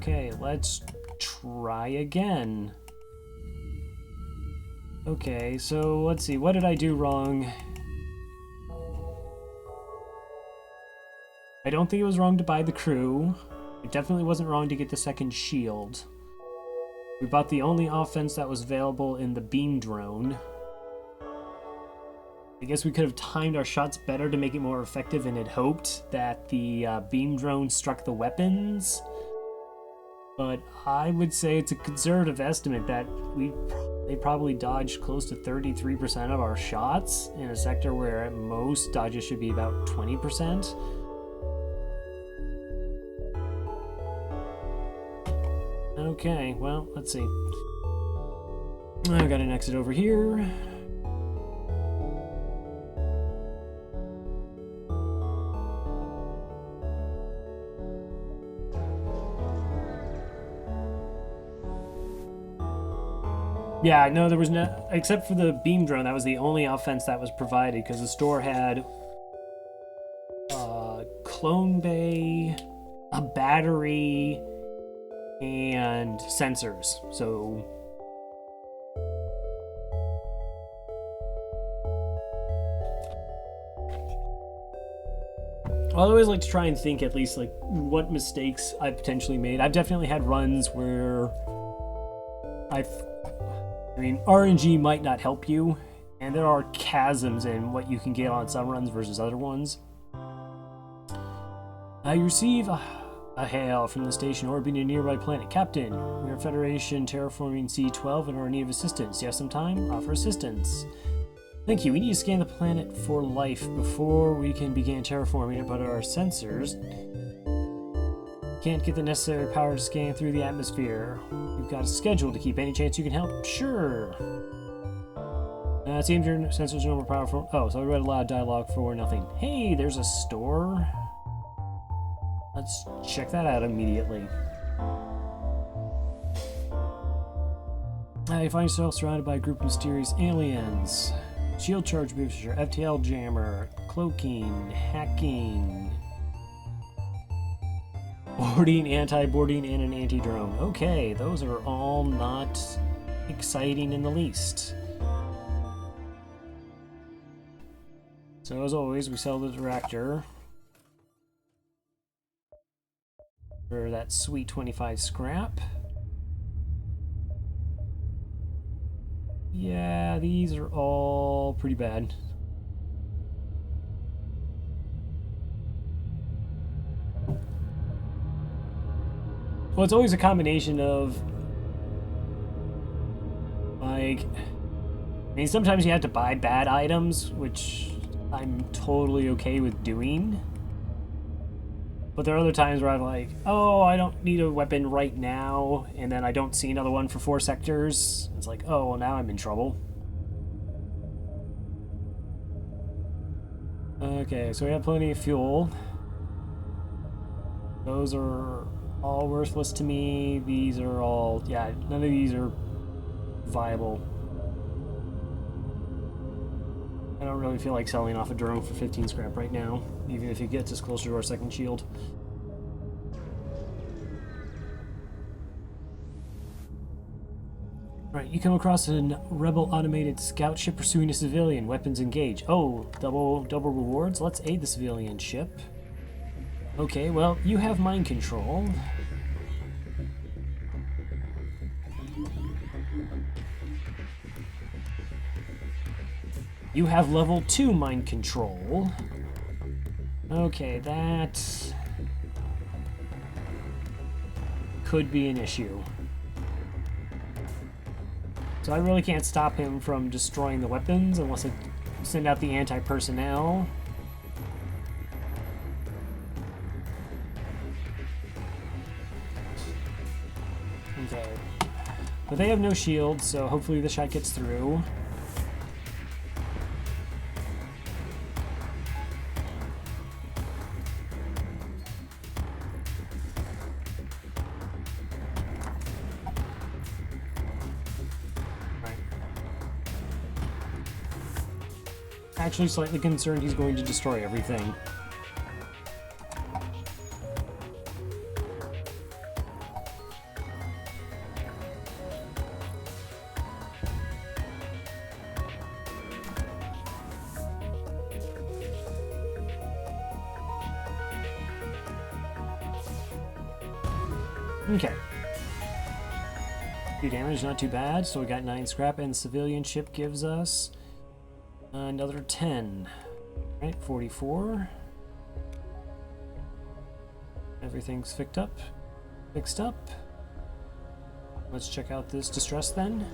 Okay, let's try again. Okay, so let's see. What did I do wrong? I don't think it was wrong to buy the crew. It definitely wasn't wrong to get the second shield. We bought the only offense that was available in the beam drone. I guess we could have timed our shots better to make it more effective and had hoped that the beam drone struck the weapons. But I would say it's a conservative estimate that they probably dodged close to 33% of our shots in a sector where at most dodges should be about 20%. Okay, well, let's see. I got an exit over here. Yeah, no, there was no, except for the beam drone, that was the only offense that was provided because the store had clone bay, a battery, and sensors. So I always like to try and think at least like what mistakes I potentially made. I've definitely had runs where I mean, RNG might not help you, and there are chasms in what you can get on some runs versus other ones. I receive a hail from the station orbiting a nearby planet. Captain, we are Federation terraforming C-12 and are in need of assistance. You have some time? Offer assistance. Thank you. We need to scan the planet for life before we can begin terraforming it, but our sensors can't get the necessary power to scan through the atmosphere. You've got a schedule to keep. Any chance you can help? Sure. It seems your sensors are no more powerful. Oh, so I read a lot of dialogue for nothing. Hey, there's a store. Let's check that out immediately. You find yourself surrounded by a group of mysterious aliens. Shield charge booster, FTL jammer, cloaking, hacking, boarding, anti-boarding, and an anti-drone. Okay, those are all not exciting in the least. So as always, we sell the director for that sweet 25 scrap. Yeah, these are all pretty bad. Well, it's always a combination of, like, I mean, sometimes you have to buy bad items, which I'm totally okay with doing. But there are other times where I'm like, oh, I don't need a weapon right now, and then I don't see another one for 4 sectors. It's like, oh, well, now I'm in trouble. Okay, so we have plenty of fuel. Those are all worthless to me. These are all, yeah, none of these are viable. I don't really feel like selling off a drone for 15 scrap right now, even if it gets us closer to our second shield. Right, you come across a rebel automated scout ship pursuing a civilian. Weapons engage. Oh, double rewards? Let's aid the civilian ship. Okay, well, you have mind control. You have level 2 mind control. Okay, that could be an issue. So I really can't stop him from destroying the weapons unless I send out the anti-personnel. Okay. But they have no shield, so hopefully the shot gets through. Actually slightly concerned he's going to destroy everything. Okay. 2 damage, not too bad. So we got 9 scrap, and the civilian ship gives us another 10. Right, 44. Everything's fixed up. Let's check out this distress then.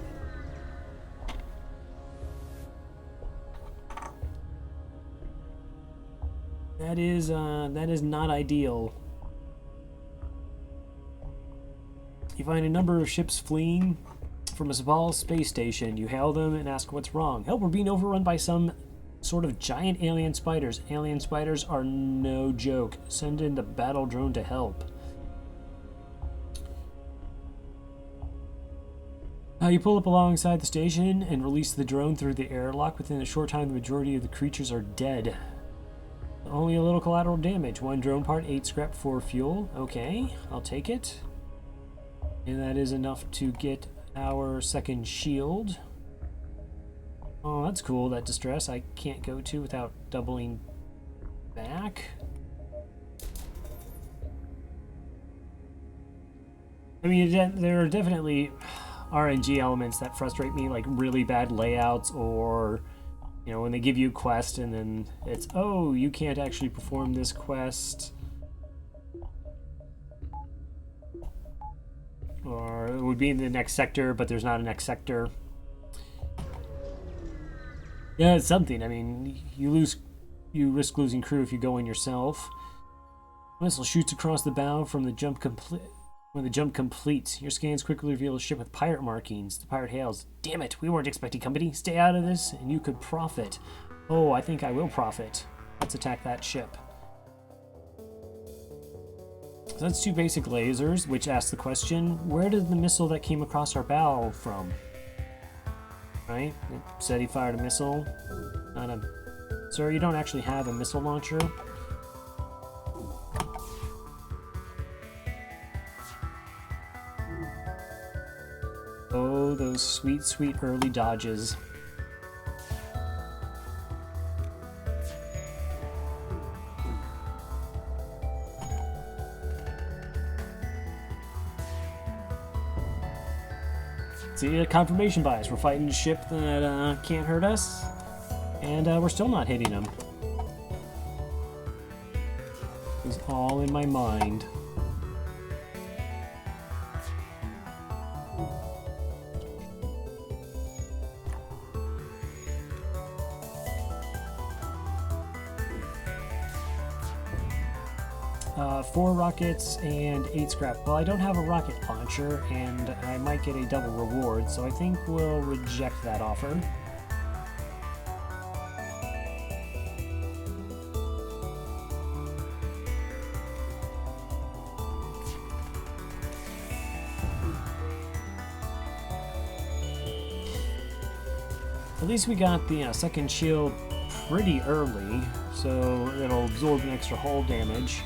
That is not ideal. You find a number of ships fleeing from a small space station. You hail them and ask what's wrong. Help, we're being overrun by some sort of giant alien spiders. Alien spiders are no joke. Send in the battle drone to help. You pull up alongside the station and release the drone through the airlock. Within a short time, the majority of the creatures are dead. Only a little collateral damage. 1 drone part, 8 scrap, 4 fuel. Okay, I'll take it. And that is enough to get our second shield. Oh, that's cool, that distress I can't go to without doubling back. I mean, there are definitely RNG elements that frustrate me, like really bad layouts, or, you know, when they give you a quest and then it's, oh, you can't actually perform this quest. Or it would be in the next sector, but there's not a next sector. Yeah, it's something. I mean, you risk losing crew if you go in yourself. Missile shoots across the bow from the jump when the jump completes. Your scans quickly reveal a ship with pirate markings. The pirate hails, "Damn it, we weren't expecting company. Stay out of this, and you could profit." Oh, I think I will profit. Let's attack that ship. So that's 2 basic lasers, which ask the question, where did the missile that came across our bow from? Right? It said he fired a missile. Not a... Sir, you don't actually have a missile launcher? Oh, those sweet, sweet early dodges. See, a confirmation bias. We're fighting a ship that can't hurt us, and we're still not hitting them. It's all in my mind. Four rockets and 8 scrap. Well, I don't have a rocket launcher, and I might get a double reward, so I think we'll reject that offer. At least we got the second shield pretty early, so it'll absorb an extra hull damage.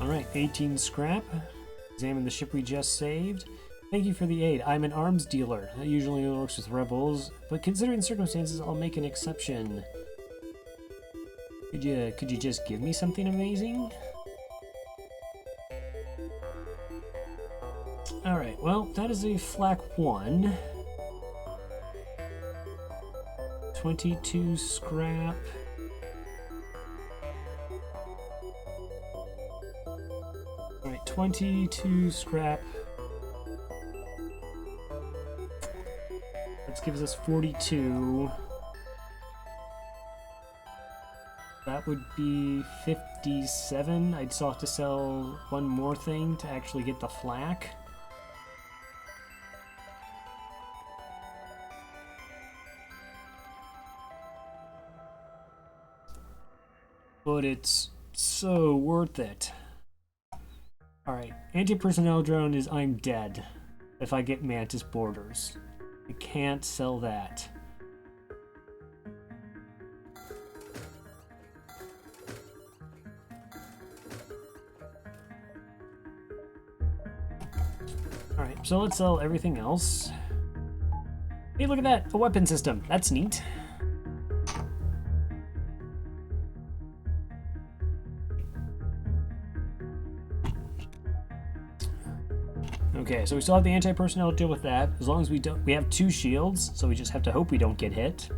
Alright, 18 scrap. Examine the ship we just saved. Thank you for the aid. I'm an arms dealer. That usually only works with rebels, but considering the circumstances, I'll make an exception. Could you just give me something amazing? Alright, well, that is a flak 1. 22 scrap. Alright, 22 scrap. That gives us 42. That would be 57. I'd still have to sell one more thing to actually get the flak. But it's so worth it. Alright, anti-personnel drone is I'm dead if I get Mantis Borders. I can't sell that. Alright, so let's sell everything else. Hey, look at that! A weapon system. That's neat. Okay, so we still have the anti-personnel to deal with that. As long as we have 2 shields, so we just have to hope we don't get hit.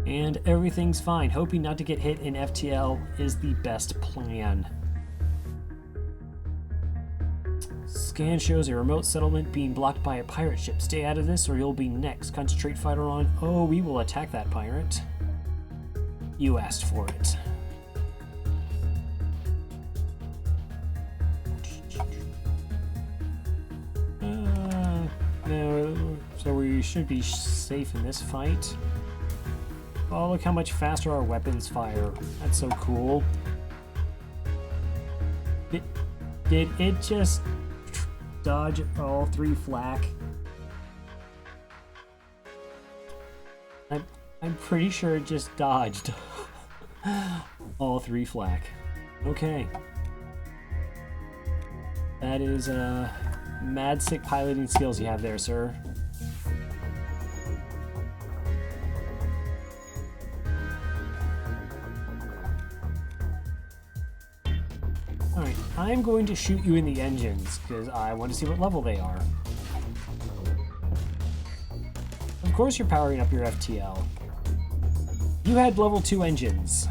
And everything's fine. Hoping not to get hit in FTL is the best plan. Scan shows a remote settlement being blocked by a pirate ship. Stay out of this or you'll be next. Concentrate fighter on. Oh, we will attack that pirate. You asked for it. No, so we should be safe in this fight. Oh, look how much faster our weapons fire. That's so cool. Did it just dodge all 3 flak? I'm pretty sure it just dodged all 3 flak. Okay. That is mad sick piloting skills you have there, sir. Alright, I'm going to shoot you in the engines, because I want to see what level they are. Of course you're powering up your FTL. You had level 2 engines.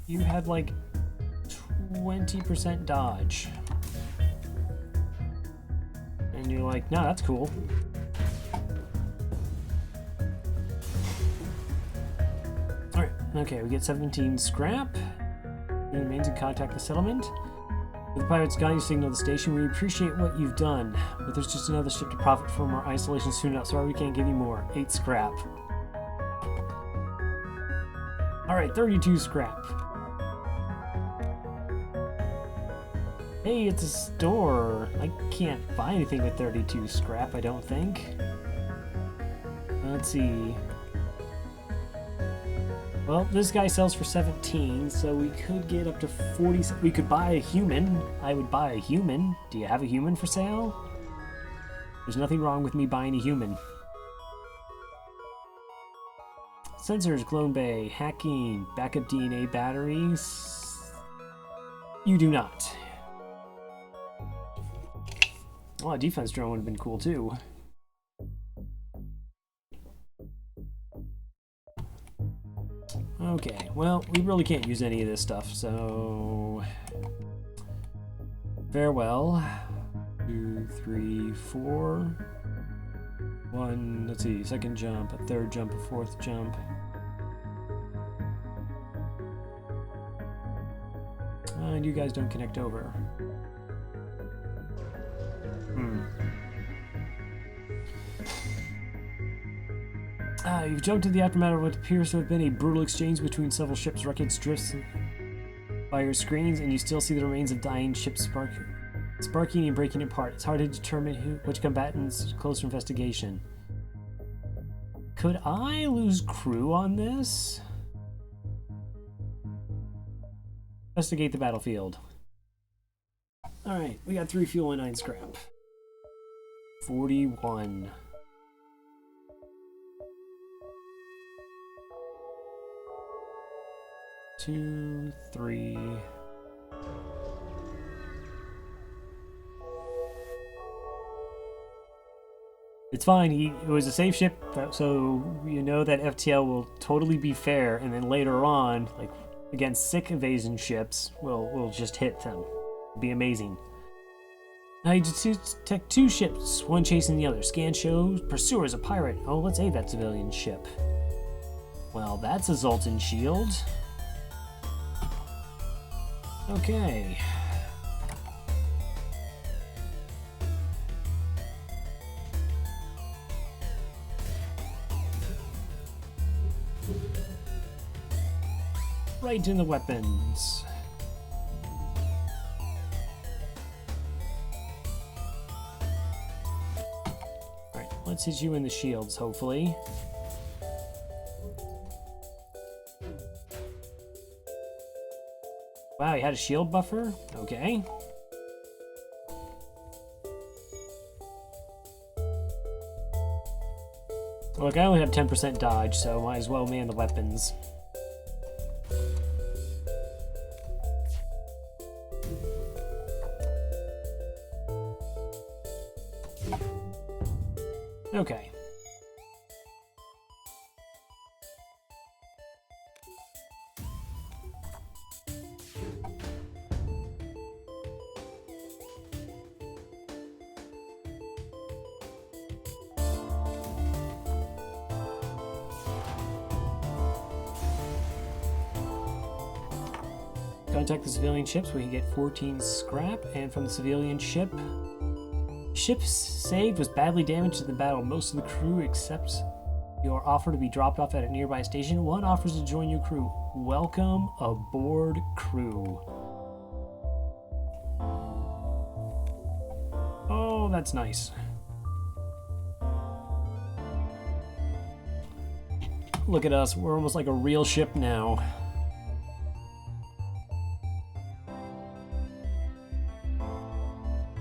You had like 20% dodge. And you're like, no, that's cool. Alright, okay, we get 17 scrap. It remains in contact the settlement. With the pirates gone, you signal the station. We appreciate what you've done, but there's just another ship to profit from our isolation soon enough. Sorry we can't give you more. 8 scrap. Alright, 32 scrap. Hey, it's a store. I can't buy anything with 32 scrap, I don't think. Let's see. Well, this guy sells for 17, so we could get up to 40. We could buy a human. I would buy a human. Do you have a human for sale? There's nothing wrong with me buying a human. Sensors, clone bay, hacking, backup DNA batteries. You do not. Oh, a defense drone would have been cool too. Okay, well, we really can't use any of this stuff, so... Farewell. 2, 3, 4. 1, let's see, second jump, a third jump, a fourth jump. And you guys don't connect over. You've jumped to the aftermath of what appears to have been a brutal exchange between several ships. Wreckage drifts by your screens, and you still see the remains of dying ships sparking and breaking apart. It's hard to determine which combatants. Closer investigation. Could I lose crew on this? Investigate the battlefield. Alright, we got 3 fuel and 9 scrap. 41. Two, 3. It's fine. It was a safe ship, so you know that FTL will totally be fair. And then later on, like against sick invasion ships, we'll just hit them. It'll be amazing. Now you detect 2 ships, one chasing the other. Scan shows pursuer is a pirate. Oh, let's aid that civilian ship. Well, that's a Zoltan shield. Okay. Right in the weapons. Alright, let's hit you in the shields, hopefully. Wow, you had a shield buffer? Okay. Look, I only have 10% dodge, so might as well man the weapons. Okay. Contact the civilian ships. We can get 14 scrap, and from the civilian ship, ship saved was badly damaged in the battle. Most of the crew accepts your offer to be dropped off at a nearby station. One offers to join your crew. Welcome aboard, crew. Oh, that's nice. Look at us. We're almost like a real ship now.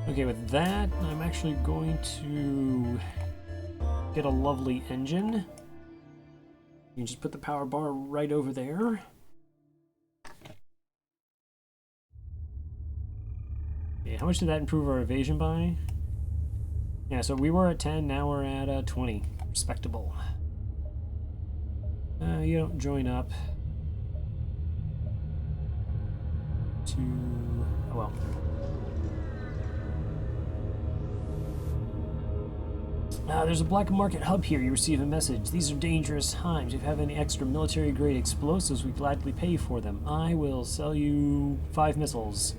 Okay, with that, I'm actually going to get a lovely engine. You can just put the power bar right over there. Yeah, how much did that improve our evasion by? Yeah, so we were at 10, now we're at 20. Respectable. You don't join up to... oh well. There's a black market hub here. You receive a message. These are dangerous times. If you have any extra military-grade explosives, we gladly pay for them. I will sell you 5 missiles.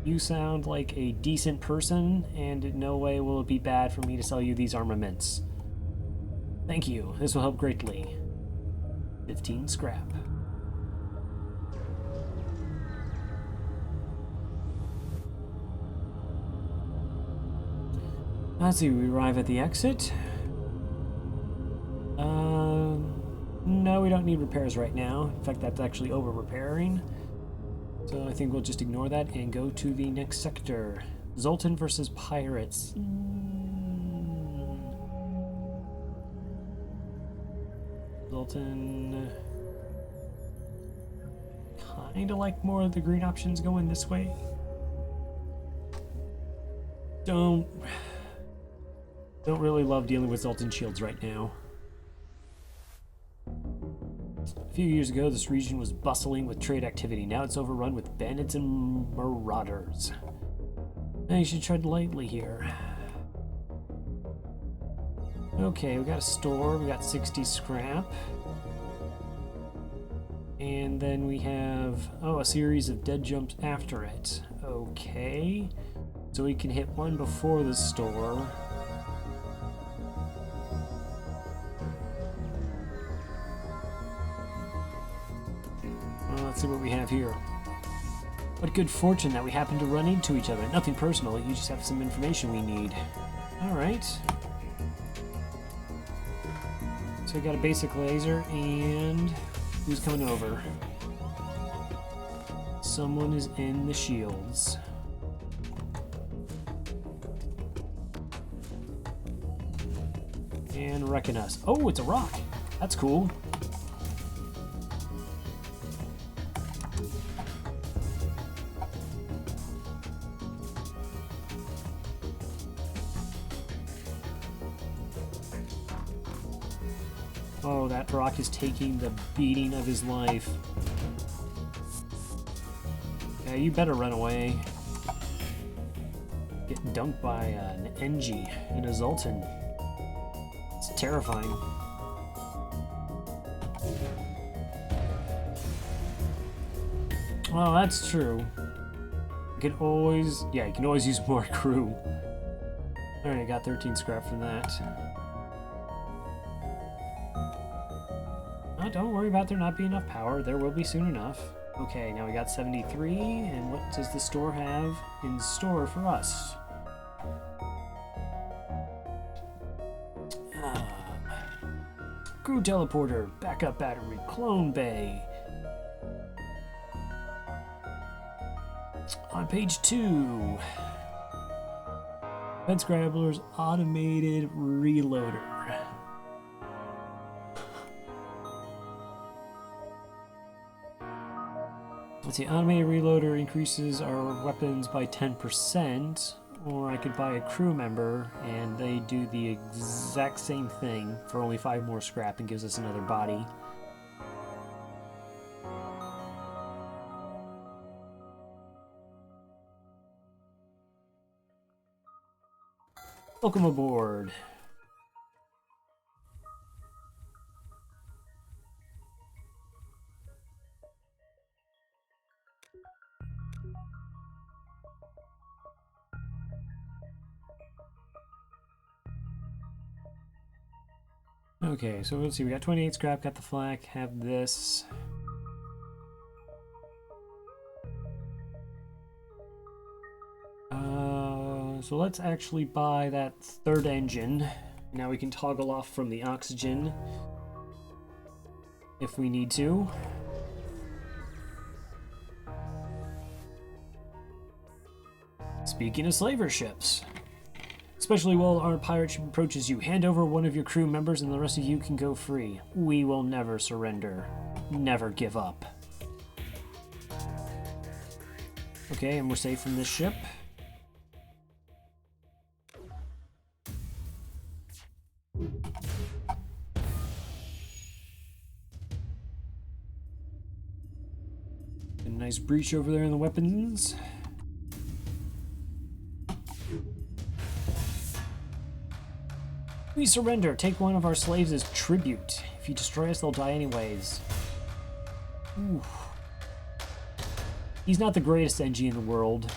You sound like a decent person, and in no way will it be bad for me to sell you these armaments. Thank you. This will help greatly. 15 scrap. Let's see, we arrive at the exit. No, we don't need repairs right now. In fact, that's actually over-repairing. So I think we'll just ignore that and go to the next sector. Zoltan versus pirates. Zoltan... kinda like more of the green options going this way. Don't really love dealing with Zoltan shields right now. A few years ago, this region was bustling with trade activity. Now it's overrun with bandits and marauders. Now you should tread lightly here. Okay, we got a store. We got 60 scrap. And then we have, oh, a series of dead jumps after it. Okay. So we can hit one before the store. Well, let's see what we have here. What good fortune that we happen to run into each other. Nothing personal, you just have some information we need. Alright. So we got a basic laser, and who's coming over? Someone is in the shields. And wrecking us. Oh, it's a rock. That's cool. Oh, that rock is taking the beating of his life. Yeah, you better run away. Get dunked by an Engi and a Zoltan. It's terrifying. Well, that's true. You can always... yeah, you can always use more crew. Alright, I got 13 scrap from that. Don't worry about there not being enough power. There will be soon enough. Okay, now we got 73, and what does the store have in store for us? Crew teleporter, backup battery, clone bay. On page 2, Fed Scrabbler's automated reloader. Let's see, automated reloader increases our weapons by 10%. or I could buy a crew member and they do the exact same thing for only 5 more scrap and gives us another body. Welcome aboard. Okay, so let's see, we got 28 scrap, got the flak, have this. So let's actually buy that 3rd engine. Now we can toggle off from the oxygen if we need to. Speaking of slaver ships, especially while our pirate ship approaches you, hand over one of your crew members and the rest of you can go free. We will never surrender. Never give up. Okay, and we're safe from this ship. A nice breach over there in the weapons. We surrender. Take one of our slaves as tribute. If you destroy us, they'll die anyways. Ooh. He's not the greatest Engi in the world.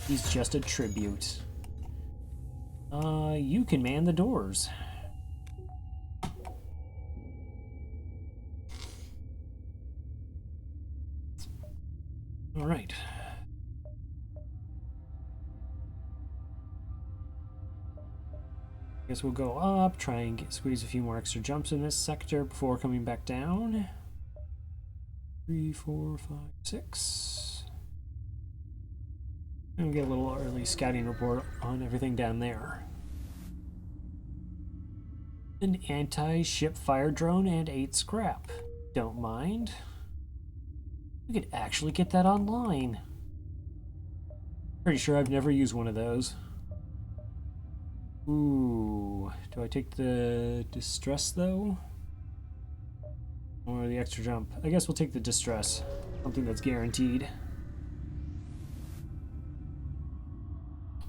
He's just a tribute. You can man the doors. All right. Guess we'll go up, try and squeeze a few more extra jumps in this sector before coming back down. 3, 4, 5, 6. And we'll get a little early scouting report on everything down there. An anti-ship fire drone and 8 scrap. Don't mind. We could actually get that online. Pretty sure I've never used one of those. Ooh, do I take the distress though? Or the extra jump? I guess we'll take the distress. Something that's guaranteed.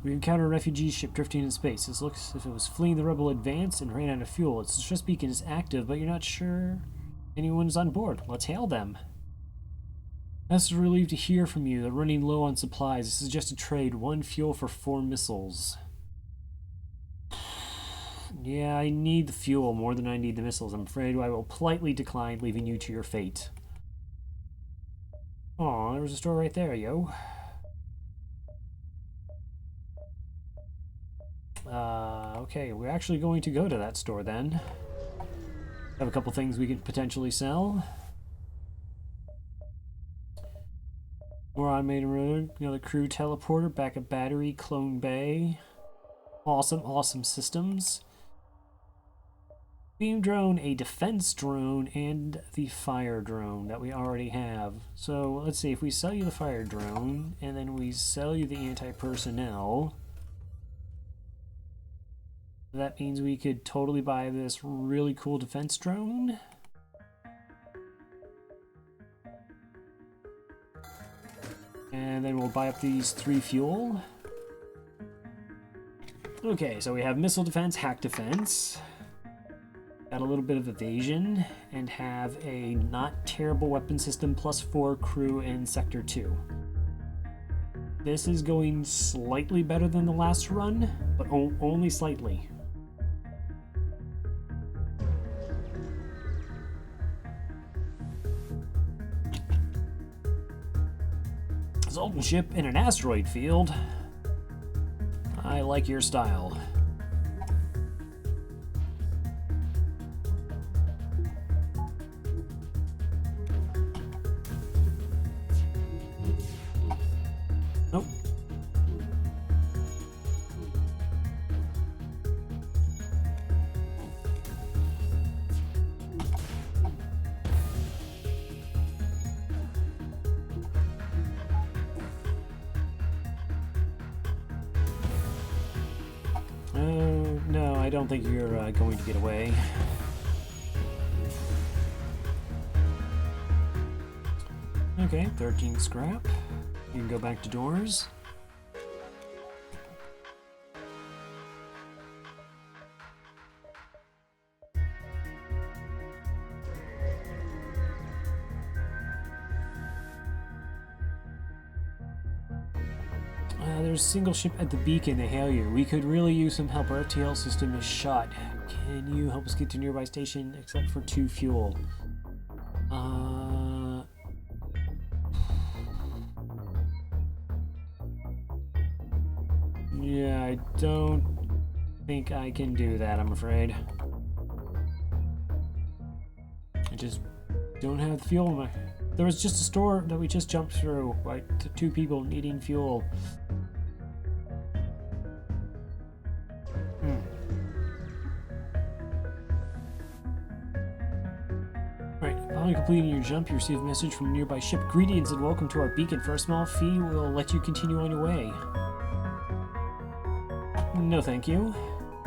We encounter a refugee ship drifting in space. This looks as if it was fleeing the rebel advance and ran out of fuel. Its distress beacon is active, but you're not sure anyone's on board. Let's hail them. I was relieved to hear from you. They're running low on supplies. This is just a trade. 1 fuel for 4 missiles. Yeah, I need the fuel more than I need the missiles. I'm afraid I will politely decline, leaving you to your fate. Aw, there was a store right there, yo. Okay, we're actually going to go to that store then. Have a couple things we can potentially sell. More automated rotor, another crew teleporter, backup battery, clone bay. Awesome systems. Beam drone, a defense drone, and the fire drone that we already have. So let's see, if we sell you the fire drone, and then we sell you the anti-personnel, that means we could totally buy this really cool defense drone. And then we'll buy up these 3 fuel. Okay, so we have missile defense, hack defense. Got a little bit of evasion, and have a not terrible weapon system +4 crew in Sector 2. This is going slightly better than the last run, but only slightly. Zoltan ship in an asteroid field. I like your style. Nope. don't think you're going to get away. Okay, 13 scrap. You can go back to doors. There's a single ship at the beacon. They hail you. We could really use some help. Our FTL system is shot. Can you help us get to a nearby station except for 2 fuel? Yeah, I don't think I can do that, I'm afraid. I just don't have the fuel in my... There was just a store that we just jumped through, right? 2 people needing fuel. Right, following completing your jump, you receive a message from a nearby ship. Greetings and welcome to our beacon. For a small fee, we'll let you continue on your way. No, thank you.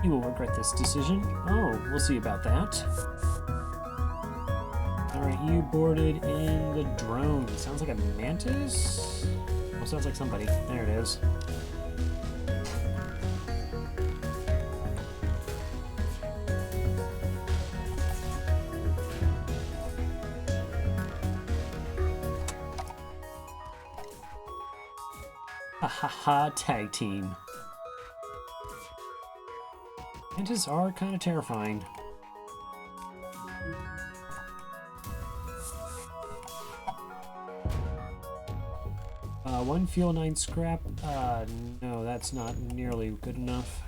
You will regret this decision. Oh, we'll see about that. Alright, you boarded in the drone. It sounds like a mantis? Oh, sounds like somebody. There it is. Ha ha ha, tag team. Mantis are kind of terrifying. One fuel, 9 scrap. No, that's not nearly good enough.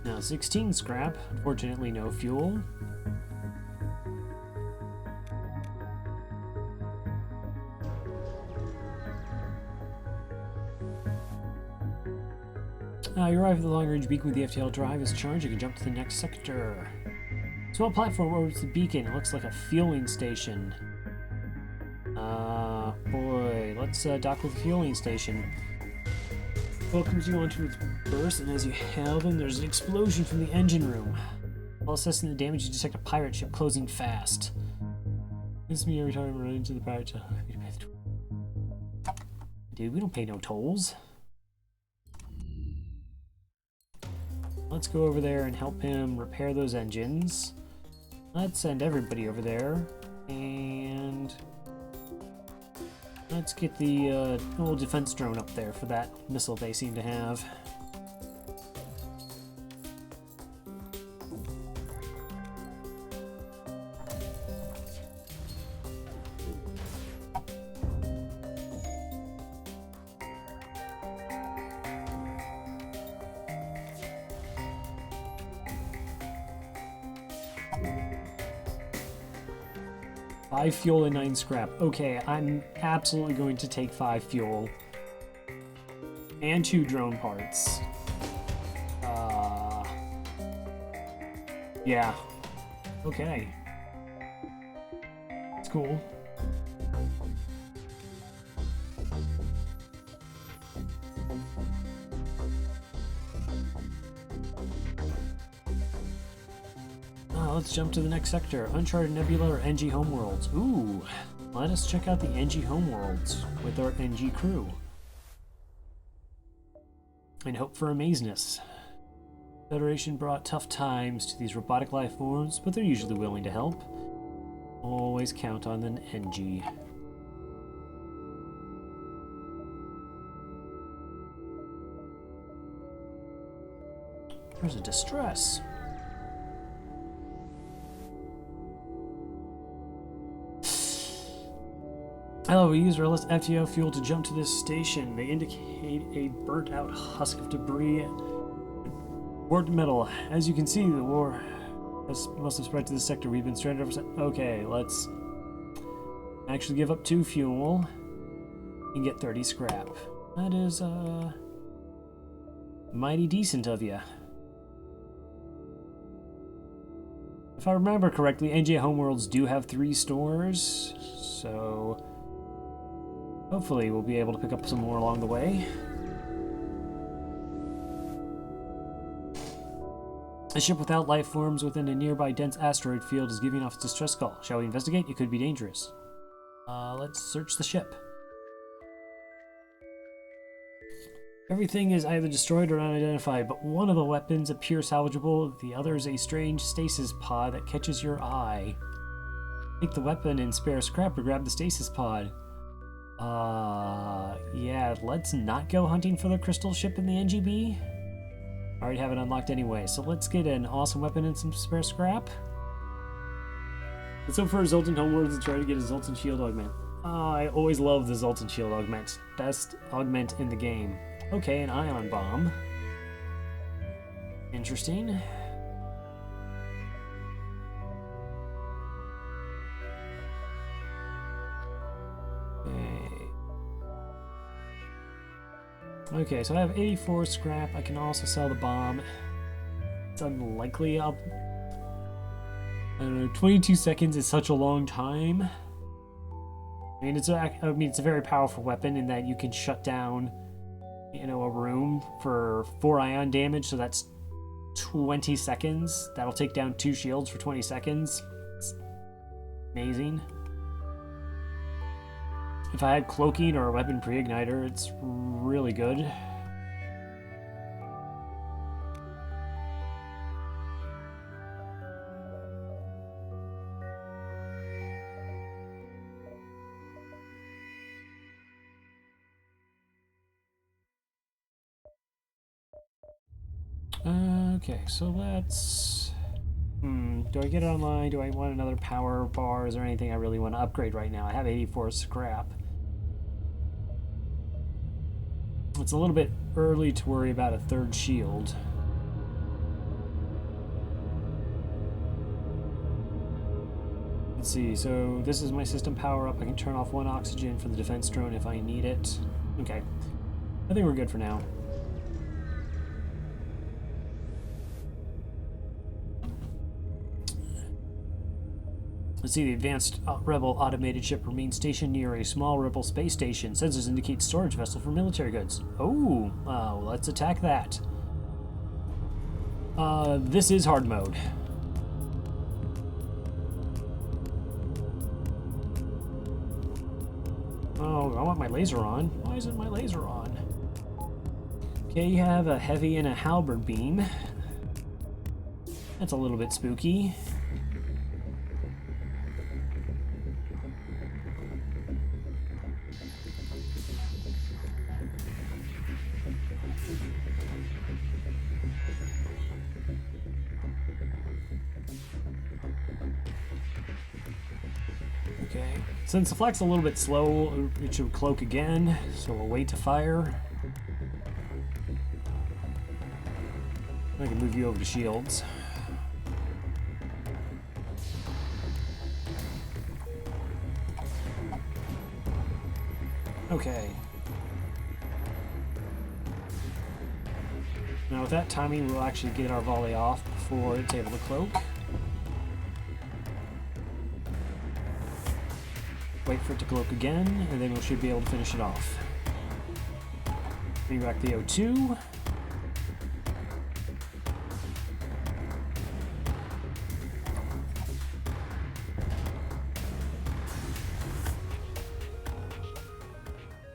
Now 16 scrap. Unfortunately, no fuel. You arrive at the long-range beacon with the FTL drive is charged. You can jump to the next sector. Small platform orbits the beacon. It looks like a fueling station. Boy, let's dock with the fueling station. Welcomes you onto its burst, and as you hail them, there's an explosion from the engine room. While assessing the damage, you detect a pirate ship closing fast. This is me every time I run into the pirate ship. Dude, we don't pay no tolls. Let's go over there and help him repair those engines. Let's send everybody over there. And let's get the little defense drone up there for that missile they seem to have. Five fuel and 9 scrap. Okay, I'm absolutely going to take 5 fuel. And 2 drone parts. Yeah. Okay. It's cool. Let's jump to the next sector. Uncharted Nebula or Engi homeworlds. Ooh, let us check out the Engi homeworlds with our Engi crew. And hope for amazeness. Federation brought tough times to these robotic life forms, but they're usually willing to help. Always count on an Engi. There's a distress. Hello, we use our FTL fuel to jump to this station. They indicate a burnt-out husk of debris. Warped metal. As you can see, the war must have spread to this sector. We've been stranded ever since. Okay, let's actually give up 2 fuel and get 30 scrap. That is, mighty decent of you. If I remember correctly, Engi Homeworlds do have 3 stores, so hopefully we'll be able to pick up some more along the way. A ship without life forms within a nearby dense asteroid field is giving off its distress call. Shall we investigate? It could be dangerous. Let's search the ship. Everything is either destroyed or unidentified, but one of the weapons appears salvageable. The other is a strange stasis pod that catches your eye. Take the weapon and spare scrap or grab the stasis pod. Yeah, let's not go hunting for the crystal ship in the NGB. I already have it unlocked anyway, so let's get an awesome weapon and some spare scrap. Let's hope for a Zoltan Homeworlds and try to get a Zoltan Shield Augment. I always love the Zoltan Shield Augment. Best augment in the game. Okay, an ion bomb. Interesting. Okay, so I have 84 scrap. I can also sell the bomb. It's unlikely I'll... I don't know, 22 seconds is such a long time. I mean, it's a very powerful weapon in that you can shut down, you know, a room for 4 ion damage, so that's 20 seconds. That'll take down 2 shields for 20 seconds. It's amazing. If I had cloaking or a weapon pre-igniter, it's really good. Okay, so let's... do I get it online? Do I want another power bar? Is there anything I really want to upgrade right now? I have 84 scrap. It's a little bit early to worry about a 3rd shield. Let's see, so this is my system power up. I can turn off 1 oxygen for the defense drone if I need it. Okay, I think we're good for now. Let's see, the advanced Rebel automated ship remains stationed near a small Rebel space station. Sensors indicate storage vessel for military goods. Oh, let's attack that. This is hard mode. Oh, I want my laser on. Why isn't my laser on? Okay, you have a heavy and a halberd beam. That's a little bit spooky. Okay, since the flak's a little bit slow, it should cloak again, so we'll wait to fire. I can move you over to shields. Okay. Now with that timing, we'll actually get our volley off before it's able to cloak. Wait for it to cloak again, and then we should be able to finish it off. Bring back the O2.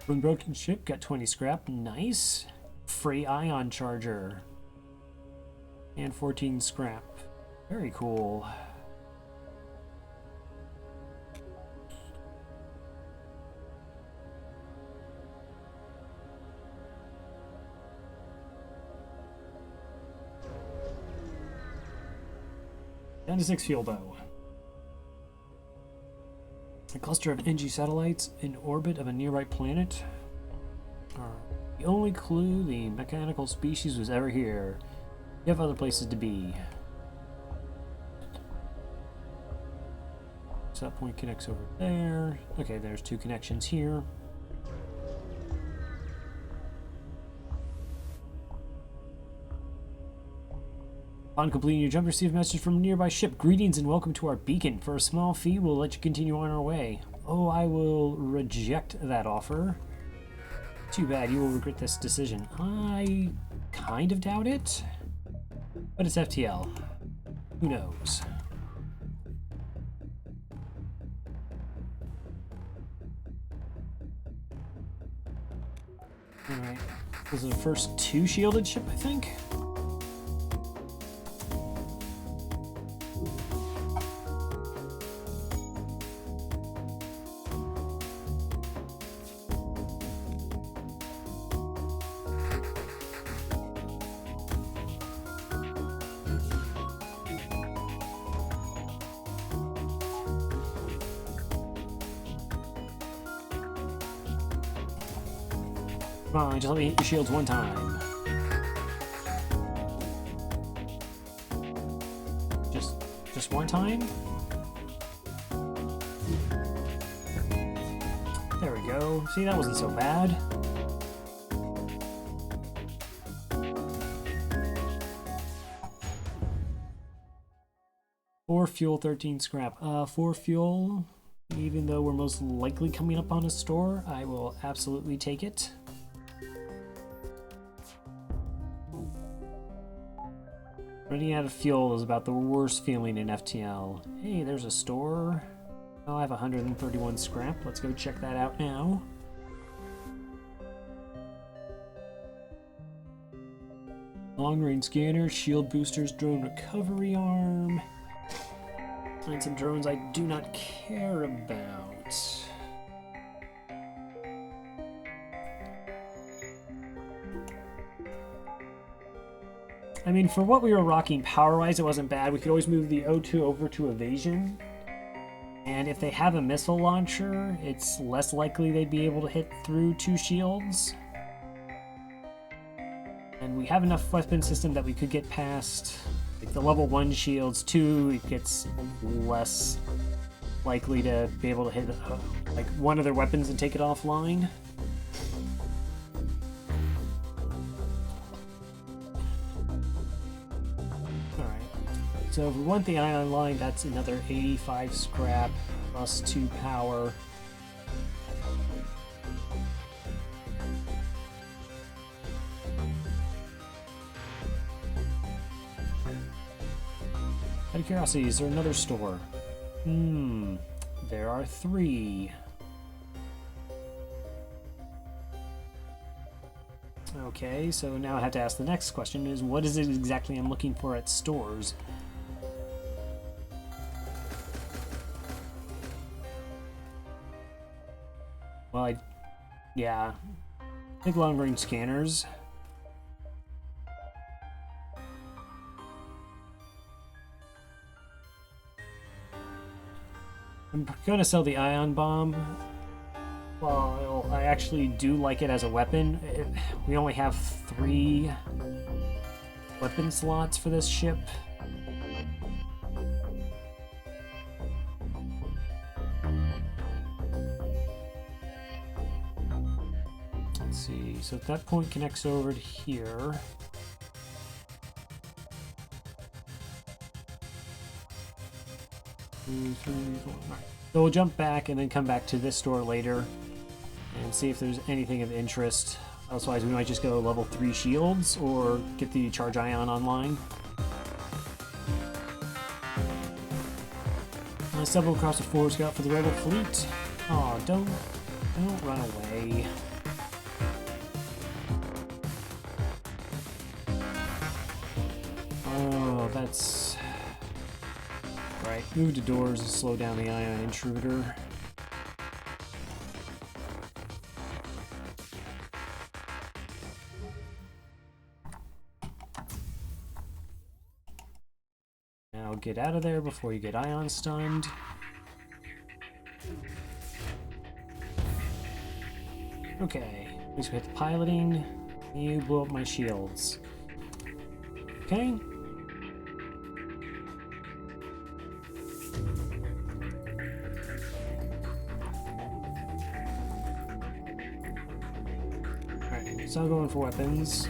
Unbroken ship, got 20 scrap, nice. Free ion charger. And 14 scrap. Very cool. Down to 6 fuel though. A cluster of Engi satellites in orbit of a nearby planet. The only clue the mechanical species was ever here. You have other places to be. So that point connects over there. Okay, there's 2 connections here. Upon completing your jump, receive a message from a nearby ship. Greetings and welcome to our beacon. For a small fee, we'll let you continue on our way. Oh, I will reject that offer. Too bad, you will regret this decision. I kind of doubt it, but it's FTL. Who knows? Alright, this is the first 2 shielded ship, I think? Come on, just let me hit your shields one time. Just one time? There we go. See, that wasn't so bad. Four fuel, 13 scrap. 4 fuel, even though we're most likely coming up on a store, I will absolutely take it. Running out of fuel is about the worst feeling in FTL. Hey, there's a store. Oh, I have 131 scrap. Let's go check that out now. Long-range scanner, shield boosters, drone recovery arm. And some drones I do not care about. I mean, for what we were rocking power-wise, it wasn't bad. We could always move the O2 over to evasion. And if they have a missile launcher, it's less likely they'd be able to hit through 2 shields. And we have enough weapon system that we could get past like the level 1 shields. 2, it gets less likely to be able to hit like one of their weapons and take it offline. So if we want the ion line, that's another 85 scrap plus 2 power. Out of curiosity, is there another store? There are 3. Okay, so now I have to ask the next question is, what is it exactly I'm looking for at stores? Well, yeah, I think long-range scanners. I'm going to sell the ion bomb. Well, I actually do like it as a weapon. We only have 3 weapon slots for this ship. Let's see, so if that point connects over to here. Two, 3, 4. All right. So we'll jump back and then come back to this store later and see if there's anything of interest. Otherwise, we might just go level 3 shields or get the charge ion online. I stumbled across a forward scout for the rebel fleet. Oh, don't run away. Oh, that's... Right, move to doors to slow down the ion intruder. Now get out of there before you get ion stunned. Okay, let's hit the piloting. You blow up my shields. Okay. Alright, so I'm going for weapons.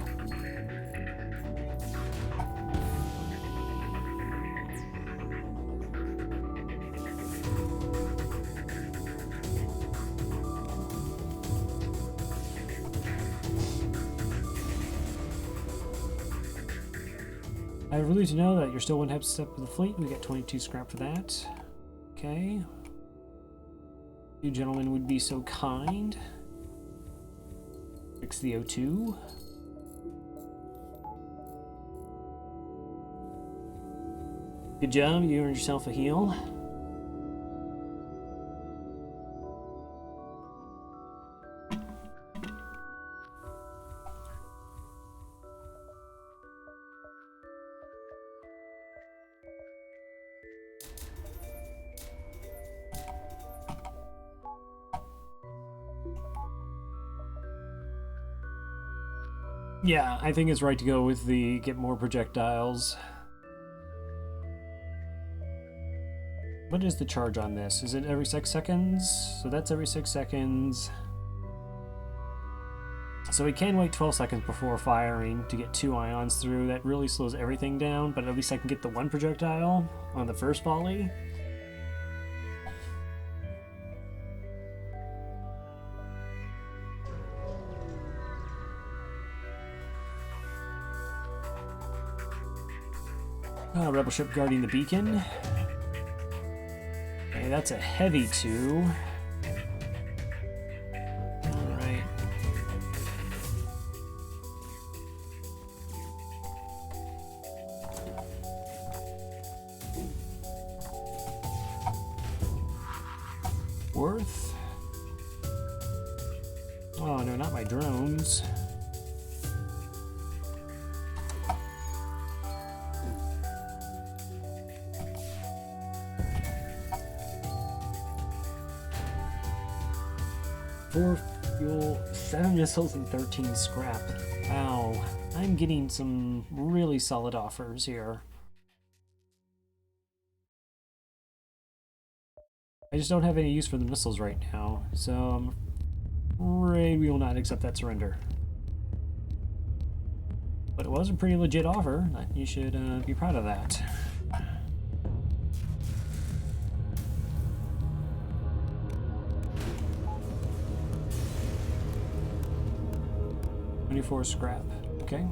I really to know that you're still one step of the fleet. We get 22 scrap for that. Okay. You gentlemen would be so kind. Fix the O2. Good job, you earned yourself a heal. Yeah, I think it's right to go with the get more projectiles. What is the charge on this? Is it every 6 seconds? So that's every 6 seconds. So we can wait 12 seconds before firing to get 2 ions through. That really slows everything down, but at least I can get the 1 projectile on the first volley. Rebel ship guarding the beacon. Okay, that's a heavy 2. Alright. Worth? Oh no, not my drones. Fuel, 7 missiles and 13 scrap. Wow, I'm getting some really solid offers here. I just don't have any use for the missiles right now, so I'm afraid we will not accept that surrender. But it was a pretty legit offer. You should be proud of that. 24 scrap. Okay.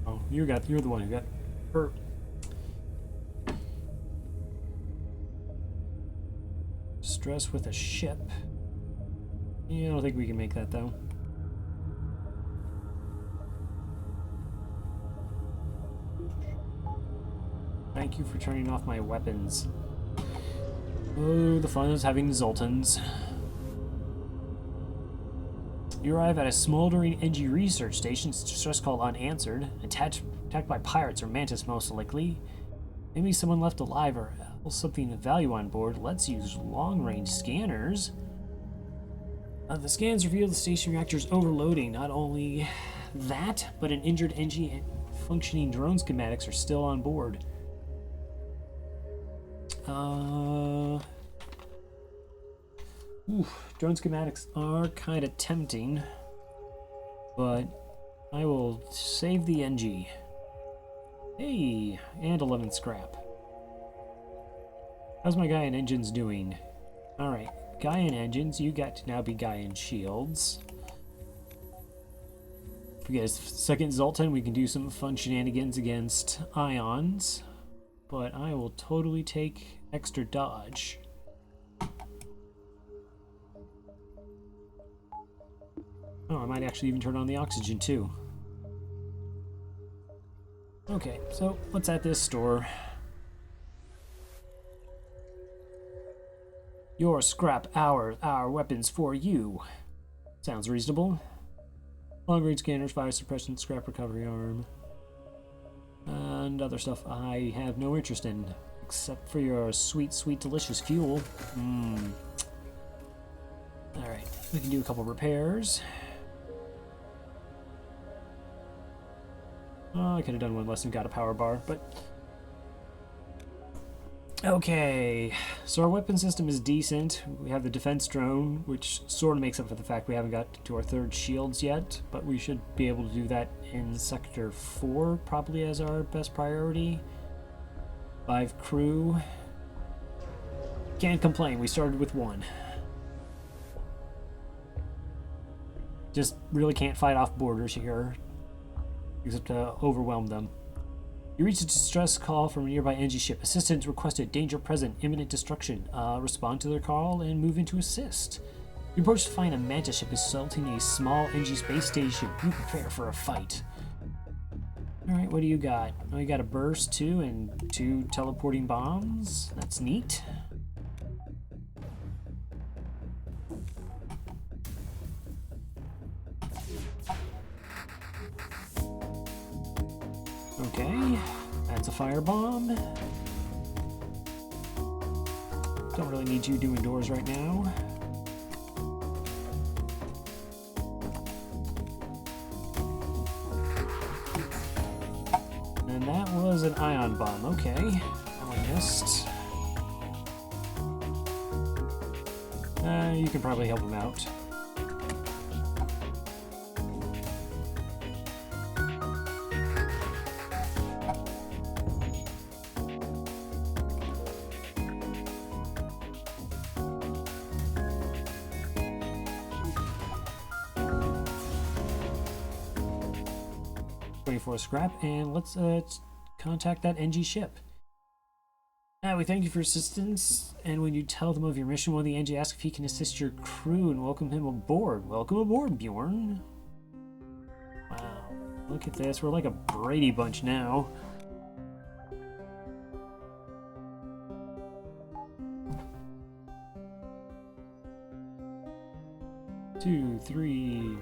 Oh, you're the one who got hurt. Stress with a ship. Yeah, I don't think we can make that though. Thank you for turning off my weapons. Oh, the fun is having Zoltans. You arrive at a smoldering Engi research station, stress call unanswered, attacked by pirates or mantis most likely. Maybe someone left alive or else something of value on board. Let's use long-range scanners. The scans reveal the station reactor's overloading. Not only that, but an injured Engi and functioning drone schematics are still on board. Drone schematics are kind of tempting, but I will save the Engi. Hey, and 11 scrap. How's my guy in engines doing? Alright, guy in engines, you got to now be guy in shields. If we get a second Zoltan, we can do some fun shenanigans against ions. But I will totally take extra dodge. Oh, I might actually even turn on the oxygen too. Okay, so what's at this store? Your scrap, our weapons for you. Sounds reasonable. Long-range scanners, fire suppression, scrap recovery arm. And other stuff I have no interest in, except for your sweet, sweet, delicious fuel. Alright, we can do a couple repairs. Oh, I could have done one less and got a power bar, but... Okay, so our weapon system is decent. We have the defense drone, which sort of makes up for the fact we haven't got to our 3rd shields yet, but we should be able to do that in Sector 4, probably as our best priority. 5 crew. Can't complain, we started with 1. Just really can't fight off borders here, except to overwhelm them. You reach a distress call from a nearby Engi ship. Assistance requested. Danger present. Imminent destruction. Respond to their call and move in to assist. You approach to find a Manta ship assaulting a small Engi space station. You prepare for a fight. Alright, what do you got? Oh, you got a burst too and 2 teleporting bombs. That's neat. Okay, that's a firebomb. Don't really need you doing doors right now. And that was an ion bomb. Okay, I missed. You can probably help him out. For a scrap, and let's contact that Engi ship. We thank you for assistance, and when you tell them of your mission, one of the Engi asks if he can assist your crew and welcome him aboard. Welcome aboard, Bjorn. Wow, look at this. We're like a Brady Bunch now. Two, three.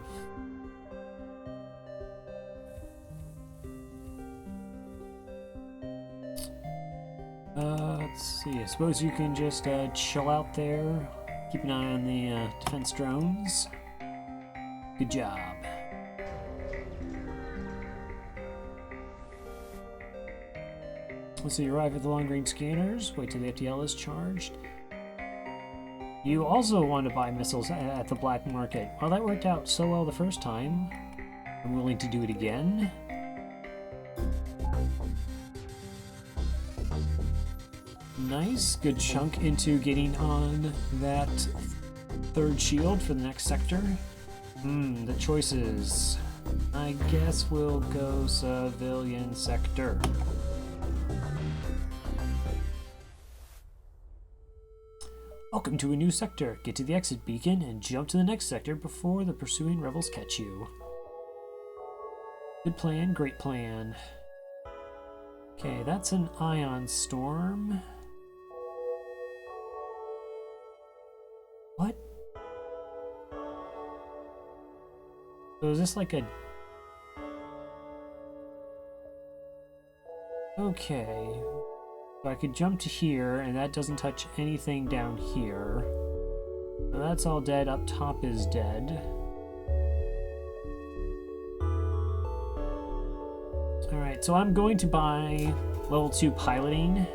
Let's see, I suppose you can just chill out there, keep an eye on the defense drones. Good job. So you arrive at the long-range scanners, wait till the FTL is charged. You also want to buy missiles at the black market. Well, that worked out so well the first time. I'm willing to do it again. Nice, good chunk into getting on that 3rd shield for the next sector. The choices. I guess we'll go civilian sector. Welcome to a new sector. Get to the exit beacon and jump to the next sector before the pursuing rebels catch you. Good plan, great plan. Okay, that's an ion storm. What? So is this like a... Okay. So I could jump to here, and that doesn't touch anything down here. So that's all dead. Up top is dead. Alright, so I'm going to buy level 2 piloting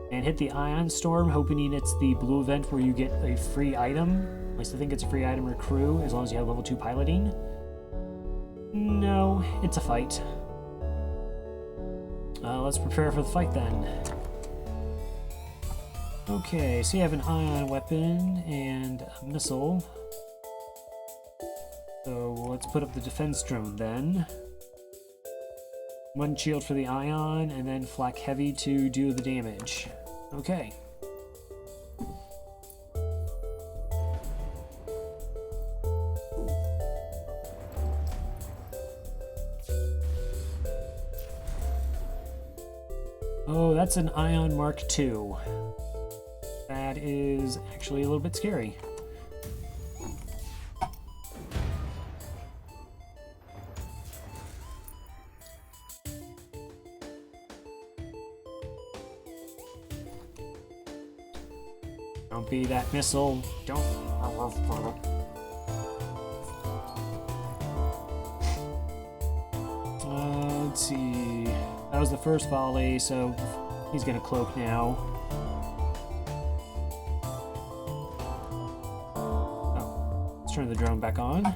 and hit the ion storm, hoping it's the blue event where you get a free item. At least I think it's a free item or crew, as long as you have level 2 piloting. No, it's a fight. Let's prepare for the fight then. Okay, so you have an ion weapon and a missile. So let's put up the defense drone then. 1 shield for the ion, and then flak heavy to do the damage. Okay. Oh, that's an ion Mark II. That is actually a little bit scary. Don't be that missile. Don't. Let's see. That was the first volley, so he's gonna cloak now. Oh, let's turn the drone back on.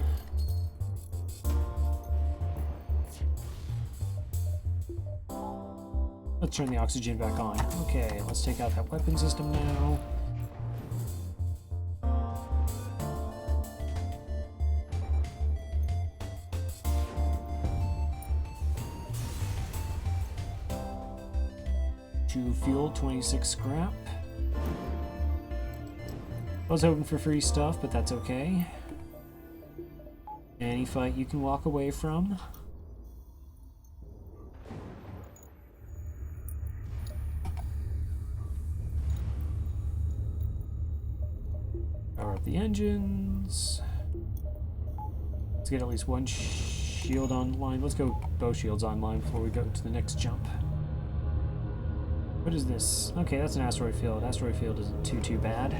Let's turn the oxygen back on. Okay, let's take out that weapon system now. 2 fuel, 26 scrap. I was hoping for free stuff, but that's okay. Any fight you can walk away from. Power up the engines. Let's get at least one shield online. Let's go both shields online before we go to the next jump. What is this? Okay, that's an asteroid field. Asteroid field isn't too bad.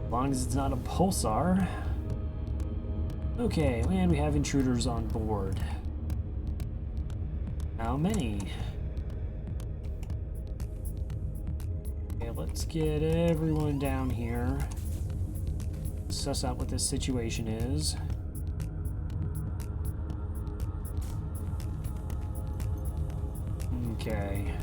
As long as it's not a pulsar. Okay, and we have intruders on board. How many? Okay, let's get everyone down here. Suss out what this situation is. Okay.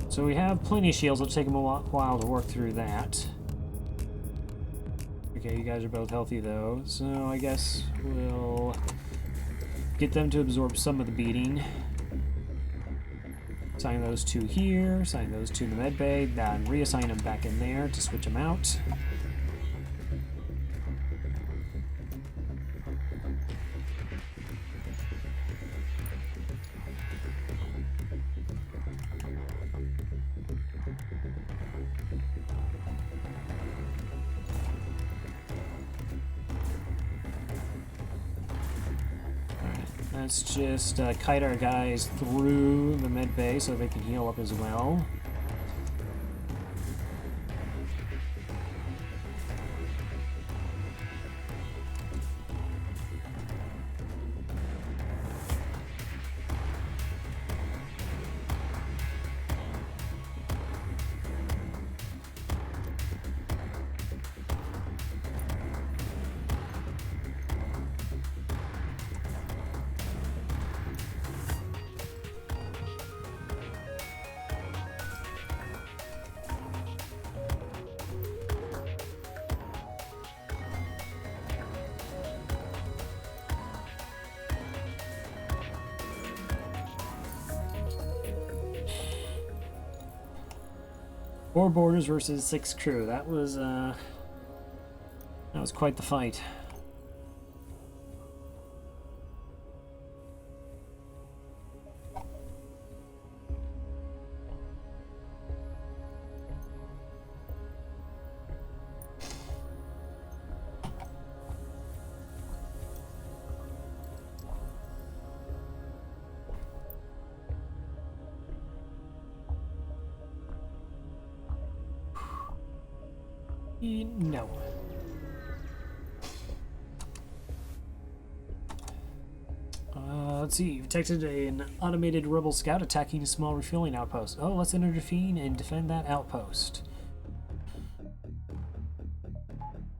So we have plenty of shields. It'll take them a while to work through that. Okay, you guys are both healthy though, so I guess we'll get them to absorb some of the beating. Assign those two here, assign those two in the med bay, then reassign them back in there to switch them out. Let's just kite our guys through the med bay so they can heal up as well. Four boarders versus 6 crew. That was quite the fight. No. Let's see. You've detected an automated rebel scout attacking a small refueling outpost. Oh, let's intervene and defend that outpost.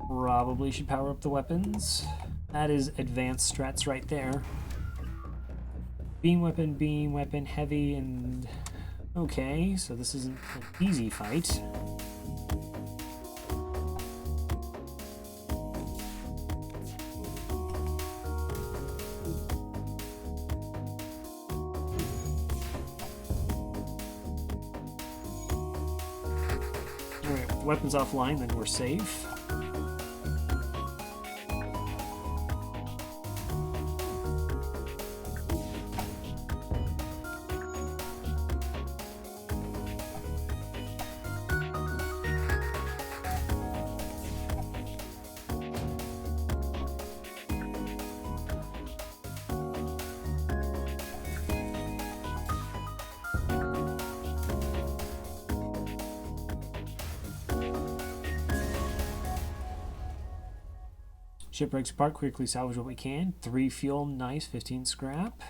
Probably should power up the weapons. That is advanced strats right there. Beam weapon, heavy, and... Okay, so this isn't an easy fight. Weapons offline, then we're safe. Ship breaks apart, quickly salvage what we can. 3 fuel, nice, 15 scrap.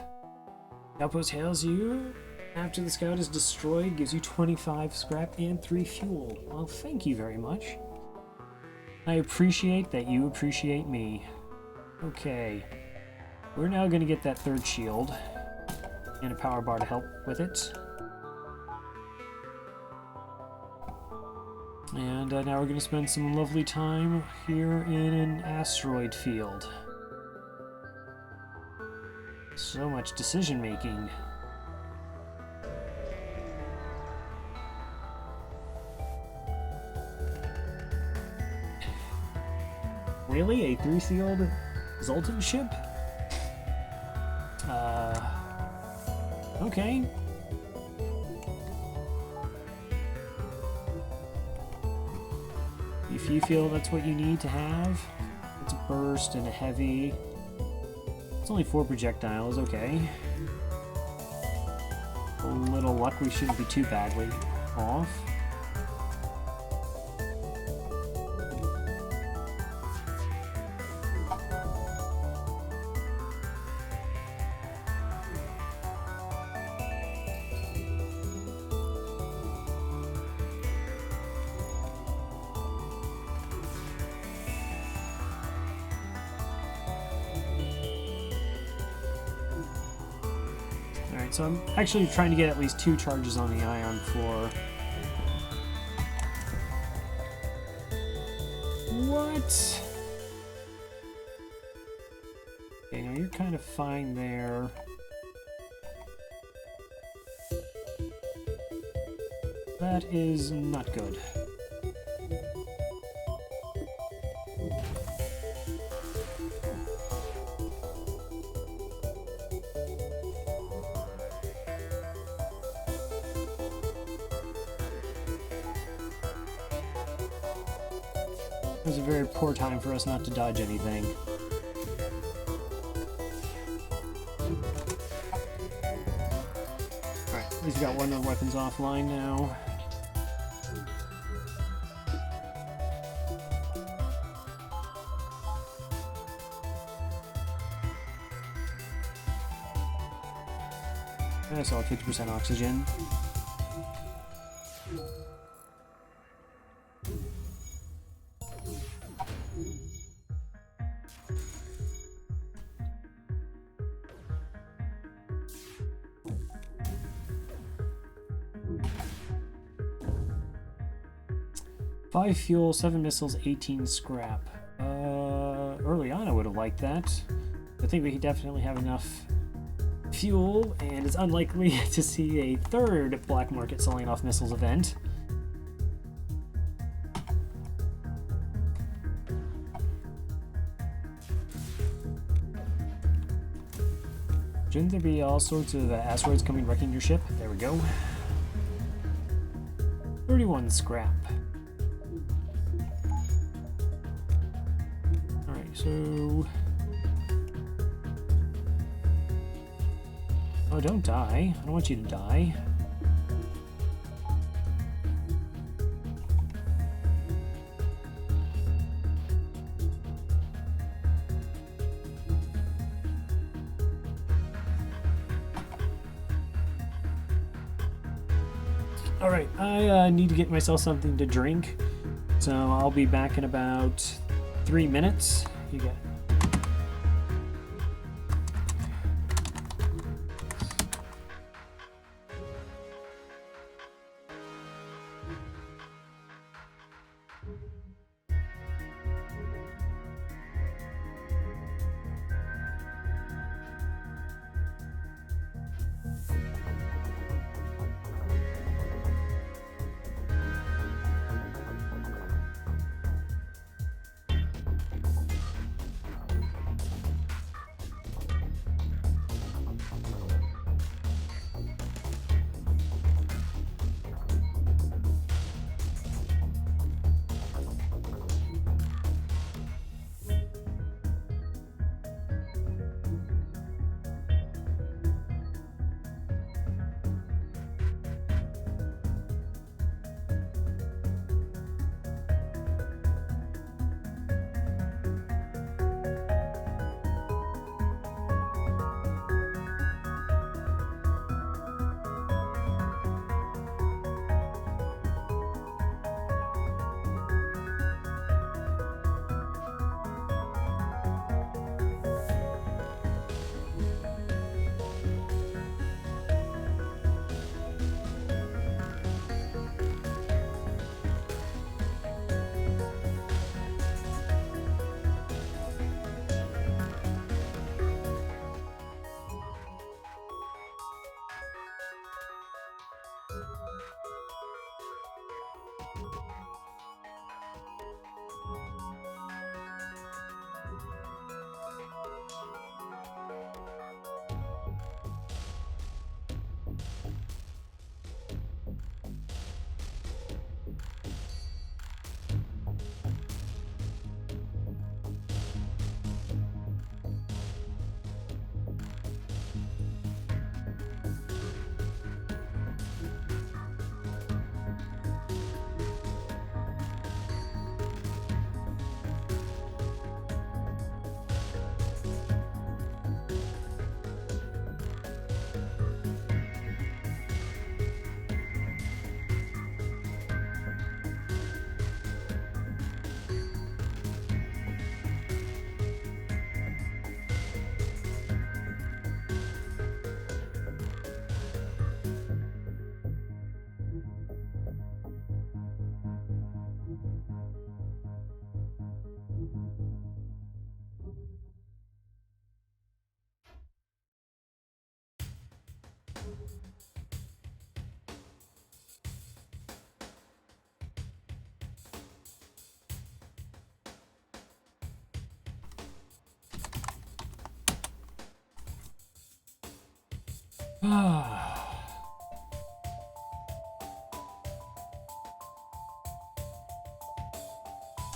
Outpost hails you. After the scout is destroyed, gives you 25 scrap and 3 fuel. Well, thank you very much. I appreciate that you appreciate me. Okay. We're now going to get that 3rd shield. And a power bar to help with it. And now we're going to spend some lovely time here in an asteroid field. So much decision making. Really? A 3-sealed Zoltan ship? Okay. If you feel that's what you need to have, it's a burst and a heavy. It's only 4 projectiles, okay. A little luck, we shouldn't be too badly off. So I'm actually trying to get at least 2 charges on the ion floor. What? Okay, now you're kind of fine there. That is not good. It was a very poor time for us not to dodge anything. Alright, at least we got one of the weapons offline now. I saw 50% oxygen. Five fuel, 7 missiles, 18 scrap. Early on I would have liked that. I think we definitely have enough fuel, and it's unlikely to see a third black market selling off missiles event. Shouldn't there be all sorts of asteroids coming wrecking your ship? There we go. 31 scrap. Alright, so... Oh, don't die. I don't want you to die. Alright, I need to get myself something to drink, so I'll be back in about 3 minutes. You got...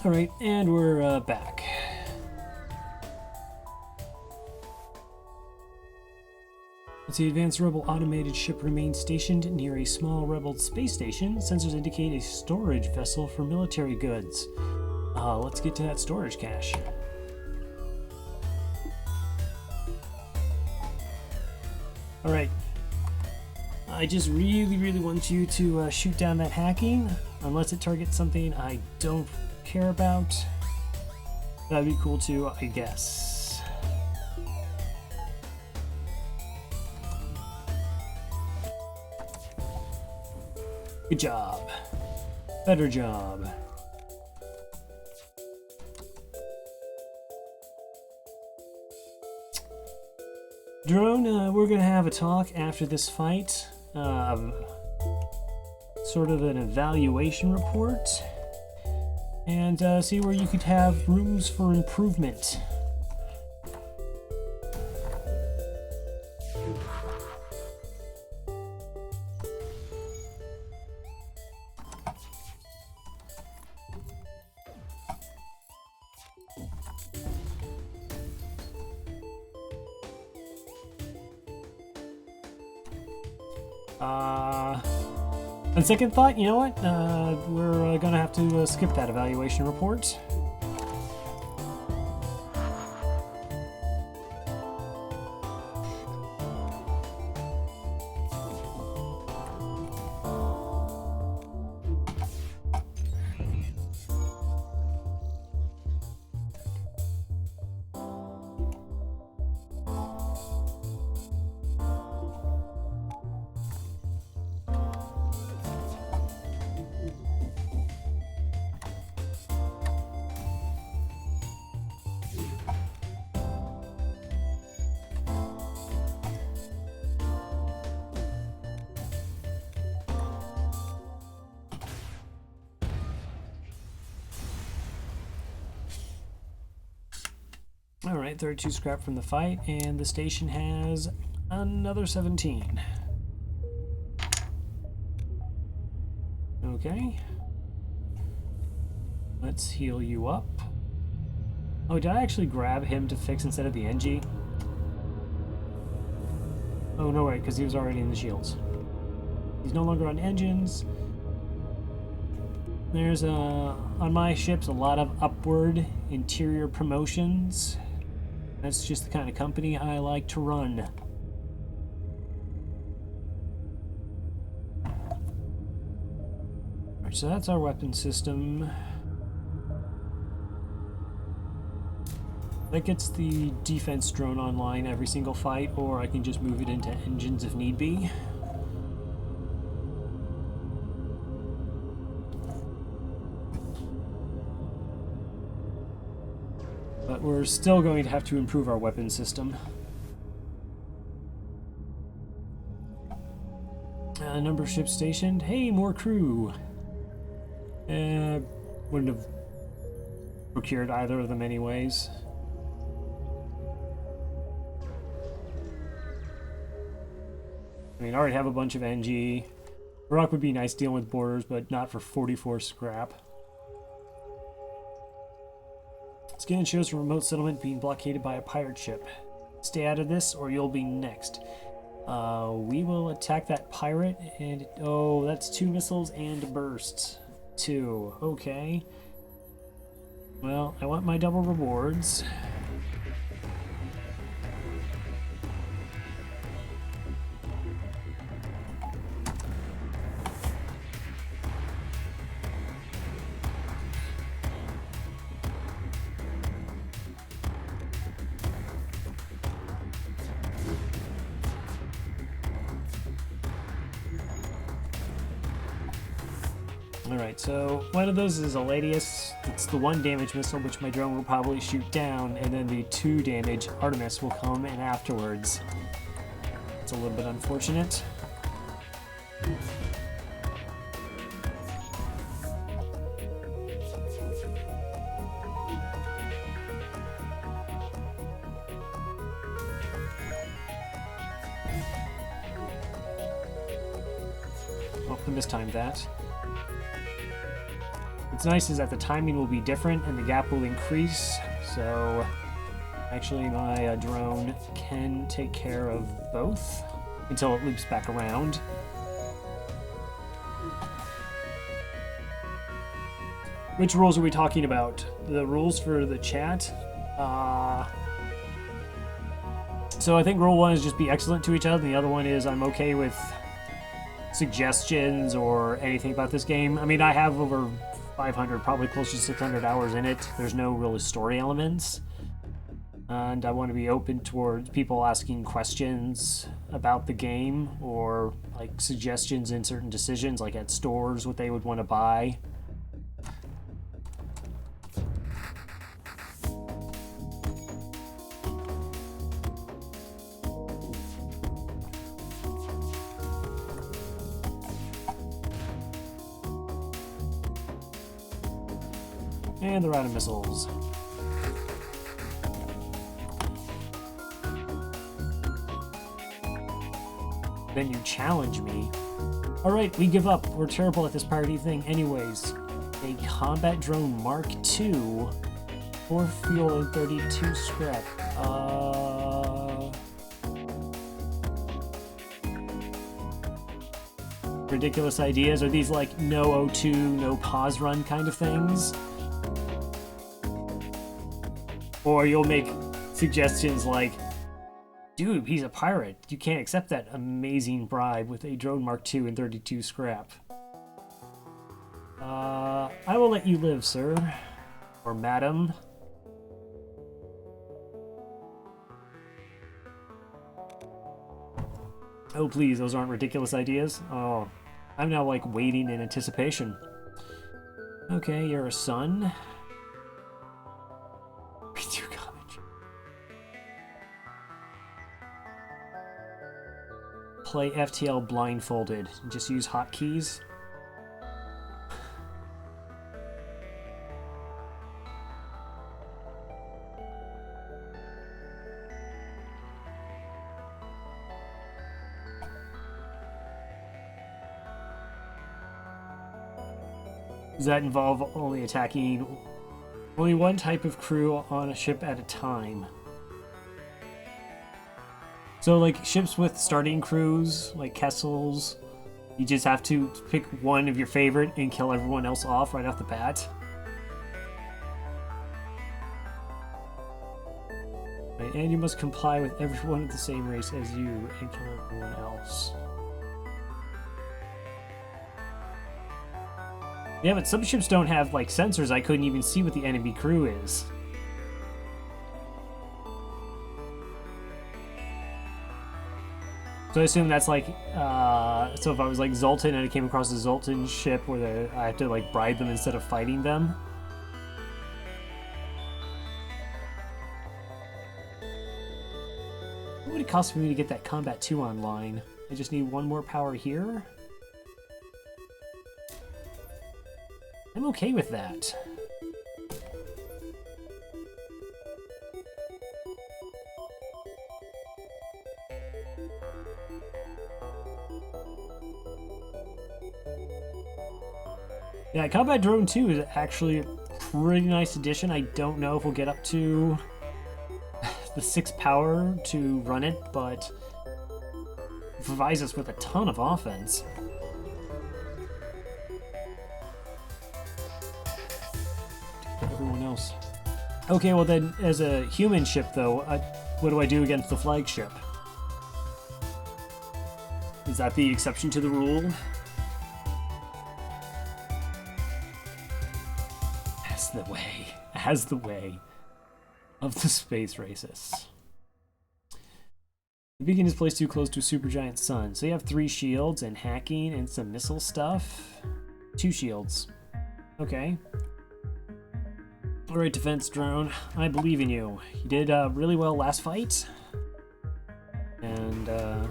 Alright, and we're back. The advanced rebel automated ship remains stationed near a small rebel space station. Sensors indicate a storage vessel for military goods. Let's get to that storage cache. Alright. I just really want you to shoot down that hacking, unless it targets something I don't care about. That'd be cool too, I guess. Good job. Better job. Drone, we're gonna have a talk after this fight. Sort of an evaluation report. And see where you could have rooms for improvement. On second thought, you know what? We're gonna have to skip that evaluation report. Alright, 32 scrap from the fight, and the station has another 17. Okay. Let's heal you up. Oh, did I actually grab him to fix instead of the Engi? Oh, no, wait, because he was already in the shields. He's no longer on engines. There's, on my ships, a lot of upward interior promotions. That's just the kind of company I like to run. Alright, so that's our weapon system. That gets the defense drone online every single fight, or I can just move it into engines if need be. But we're still going to have to improve our weapon system. Number of ships stationed. Hey, more crew. Wouldn't have procured either of them anyways. I mean, I already have a bunch of Engi. Rock would be nice dealing with borders, but not for 44 scrap. Scan shows a remote settlement being blockaded by a pirate ship. Stay out of this or you'll be next. We will attack that pirate and... oh, that's 2 missiles and bursts. 2. Okay. Well, I want my double rewards. Alright, so one of those is a Ladius. It's the 1 damage missile, which my drone will probably shoot down, and then the 2 damage Artemis will come in afterwards. It's a little bit unfortunate. Oh, I mistimed that. What's nice is that the timing will be different and the gap will increase, so actually my drone can take care of both until it loops back around. Which rules are we talking about? The rules for the chat? So I think rule one is just be excellent to each other, and the other one is I'm okay with suggestions or anything about this game. I mean, I have over 500, probably close to 600 hours in it. There's no real story elements. And I want to be open towards people asking questions about the game or like suggestions in certain decisions, like at stores, what they would want to buy. And they're out of missiles. Then you challenge me. Alright, we give up. We're terrible at this party thing anyways. A combat drone Mark II. 4 fuel and 32 scrap. Ridiculous ideas? Are these like no O2, no pause run kind of things? Or you'll make suggestions like, dude, he's a pirate. You can't accept that amazing bribe with a drone Mark II and 32 scrap. I will let you live, sir. Or madam. Oh, please, those aren't ridiculous ideas? Oh, I'm now, like, waiting in anticipation. Okay, you're a son. Play FTL blindfolded. Just use hotkeys. Does that involve only attacking only one type of crew on a ship at a time? So, like, ships with starting crews, like Kessels, you just have to pick one of your favorite and kill everyone else off right off the bat. Right, and you must comply with everyone of the same race as you and kill everyone else. Yeah, but some ships don't have, like, sensors. I couldn't even see what the enemy crew is. So I assume that's like, so if I was like Zoltan and I came across a Zoltan ship where I have to like bribe them instead of fighting them. What would it cost for me to get that Combat 2 online? I just need one more power here? I'm okay with that. Yeah, Combat Drone 2 is actually a pretty nice addition. I don't know if we'll get up to the 6 power to run it, but it provides us with a ton of offense. Everyone else. Okay, well then, as a human ship though, what do I do against the flagship? Is that the exception to the rule? As the way of the space racists. The beacon is placed too close to a supergiant sun. So you have 3 shields and hacking and some missile stuff. 2 shields. Okay. Alright, defense drone. I believe in you. You did really well last fight. And I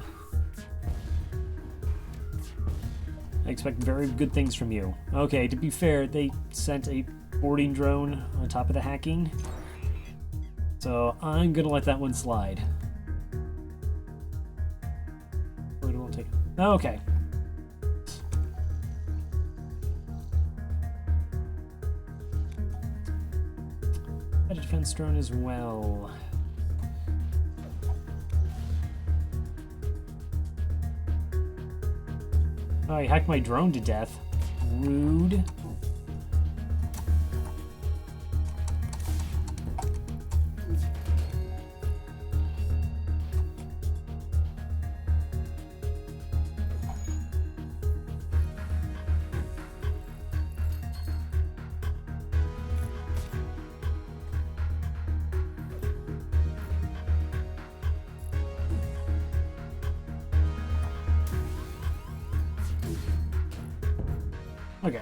expect very good things from you. Okay, to be fair, they sent a boarding drone on top of the hacking. So I'm gonna let that one slide. Or do I take it? Oh, okay. defense drone as well. Oh, he hacked my drone to death. Rude. Okay.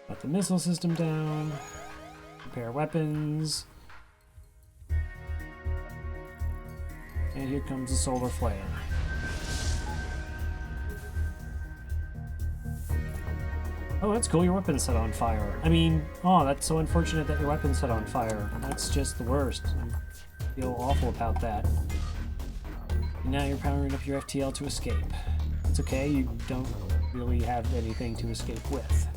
Got the missile system down. Repair weapons. And here comes the solar flare. Oh, that's cool. Your weapon's set on fire. I mean, oh, that's so unfortunate that your weapon's set on fire. That's just the worst. I feel awful about that. And now you're powering up your FTL to escape. It's okay. You don't really have anything to escape with.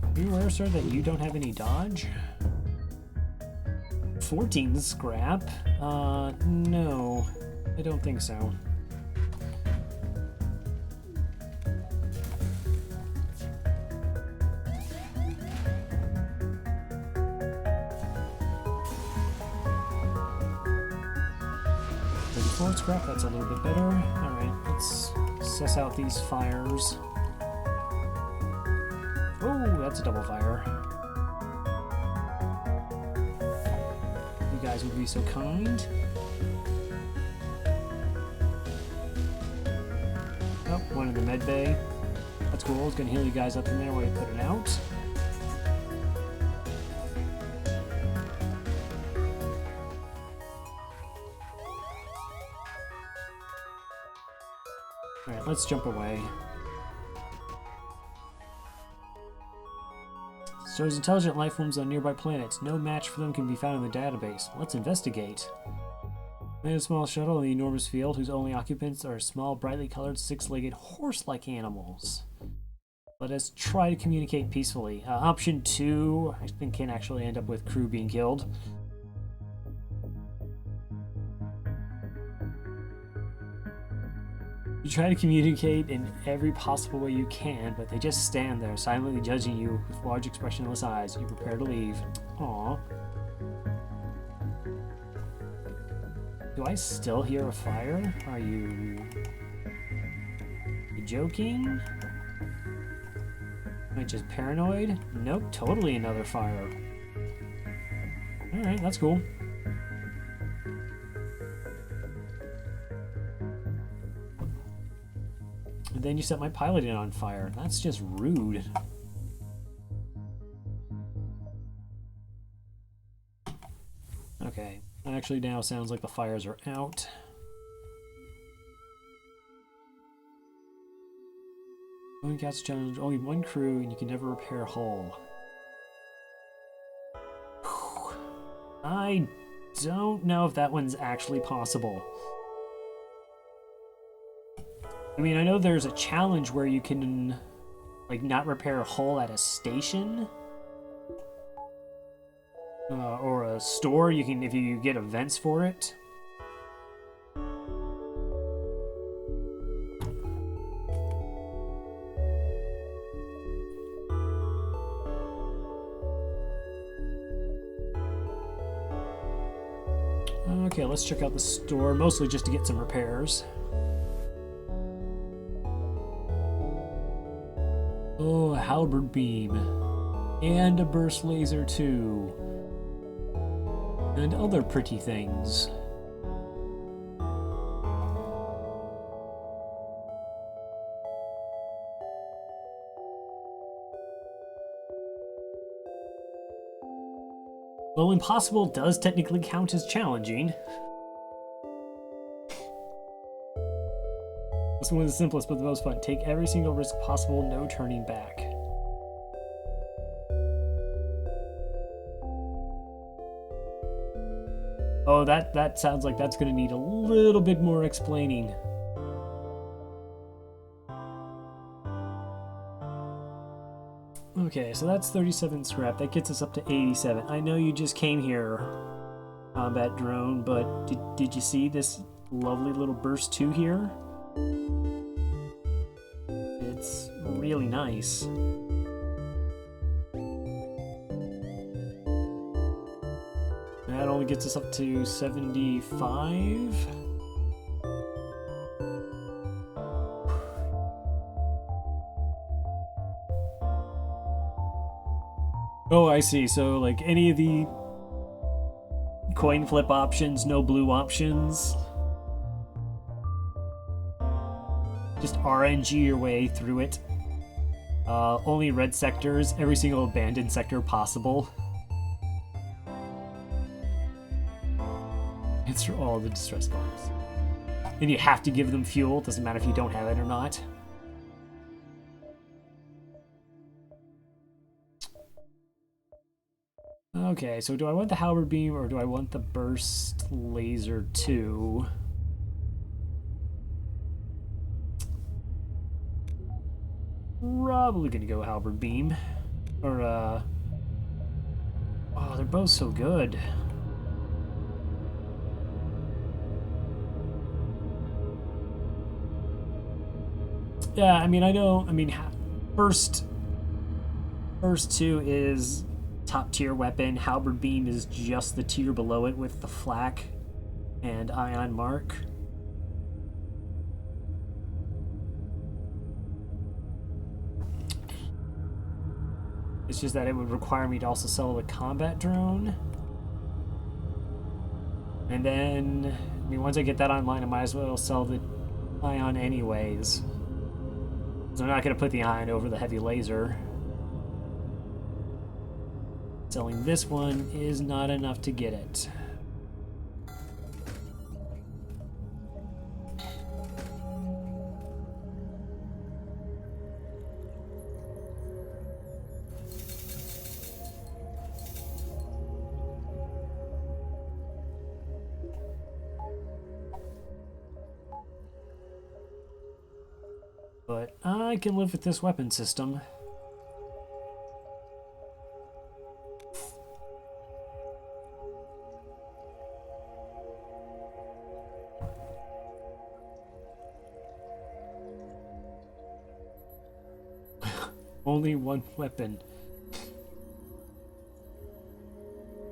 Are you aware, sir, that you don't have any dodge? 14 scrap? No. I don't think so. Scrap, that's a little bit better. Alright, let's suss out these fires. Oh, that's a double fire. You guys would be so kind. Oh, one in the med bay. That's cool. It's gonna heal you guys up in there while you put it out. Alright, let's jump away. So there's intelligent life forms on nearby planets. No match for them can be found in the database. Let's investigate. Land a small shuttle in the enormous field whose only occupants are small, brightly colored, six-legged, horse-like animals. Let us try to communicate peacefully. Option 2, I think, can actually end up with crew being killed. You try to communicate in every possible way you can, but they just stand there, silently judging you with large expressionless eyes. You prepare to leave. Aww. Do I still hear a fire? Are you joking? Am I just paranoid? Nope, totally another fire. Alright, that's cool. And then you set my piloting on fire. That's just rude. Okay, actually now sounds like the fires are out. Only cast challenge, only one crew, and you can never repair hull. Whew. I don't know if that one's actually possible. I mean, I know there's a challenge where you can, like, not repair a hull at a station. Or a store, you can, if you get events for it. Okay, let's check out the store, mostly just to get some repairs. Oh, a halberd beam. And a burst laser too. And other pretty things. Well, impossible does technically count as challenging. This one is the simplest but the most fun. Take every single risk possible, no turning back. Oh, that sounds like that's going to need a little bit more explaining. Okay, so that's 37 scrap. That gets us up to 87. I know you just came here, combat drone, but did you see this lovely little burst 2 here? It's really nice. That only gets us up to 75. Oh, I see. So, like, any of the coin flip options, no blue options. Just RNG your way through it. Only red sectors, every single abandoned sector possible. It's through all the distress bombs. And you have to give them fuel, doesn't matter if you don't have it or not. Okay, so do I want the halberd beam or do I want the burst laser 2? Probably gonna go halberd beam. Or, oh, they're both so good. Yeah, I mean, I know, burst 2 is top tier weapon. Halberd beam is just the tier below it with the flak and ion mark. It's just that it would require me to also sell the combat drone. And then, I mean, once I get that online, I might as well sell the ion anyways. So I'm not going to put the ion over the heavy laser. Selling this one is not enough to get it. But I can live with this weapon system. Only one weapon.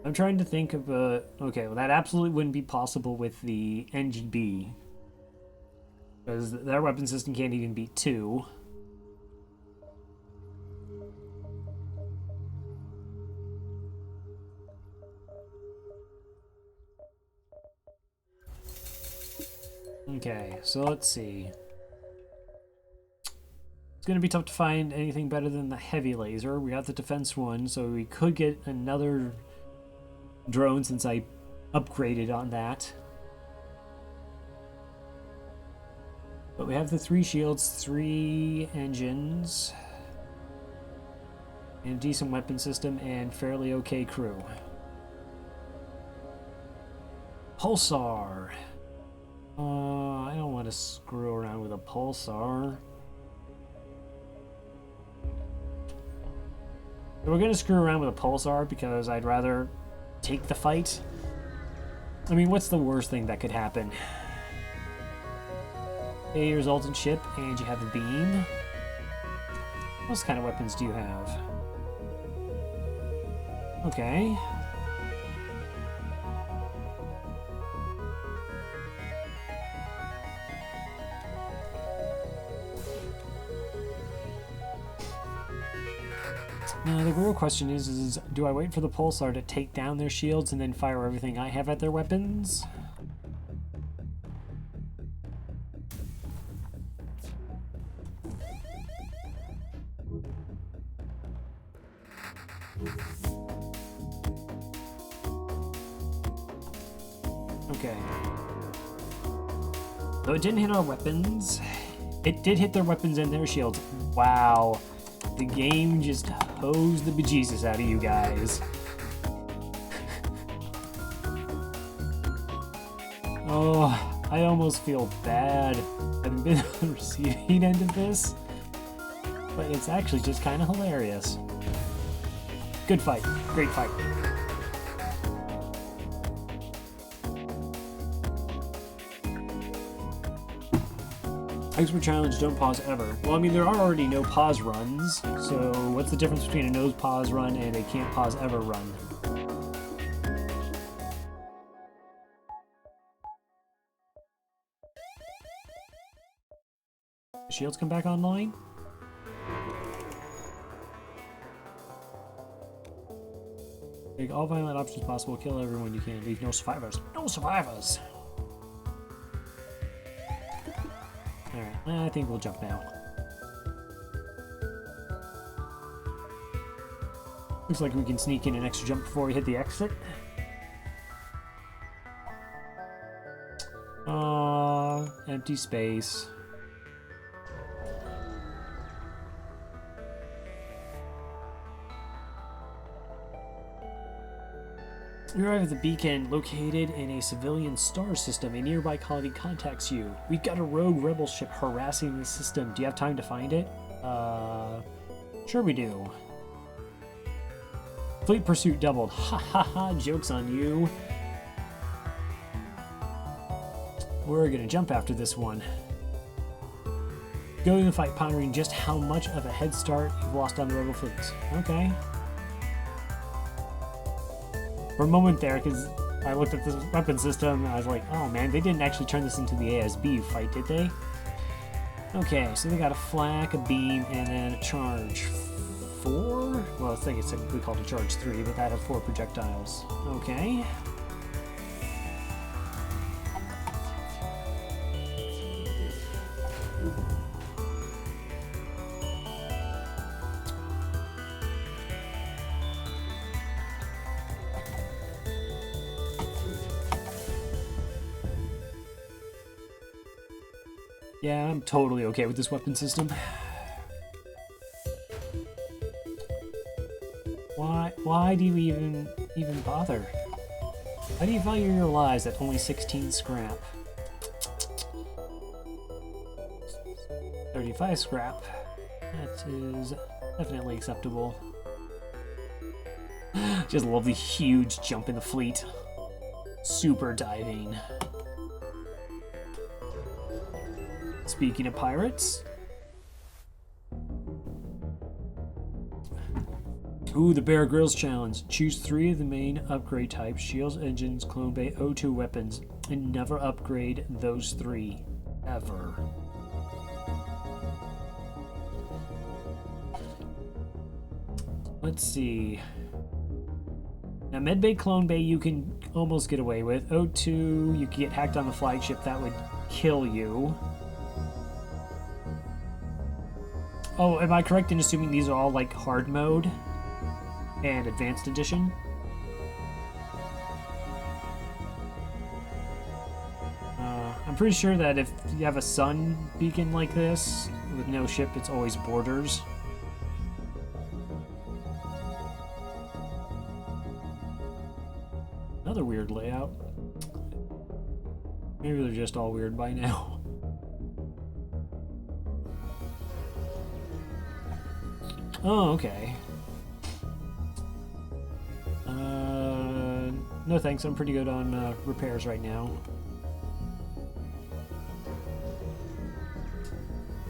I'm trying to think of a... Okay, well that absolutely wouldn't be possible with the Engi. Because their weapon system can't even beat 2. Okay, so let's see. It's going to be tough to find anything better than the heavy laser. We got the defense one, so we could get another drone since I upgraded on that. But we have the 3 shields, 3 engines, and a decent weapon system, and fairly okay crew. Pulsar. I don't want to screw around with a pulsar. We're going to screw around with a pulsar because I'd rather take the fight. I mean, what's the worst thing that could happen? A your resultant ship, and you have a beam. What kind of weapons do you have? Okay. Now the real question is do I wait for the pulsar to take down their shields and then fire everything I have at their weapons? Okay. So it didn't hit our weapons. It did hit their weapons and their shields. Wow. The game just hosed the bejesus out of you guys. Oh, I almost feel bad having been on the receiving end of this. But it's actually just kind of hilarious. Good fight. Great fight. Expert challenge, don't pause ever. Well, I mean, there are already no pause runs, so what's the difference between a no pause run and a can't pause ever run? Shields come back online? Take all violent options possible, kill everyone you can, leave no survivors. No survivors! Alright, I think we'll jump now. Looks like we can sneak in an extra jump before we hit the exit. Empty space. You arrive at the beacon located in a civilian star system. A nearby colony contacts you. We've got a rogue rebel ship harassing the system. Do you have time to find it? Sure we do. Fleet pursuit doubled. Ha ha ha, joke's on you. We're gonna jump after this one. Go to the fight pondering just how much of a head start you've lost on the rebel fleets. Okay. For a moment there, because I looked at this weapon system and I was like, oh man, they didn't actually turn this into the ASB fight, did they? Okay, so they got a flak, a beam, and then a charge 4? Well, I think it's typically called a charge 3, but that has 4 projectiles. Okay. Yeah, I'm totally okay with this weapon system. Why do you even bother? Why do you value your lives at only 16 scrap? 35 scrap. That is definitely acceptable. Just love the huge jump in the fleet. Super diving. Speaking of pirates. Ooh, the Bear Grylls challenge. Choose 3 of the main upgrade types: shields, engines, clone bay, O2 weapons, and never upgrade those 3. Ever. Let's see. Now, Medbay, Clone Bay, you can almost get away with. O2, you can get hacked on the flagship. That would kill you. Oh, am I correct in assuming these are all like hard mode and advanced edition? I'm pretty sure that if you have a sun beacon like this with no ship, it's always borders. Another weird layout. Maybe they're just all weird by now. Oh, okay. No thanks, I'm pretty good on repairs right now.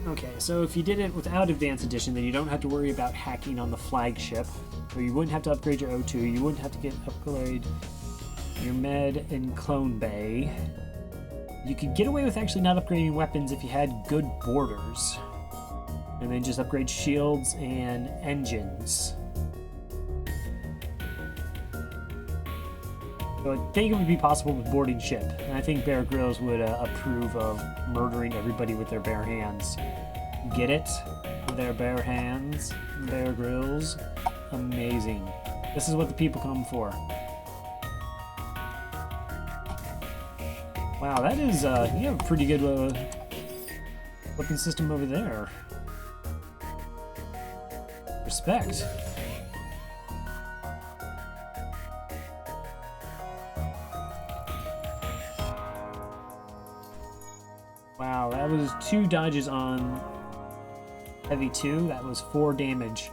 Okay, so if you did it without Advanced Edition, then you don't have to worry about hacking on the flagship, or you wouldn't have to upgrade your O2, you wouldn't have to upgrade your med and clone bay. You could get away with actually not upgrading weapons if you had good borders. And then just upgrade shields and engines. So I think it would be possible with boarding ship. And I think Bear Grylls would approve of murdering everybody with their bare hands. Get it? Their bare hands. Bear Grylls. Amazing. This is what the people come for. Wow, that is, you have a pretty good weapon system over there. Respect. Wow, that was 2 dodges on Heavy 2. That was 4 damage.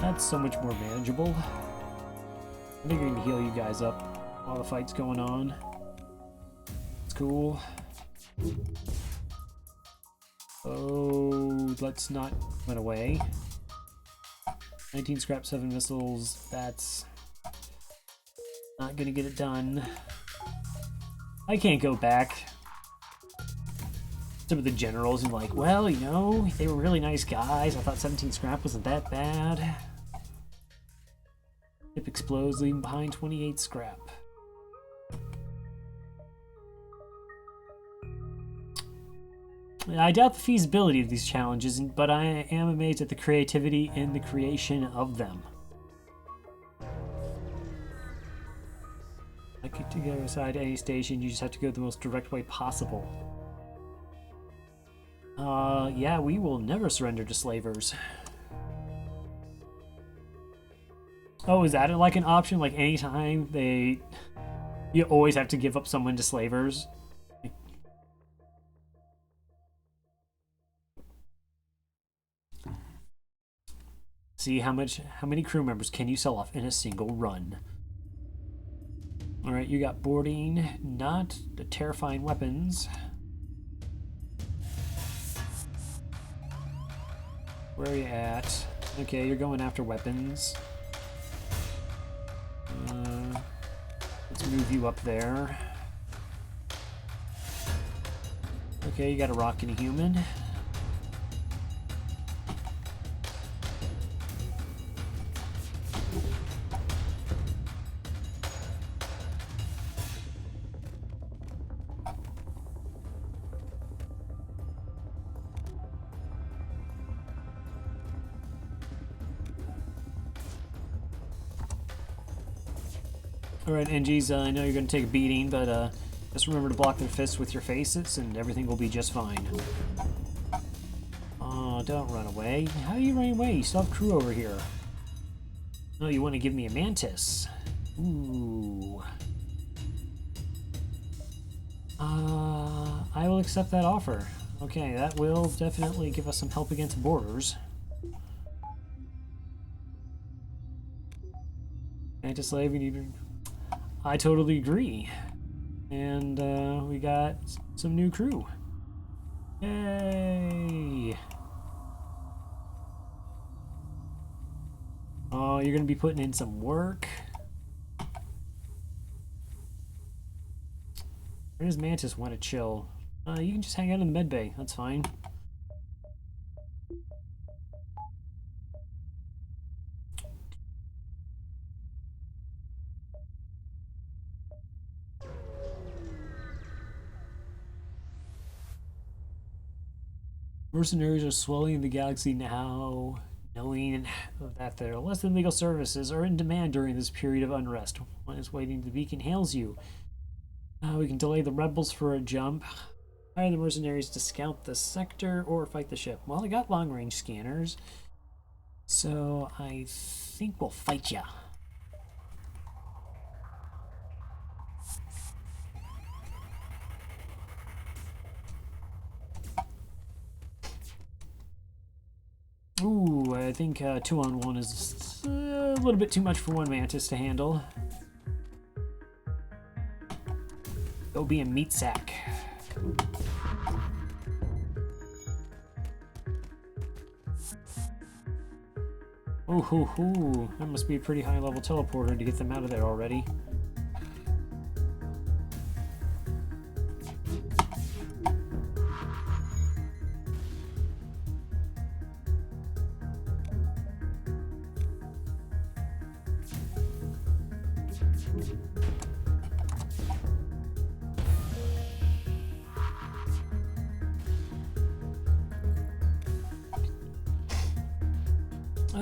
That's so much more manageable. I think I can heal you guys up while the fight's going on. It's cool. Oh, let's not run away. 19 scrap, 7 missiles. That's not gonna get it done. I can't go back. Some of the generals and like, well, you know, they were really nice guys. I thought 17 scrap wasn't that bad. Ship explodes, leaving behind 28 scrap. I doubt the feasibility of these challenges, but I am amazed at the creativity in the creation of them. Like to go aside any station, you just have to go the most direct way possible. Yeah, we will never surrender to slavers. Oh, is that like an option? Like anytime you always have to give up someone to slavers? See how many crew members can you sell off in a single run? All right, you got boarding, not the terrifying weapons. Where are you at? Okay, you're going after weapons. Let's move you up there. Okay, you got a rock and a human. Alright, Engis, I know you're going to take a beating, but just remember to block their fists with your faces and everything will be just fine. Oh, don't run away. How are you running away? You still have crew over here. No, you want to give me a mantis. Ooh. I will accept that offer. Okay, that will definitely give us some help against borders. Anti-slave, we need... I totally agree. And we got some new crew. Yay! Oh, you're gonna be putting in some work. Where does Mantis want to chill? You can just hang out in the med bay. That's fine. Mercenaries are swelling the galaxy now, knowing that their less than legal services are in demand during this period of unrest. One is waiting. The beacon hails you. We can delay the rebels for a jump. Hire the mercenaries to scout the sector or fight the ship. Well, I got long-range scanners, so I think we'll fight ya. Ooh, I think 2-on-1 is a little bit too much for one Mantis to handle. Go be a meat sack. Ooh, hoo, hoo. That must be a pretty high level teleporter to get them out of there already.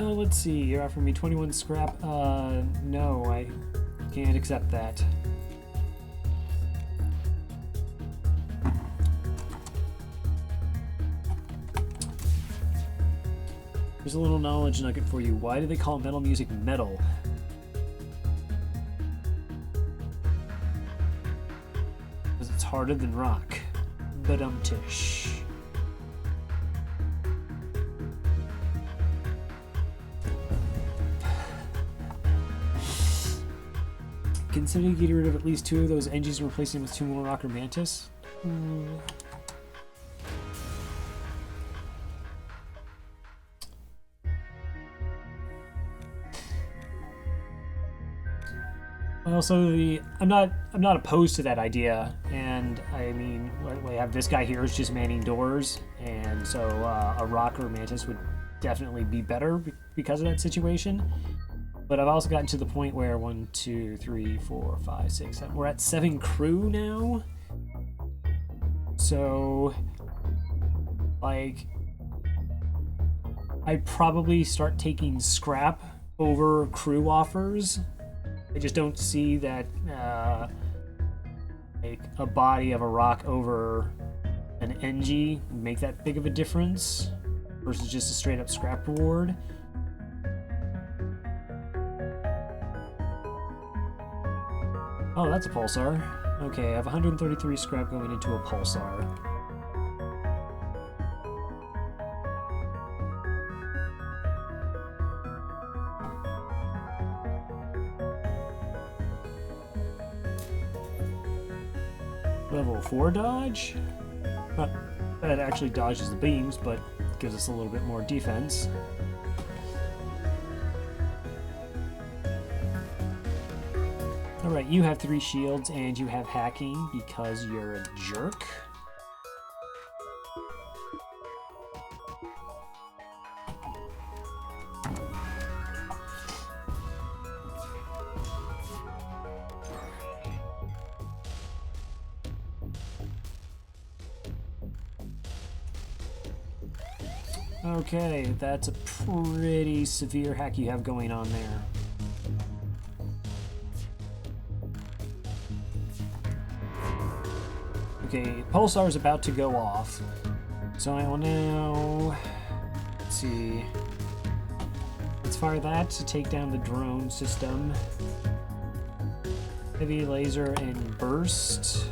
Let's see, you're offering me 21 scrap. No, I can't accept that. Here's a little knowledge nugget for you. Why do they call metal music metal? Because it's harder than rock. Badum-tish. consider getting rid of at least 2 of those Engis and replacing them with 2 more Rocker Mantis? Also, I'm not opposed to that idea, and I mean, we have this guy here who's just manning doors, and so a Rocker Mantis would definitely be better because of that situation. But I've also gotten to the point where 1, 2, 3, 4, 5, 6, 7. We're at 7 crew now. So, like, I'd probably start taking scrap over crew offers. I just don't see that like a body of a rock over an Engi would make that big of a difference versus just a straight up scrap reward. Oh, that's a pulsar. Okay, I have 133 scrap going into a pulsar. Level 4 dodge? That actually dodges the beams, but gives us a little bit more defense. Alright, you have 3 shields and you have hacking because you're a jerk. Okay, that's a pretty severe hack you have going on there. Okay, Pulsar is about to go off. So I will now... Let's see... Let's fire that to take down the drone system. Heavy laser and burst.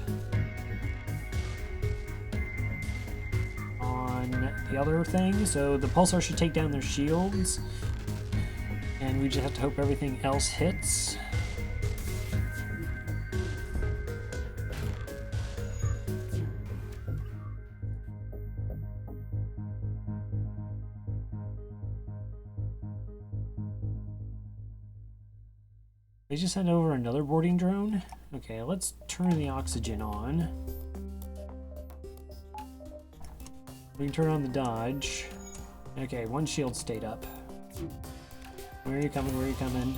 On the other thing, so the Pulsar should take down their shields. And we just have to hope everything else hits. They just sent over another boarding drone? Okay, let's turn the oxygen on. We can turn on the dodge. Okay, 1 shield stayed up. Where are you coming? Where are you coming?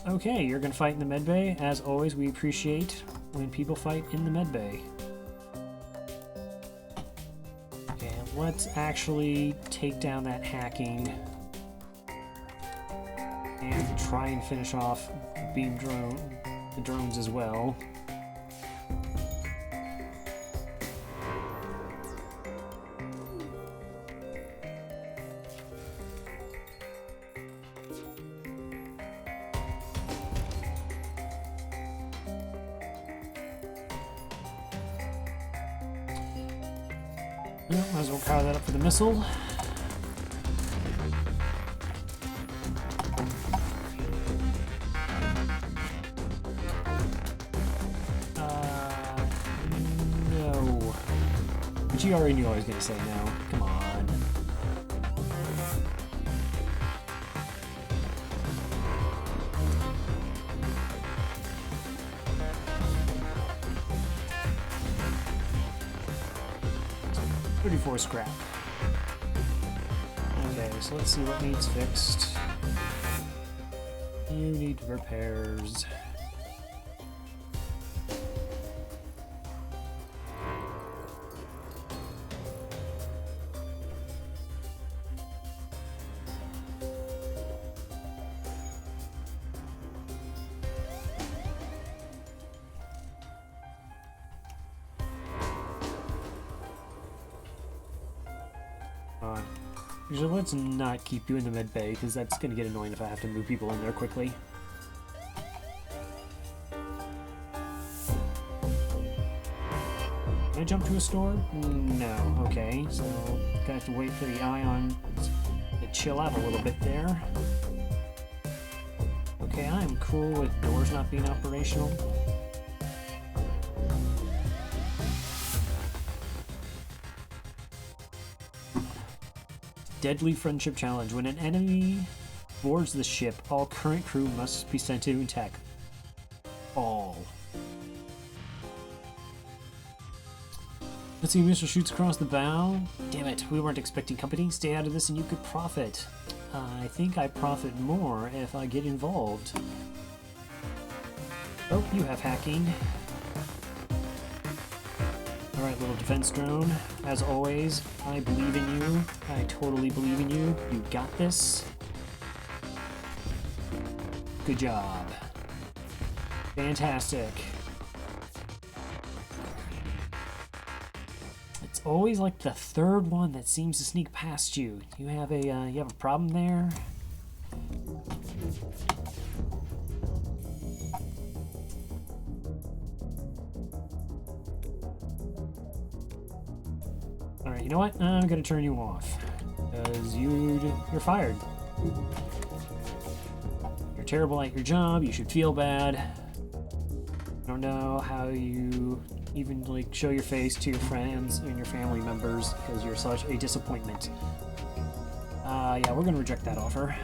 Okay, you're gonna fight in the medbay. As always, we appreciate when people fight in the medbay. Okay, let's actually take down that hacking and try and finish off the drones as well. Well, might as well power that up for the missile. No. But you already knew I was going to say no. Come on. Scrap. Okay, so let's see what needs fixed. You need repairs. Usually let's not keep you in the med bay, because that's going to get annoying if I have to move people in there quickly. Can I jump to a store? No. Okay, so gonna have to wait for the ion to chill out a little bit there. Okay, I'm cool with doors not being operational. Deadly Friendship Challenge. When an enemy boards the ship, all current crew must be sent to attack. All. Let's see, Mr. shoots across the bow. Damn it, we weren't expecting company. Stay out of this and you could profit. I think I profit more if I get involved. Oh, you have hacking. Alright, little defense drone. As always, I believe in you. I totally believe in you. You got this. Good job. Fantastic. It's always like the third one that seems to sneak past you. You have a problem there? Alright, you know what? I'm gonna turn you off. Because you're fired. You're terrible at your job, you should feel bad. I don't know how you even like show your face to your friends and your family members because you're such a disappointment. Yeah, we're gonna reject that offer.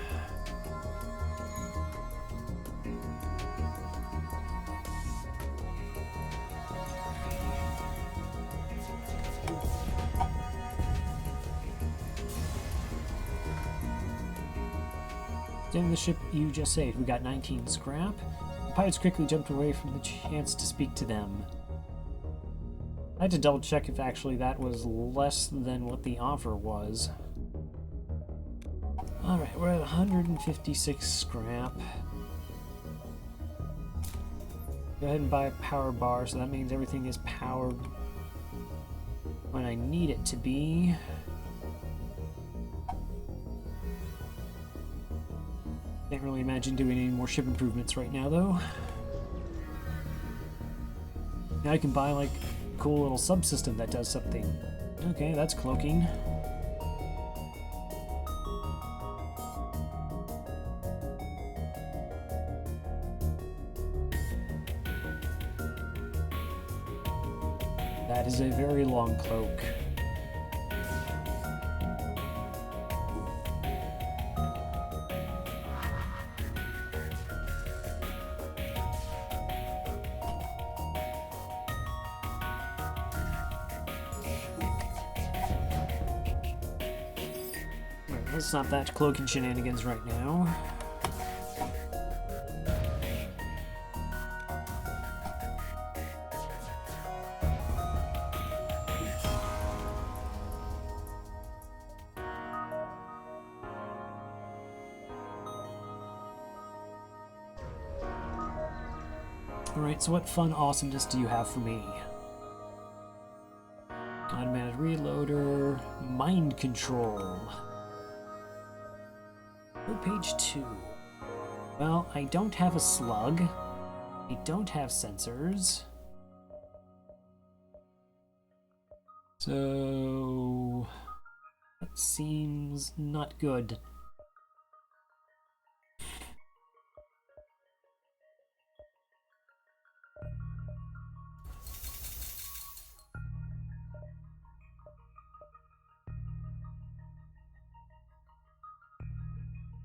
In the ship you just saved, we got 19 scrap. The pirates quickly jumped away from the chance to speak to them. I had to double check if actually that was less than what the offer was. Alright, we're at 156 scrap. Go ahead and buy a power bar, so that means everything is powered when I need it to be. Can't really imagine doing any more ship improvements right now, though. Now I can buy, like, a cool little subsystem that does something. Okay, that's cloaking. That is a very long cloak. Let's stop that cloaking shenanigans right now. Alright, so what fun awesomeness do you have for me? Automatic reloader, mind control. Oh, page 2. Well, I don't have a slug. I don't have sensors. So that seems not good.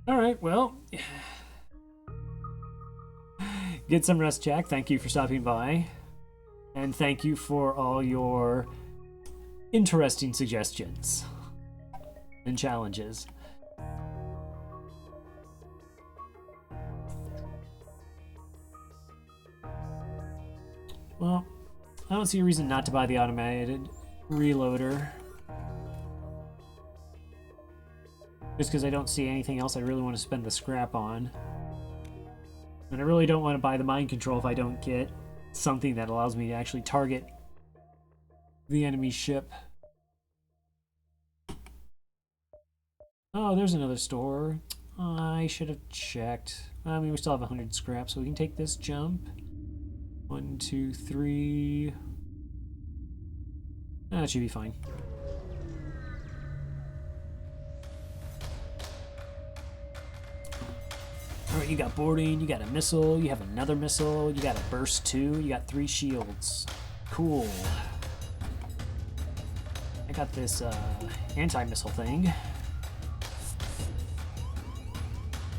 Alright, well, get some rest, Jack. Thank you for stopping by. And thank you for all your interesting suggestions and challenges. Well, I don't see a reason not to buy the automated reloader. Just because I don't see anything else I really want to spend the scrap on. And I really don't want to buy the mind control if I don't get something that allows me to actually target the enemy ship. Oh, there's another store. I should have checked. I mean, we still have 100 scrap, so we can take this jump. 1, 2, 3. That should be fine. Alright, Alright, you got boarding, you got a missile, you have another missile, you got a burst 2, you got 3 shields. Cool. I got this anti-missile thing.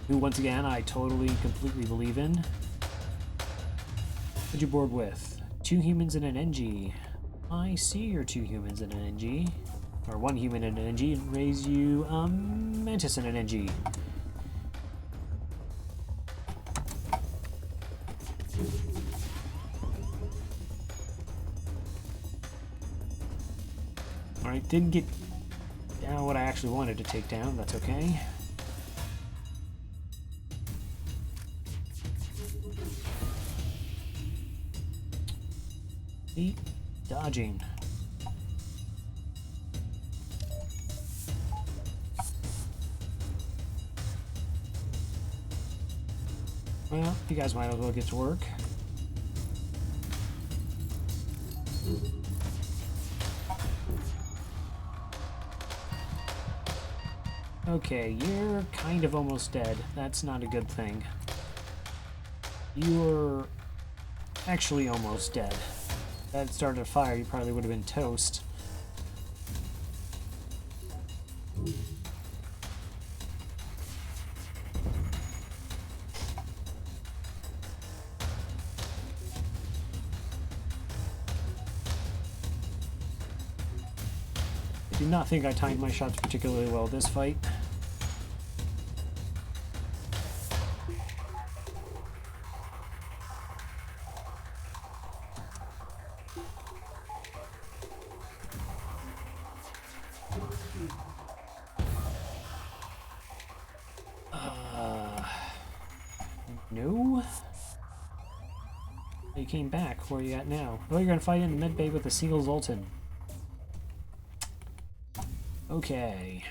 Who, once again, I totally, completely believe in. What'd you board with? 2 humans and an Engi. I see your 2 humans and an Engi. Or 1 human and an Engi, and raise you, Mantis and an Engi. Alright, didn't get down what I actually wanted to take down. That's okay. See? Dodging. Well, you guys might as well get to work. Okay, you're kind of almost dead. That's not a good thing. You're actually almost dead. If that started a fire, you probably would have been toast. I do not think I timed my shots particularly well this fight. No? You came back. Where are you at now? Oh, you're gonna fight in the med bay with a single Zoltan. Okay.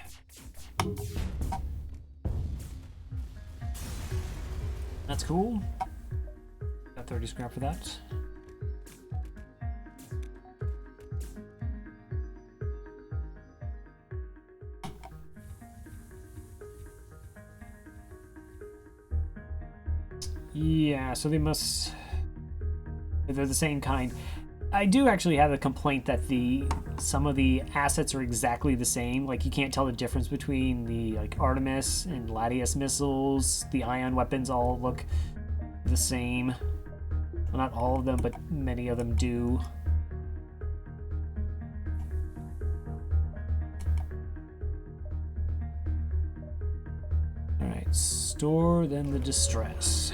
That's cool. Got 30 scrap for that. Yeah, so they must... They're the same kind. I do actually have a complaint that some of the assets are exactly the same. Like, you can't tell the difference between the Artemis and Latius missiles. The ion weapons all look the same. Well, not all of them, but many of them do. Alright, store, then the distress.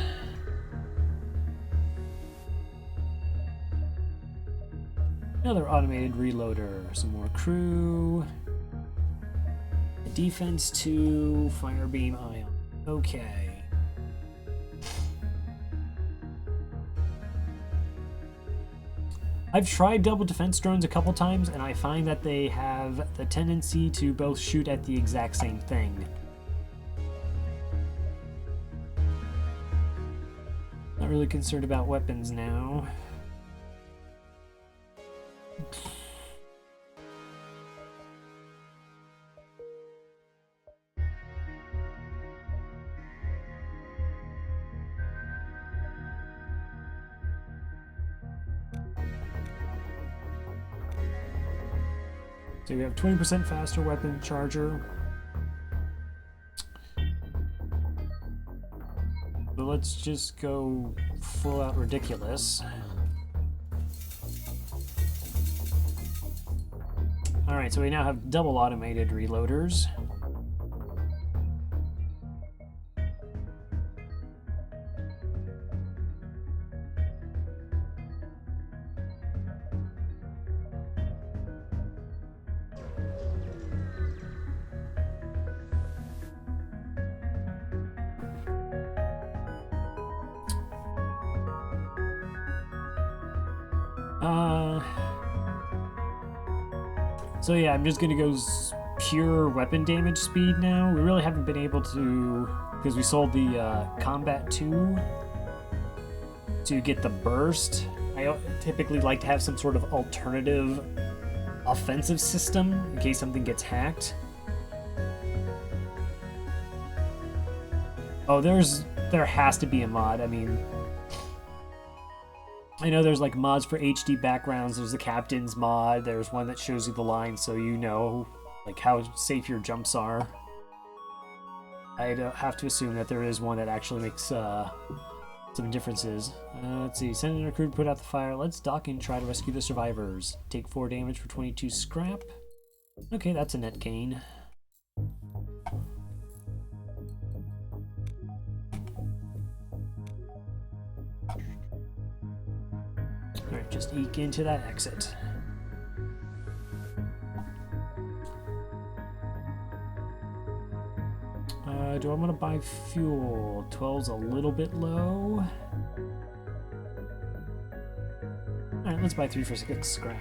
Another automated reloader, some more crew, defense 2, fire beam ion. Okay. I've tried double defense drones a couple times, and I find that they have the tendency to both shoot at the exact same thing. Not really concerned about weapons now. So we have 20% faster weapon charger. So let's just go full out ridiculous. Alright, so we now have double automated reloaders. So yeah, I'm just gonna go pure weapon damage speed now. We really haven't been able to, because we sold the Combat 2 to get the burst. I typically like to have some sort of alternative offensive system in case something gets hacked. Oh, there has to be a mod. I mean, I know there's like mods for HD backgrounds. There's the captain's mod. There's one that shows you the line so you know like how safe your jumps are. I'd have to assume that there is one that actually makes some differences. Let's see. Send in a crew to put out the fire. Let's dock and try to rescue the survivors. Take 4 damage for 22 scrap. Okay, that's a net gain. Alright, just eke into that exit. Do I want to buy fuel? 12's a little bit low. Alright, let's buy 3 for 6 scrap.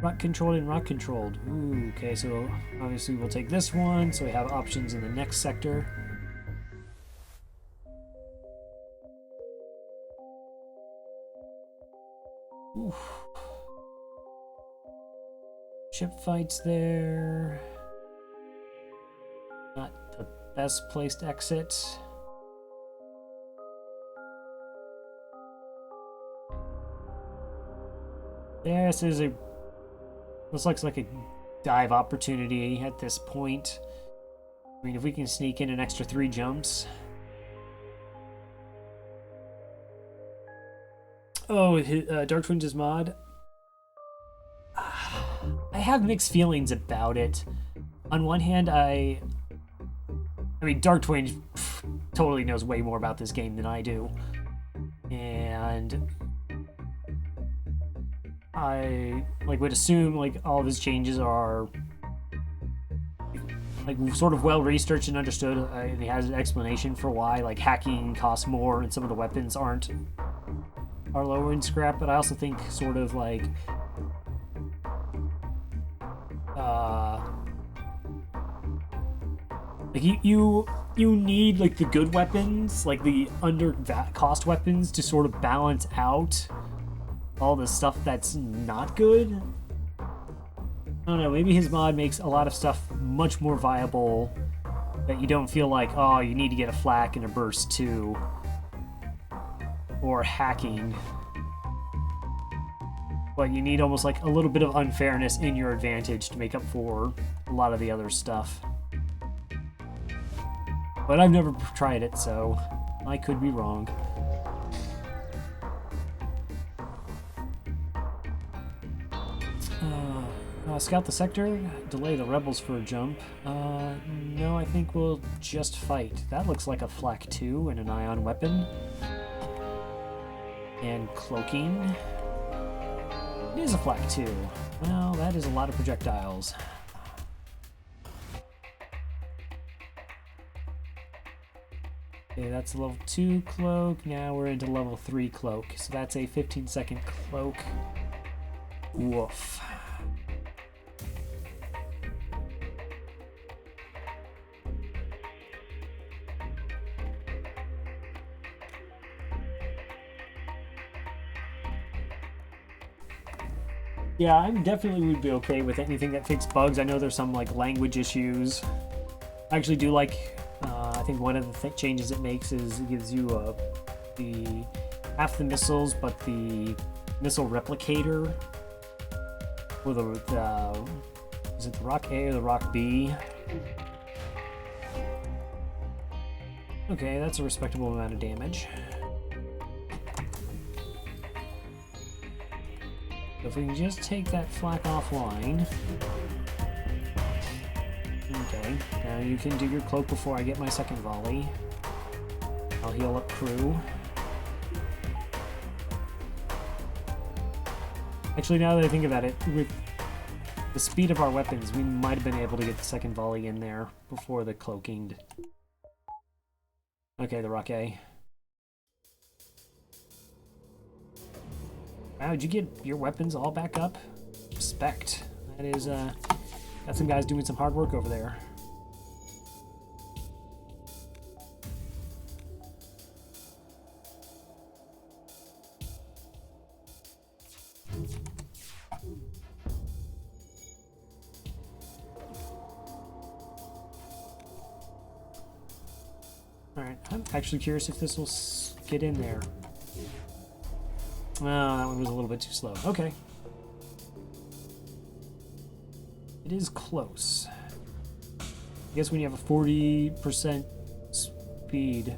Rock controlled and rock controlled. Ooh, okay, so obviously we'll take this one, so we have options in the next sector. Oof. Ship fights there. Not the best placed exit. This looks like a dive opportunity at this point. I mean, if we can sneak in an extra 3 jumps. Oh, Dark Twins is mod. I have mixed feelings about it. On one hand, I mean, Dark Twins totally knows way more about this game than I do. And I would assume like all of his changes are like sort of well researched and understood, and he has an explanation for why like hacking costs more and some of the weapons are lower in scrap. But I also think sort of like you need like the good weapons, like the under cost weapons, to sort of balance out all the stuff that's not good. I don't know, maybe his mod makes a lot of stuff much more viable that you don't feel like, oh, you need to get a flak and a burst too, or hacking. But you need almost like a little bit of unfairness in your advantage to make up for a lot of the other stuff. But I've never tried it, so I could be wrong. Scout the sector, delay the rebels for a jump. No, I think we'll just fight. That looks like a flak 2 and an ion weapon. And cloaking. It is a flak 2. Well, that is a lot of projectiles. Okay, that's a level 2 cloak. Now we're into level 3 cloak. So that's a 15-second cloak. Woof. Yeah, I definitely would be okay with anything that fixes bugs. I know there's some like language issues. I actually do like, I think one of the changes it makes is it gives you the half the missiles, but the missile replicator for is it the Rock A or the Rock B? Okay, that's a respectable amount of damage. If we can just take that flak offline. Okay, now you can do your cloak before I get my second volley. I'll heal up crew. Actually, now that I think about it, with the speed of our weapons, we might have been able to get the second volley in there before the cloaking. Okay, the Rock A. Wow, did you get your weapons all back up? Respect. That is, got some guys doing some hard work over there. Alright, I'm actually curious if this will get in there. Oh, that one was a little bit too slow. Okay. It is close. I guess when you have a 40% speed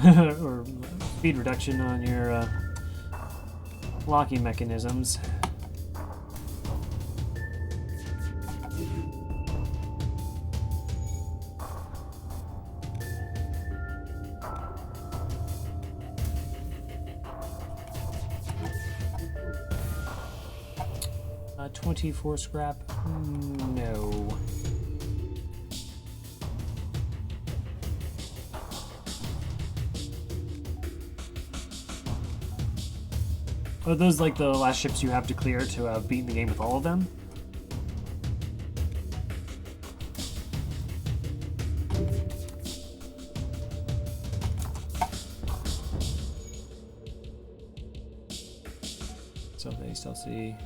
or speed reduction on your locking mechanisms. Uh, 24 scrap? No. Are those like the last ships you have to clear to have beaten the game with all of them? So they still see.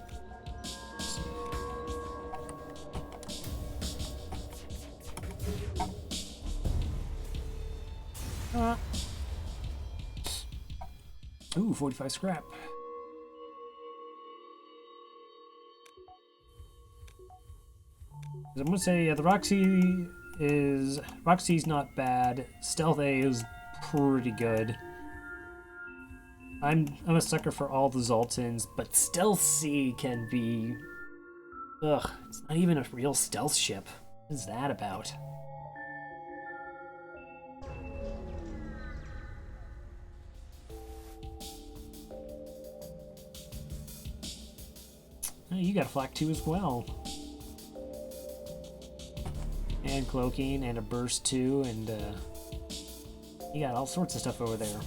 Ooh, 45 scrap. I'm gonna say, yeah, the Roxy's not bad. Stealth A is pretty good. I'm a sucker for all the Zoltans, but Stealth C can be... Ugh, it's not even a real stealth ship. What is that about? Oh, you got a flak too as well. And cloaking, and a burst too, and you got all sorts of stuff over there.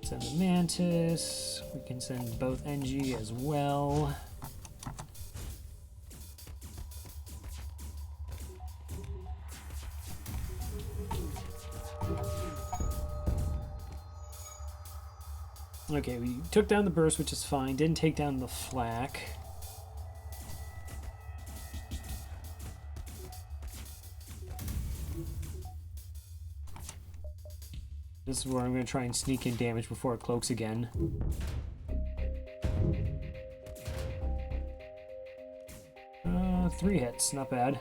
Send the Mantis. We can send both Engi as well. Okay, we took down the burst, which is fine. Didn't take down the flak. This is where I'm going to try and sneak in damage before it cloaks again. 3 hits, not bad.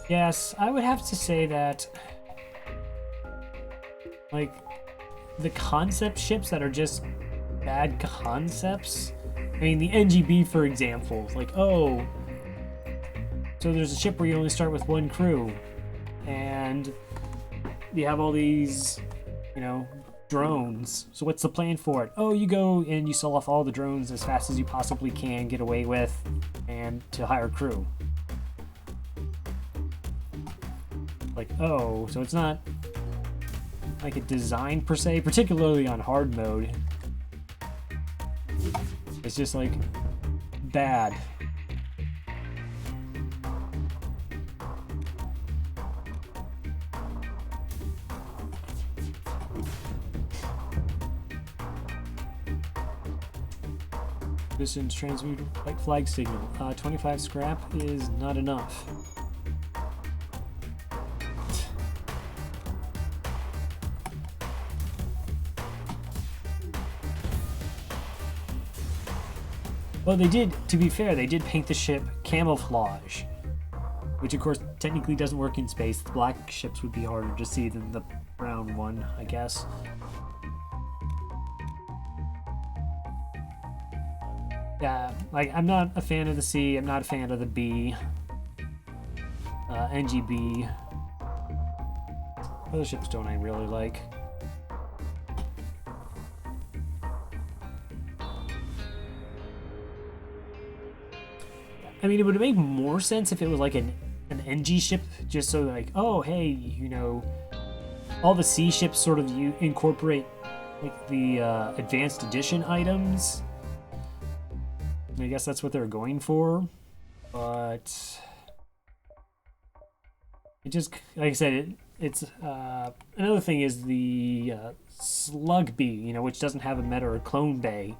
Yes, I would have to say that, like, the concept ships that are just bad concepts. I mean, the NGB, for example, like, oh, so there's a ship where you only start with 1 crew, and you have all these, you know, drones. So what's the plan for it? Oh, you go and you sell off all the drones as fast as you possibly can get away with, and to hire crew. Like, oh, so it's not like a design per se, particularly on hard mode. It's just like bad. Distance transmute white flag signal. 25 scrap is not enough. Well, they did, to be fair, they did paint the ship camouflage, which of course technically doesn't work in space. The black ships would be harder to see than the brown one, I guess. Yeah, like, I'm not a fan of the C, I'm not a fan of the B. NGB. Other ships don't I really like. I mean, it would make more sense if it was like an NG ship, just so like, oh, hey, you know, all the C ships sort of incorporate like the advanced edition items. I guess that's what they're going for, but it just, like I said, it's another thing is the Slug B, you know, which doesn't have a meta or clone bay.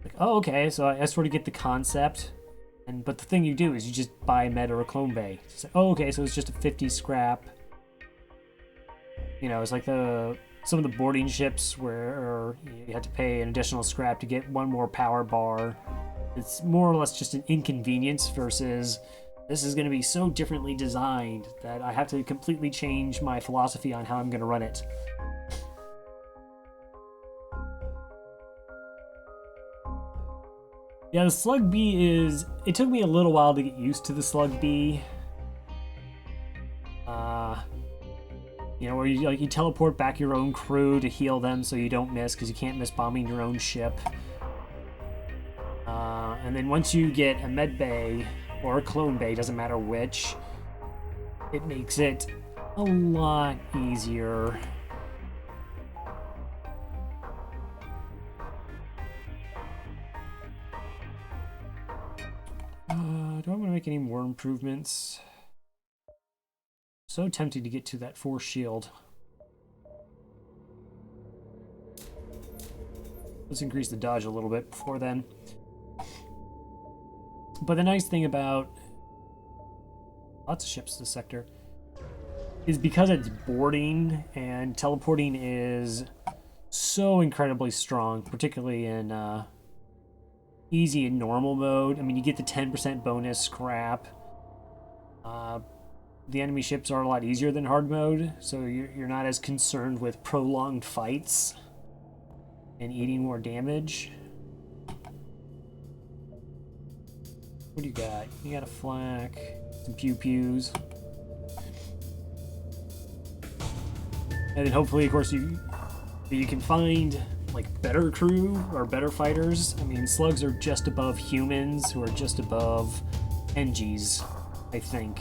Like, oh, okay, so I sort of get the concept. But the thing you do is you just buy a med or a clone bay. So, oh, okay, so it's just a 50 scrap. You know, it's like some of the boarding ships where you had to pay an additional scrap to get one more power bar. It's more or less just an inconvenience versus this is going to be so differently designed that I have to completely change my philosophy on how I'm going to run it. Yeah, the Slug Bee is... It took me a little while to get used to the Slug Bee. You know, where you teleport back your own crew to heal them so you don't miss, because you can't miss bombing your own ship. And then once you get a med bay, or a clone bay, doesn't matter which, it makes it a lot easier. Do I want to make any more improvements? So tempted to get to that 4 shield. Let's increase the dodge a little bit before then. But the nice thing about lots of ships this sector is because it's boarding and teleporting is so incredibly strong, particularly in easy and normal mode. I mean, you get the 10% bonus scrap. The enemy ships are a lot easier than hard mode, so you're not as concerned with prolonged fights and eating more damage. What do you got? You got a flak, some pew-pews. And then hopefully, of course, you can find like better crew or better fighters. I mean, slugs are just above humans, who are just above Engis, I think,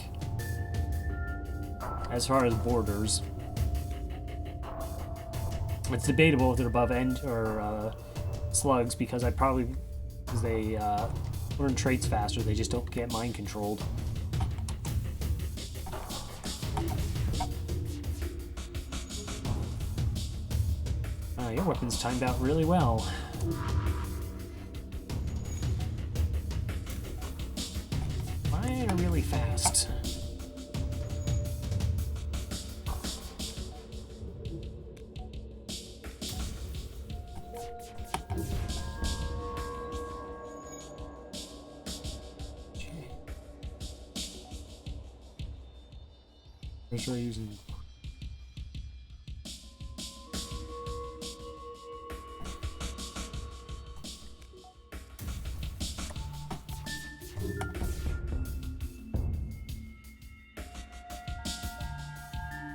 as far as borders. It's debatable if they're above slugs, because they learn traits faster. They just don't get mind controlled. Your weapon's timed out really well. Mine are really fast. I'm sure using.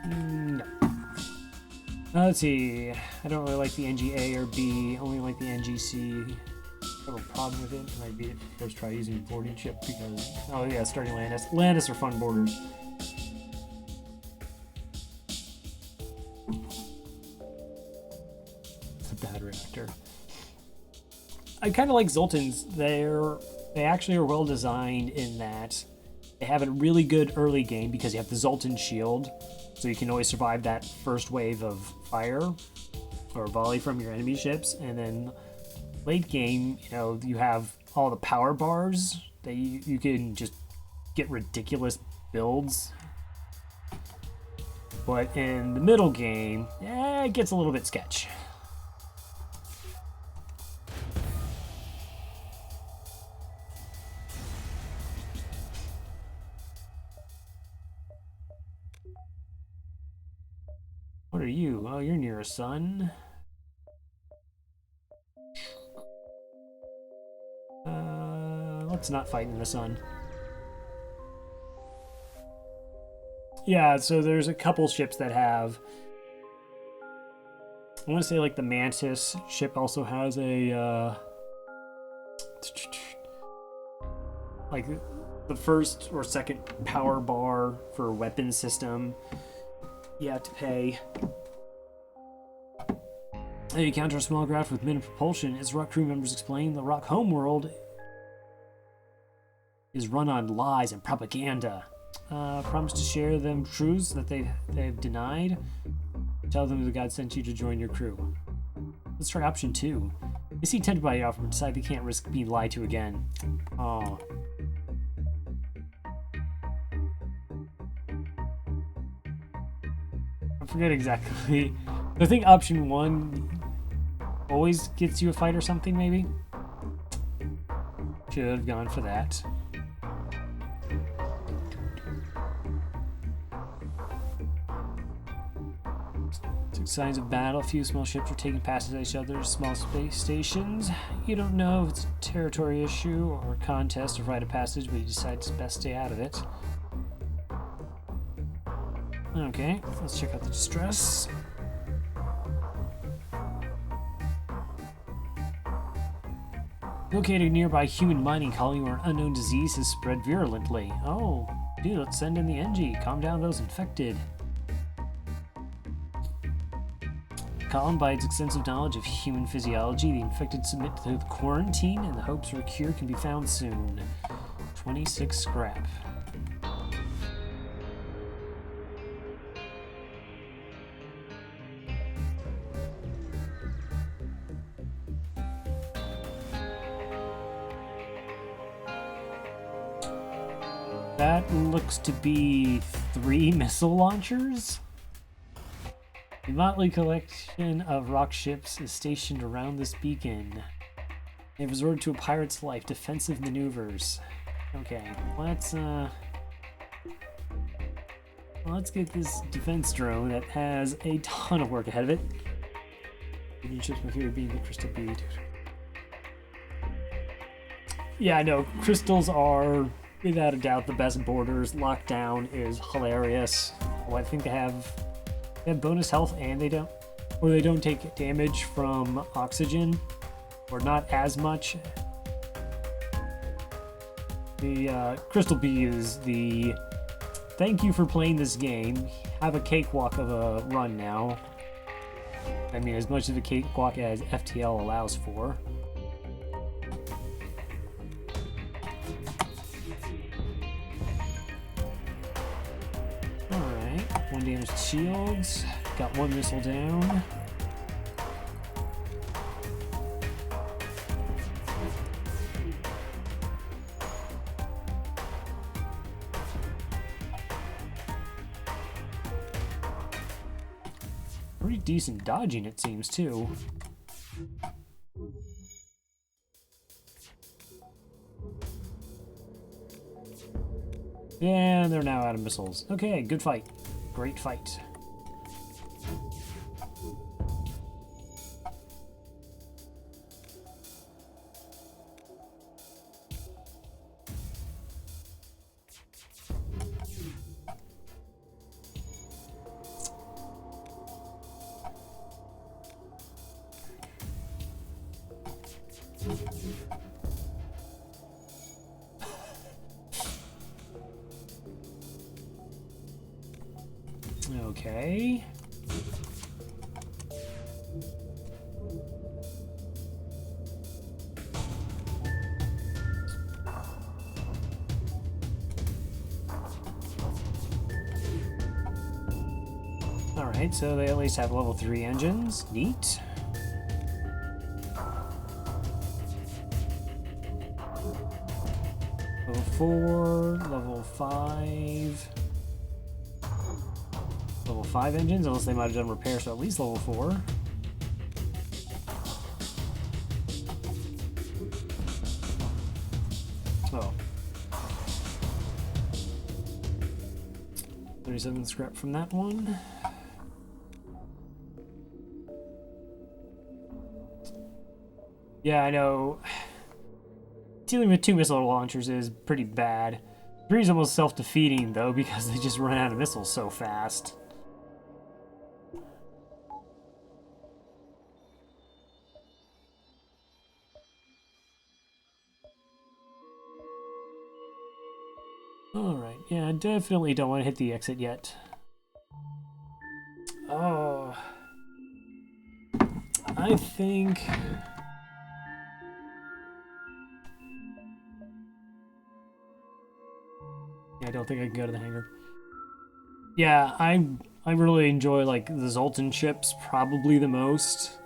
No. Let's see. I don't really like the Engi A or B. Only like the Engi C. I have a problem with it. I might be first try using boarding ship because starting Landis. Landis are fun borders. Bad reactor. I kind of like Zoltan's. They actually are well designed in that they have a really good early game because you have the Zoltan shield, so you can always survive that first wave of fire or volley from your enemy ships. And then late game, you have all the power bars that you can just get ridiculous builds. But in the middle game, it gets a little bit sketch. What are you? Oh, you're near a sun. Let's not fight in the sun. Yeah, so there's a couple ships that have... I want to say like the Mantis ship also has a... like the first or second power bar for weapon system. You have to pay. You encounter a small craft with minimum propulsion. As Rock crew members explain, the Rock homeworld is run on lies and propaganda. Promise to share them truths that they've denied. Tell them the God sent you to join your crew. Let's try option 2. They seem tempted by the offer, but decide they can't risk being lied to again. Oh. I forget exactly. I think option 1 always gets you a fight or something, maybe? Should have gone for that. Signs of battle. A few small ships are taking passage at each other's small space stations. You don't know if it's a territory issue or a contest or rite of passage, but you decide it's best to stay out of it. Okay, let's check out the distress. Located nearby human mining colony where an unknown disease has spread virulently. Oh, dude, let's send in the Engi. Calm down those infected. Calmed by its extensive knowledge of human physiology, the infected submit to the quarantine, and the hopes for a cure can be found soon. 26 scrap. That looks to be 3 missile launchers. A motley collection of rock ships is stationed around this beacon. They've resorted to a pirate's life, defensive maneuvers. Okay, let's get this defense drone that has a ton of work ahead of it. Union ships from here being the crystal bead. Yeah, I know. Crystals are, without a doubt, the best boarders. Lockdown is hilarious. Oh, I think they have bonus health and they don't take damage from oxygen, or not as much. The Crystal Bee is the thank you for playing this game. Have a cakewalk of a run now. I mean, as much of a cakewalk as FTL allows for. Alright, 1 damaged shields. Got 1 missile down. Pretty decent dodging, it seems, too. Yeah, they're now out of missiles. Okay, good fight. Great fight. Okay. Alright, so they at least have level 3 engines. Neat. Level 4, level 5. Level 5 engines, unless they might have done repairs, so at least level 4. Oh. 37 scrap from that one. Yeah, I know. Dealing with 2 missile launchers is pretty bad. 3 is almost self-defeating, though, because they just run out of missiles so fast. Alright, yeah, I definitely don't want to hit the exit yet. Oh. I think... Yeah, I don't think I can go to the hangar. Yeah, I really enjoy, like, the Zoltan ships probably the most.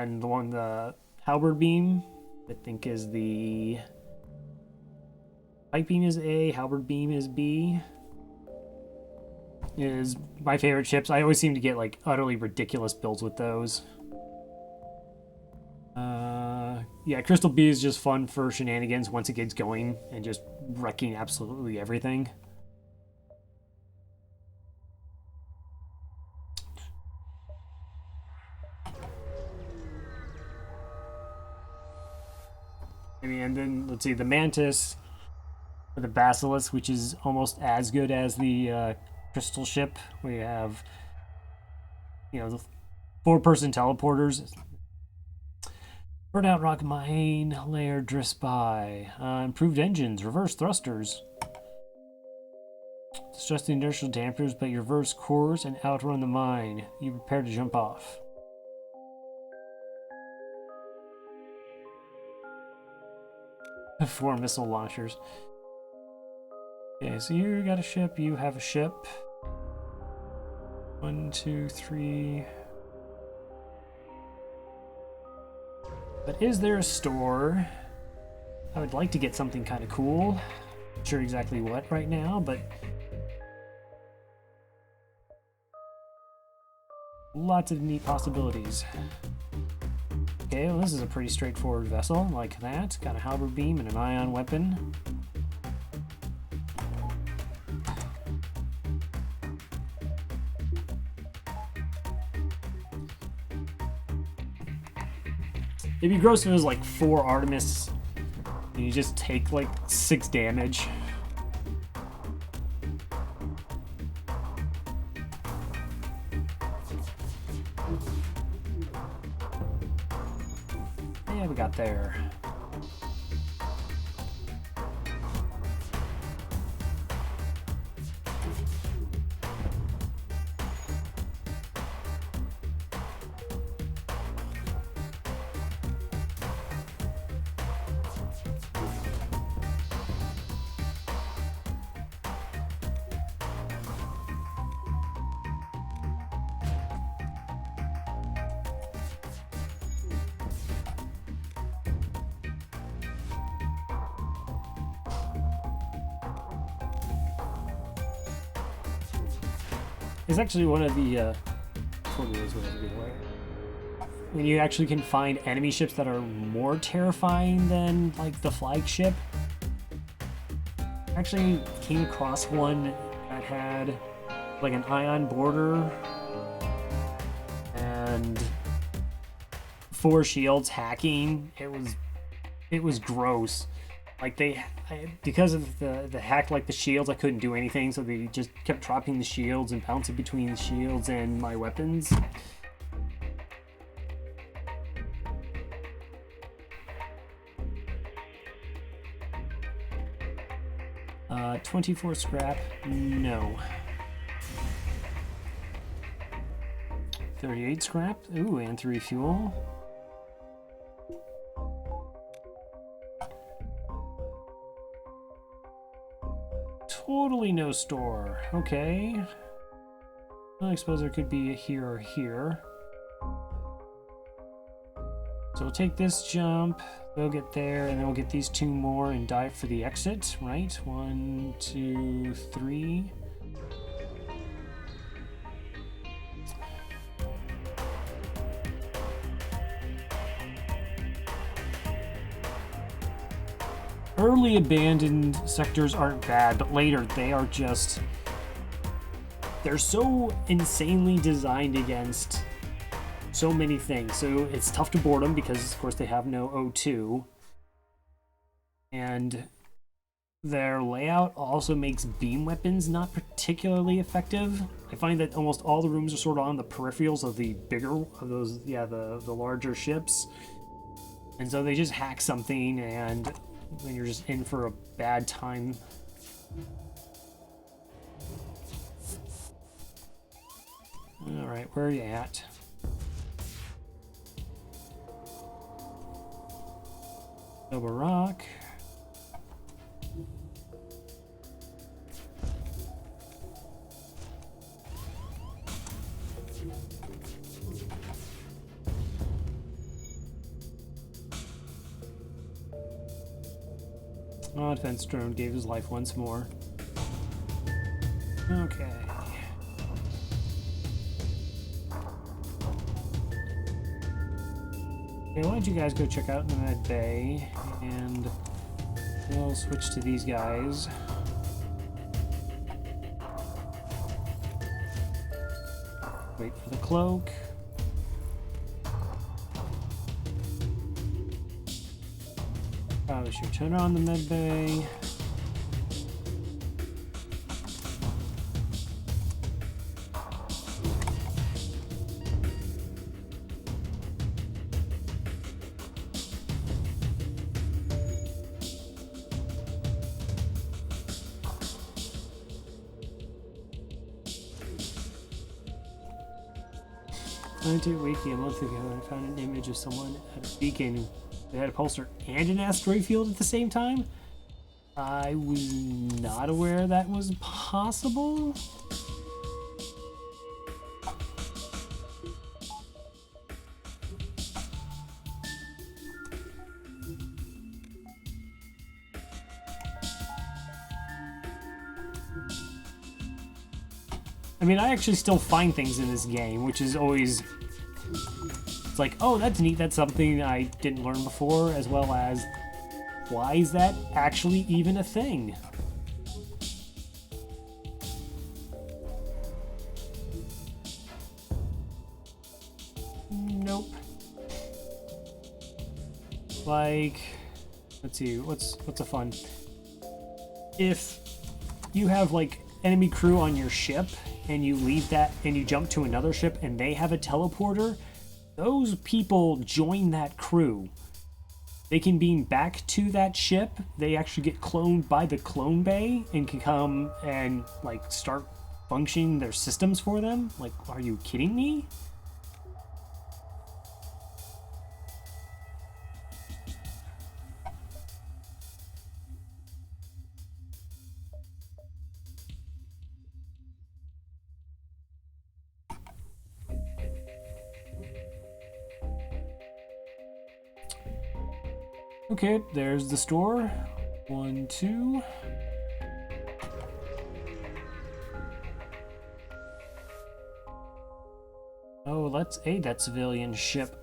and the halberd beam, I think, is the pike beam is A, halberd beam is B. Is my favorite ships. I always seem to get like utterly ridiculous builds with those. Yeah, Crystal B is just fun for shenanigans once it gets going and just wrecking absolutely everything. And then let's see, the Mantis or the Basilisk, which is almost as good as the Crystal ship. We have, you know, the 4-person teleporters. Burnout rock mine layer drifts by. Improved engines, reverse thrusters. Distress the inertial dampers, but you reverse course and outrun the mine. You prepare to jump off. Four missile launchers. Okay, so you got a ship, you have a ship. 1, 2, 3. But is there a store? I would like to get something kind of cool. Not sure exactly what right now, but lots of neat possibilities. Okay, well, this is a pretty straightforward vessel, like that. Got a halberd beam and an ion weapon. It'd be gross if it was like 4 Artemis and you just take like 6 damage. Yeah, we got there. It's actually one of the when you actually can find enemy ships that are more terrifying than like the flagship. I actually came across one that had like an ion border and 4 shields hacking. It was gross. Like because of the hack, like the shields, I couldn't do anything, so they just kept dropping the shields and bouncing between the shields and my weapons. 24 scrap, no. 38 scrap, ooh, and 3 fuel. Totally no store. Okay. Well, I suppose there could be a here or here. So we'll take this jump, we'll get there, and then we'll get these 2 more and dive for the exit, right? 1, 2, 3. Early abandoned sectors aren't bad, but later they are just... they're so insanely designed against so many things. So it's tough to board them because, of course, they have no O2. And their layout also makes beam weapons not particularly effective. I find that almost all the rooms are sort of on the peripherals of the bigger, of those, yeah, the larger ships. And so they just hack something and then you're just in for a bad time. Alright, where are you at? Double rock. Oh, defense drone gave his life once more. Okay. Okay, why don't you guys go check out the med bay, and we'll switch to these guys. Wait for the cloak. Probably should turn on the med bay. Wiki a month ago, I found an image of someone at a beacon that had a pulsar and an asteroid field at the same time. I was not aware that was possible. I mean, I actually still find things in this game, which is always... It's like, oh, that's neat, that's something I didn't learn before, as well as, why is that actually even a thing? Nope. Like, let's see, what's a fun? If you have, like, enemy crew on your ship, and you leave that and you jump to another ship and they have a teleporter, those people join that crew. They can beam back to that ship. They actually get cloned by the clone bay and can come and like start functioning their systems for them. Like, are you kidding me? Okay, there's the store. 1, 2. Oh, let's aid that civilian ship.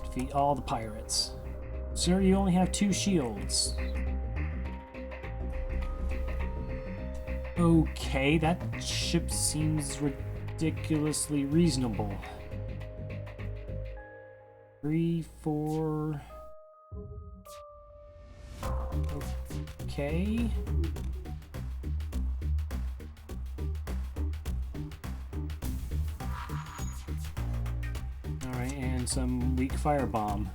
Defeat all the pirates. Sir, you only have 2 shields. Okay, that ship seems ridiculously reasonable. 3, 4... Okay. Alright, and some weak firebomb.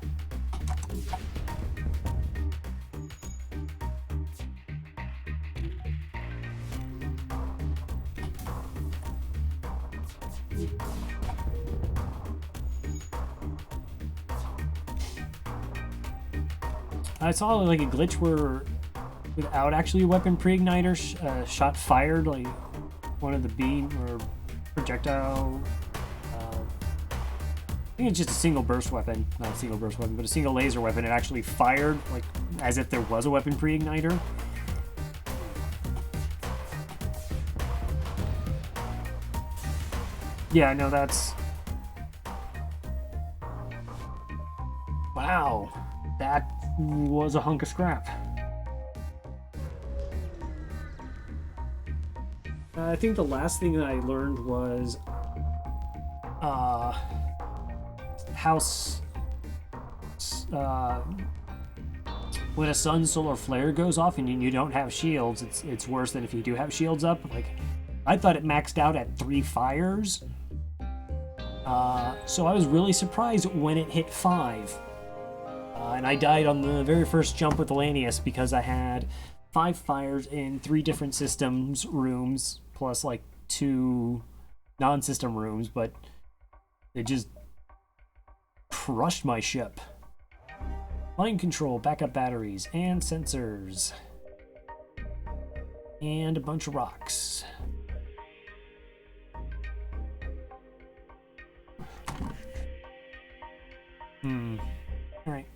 I saw like a glitch where without actually a weapon pre-igniter, shot fired like one of the beam or projectile. I think it's just a single burst weapon, not a single burst weapon, but a single laser weapon. It actually fired like as if there was a weapon pre-igniter. Yeah, no, that's... Wow, that was a hunk of scrap. I think the last thing that I learned was how when a sun solar flare goes off and you don't have shields, it's worse than if you do have shields up. Like, I thought it maxed out at 3 fires, so I was really surprised when it hit 5. And I died on the very first jump with Lanius because I had 5 fires in 3 different systems rooms, plus like 2 non-system rooms, but it just crushed my ship. Line control, backup batteries, and sensors. And a bunch of rocks. Alright.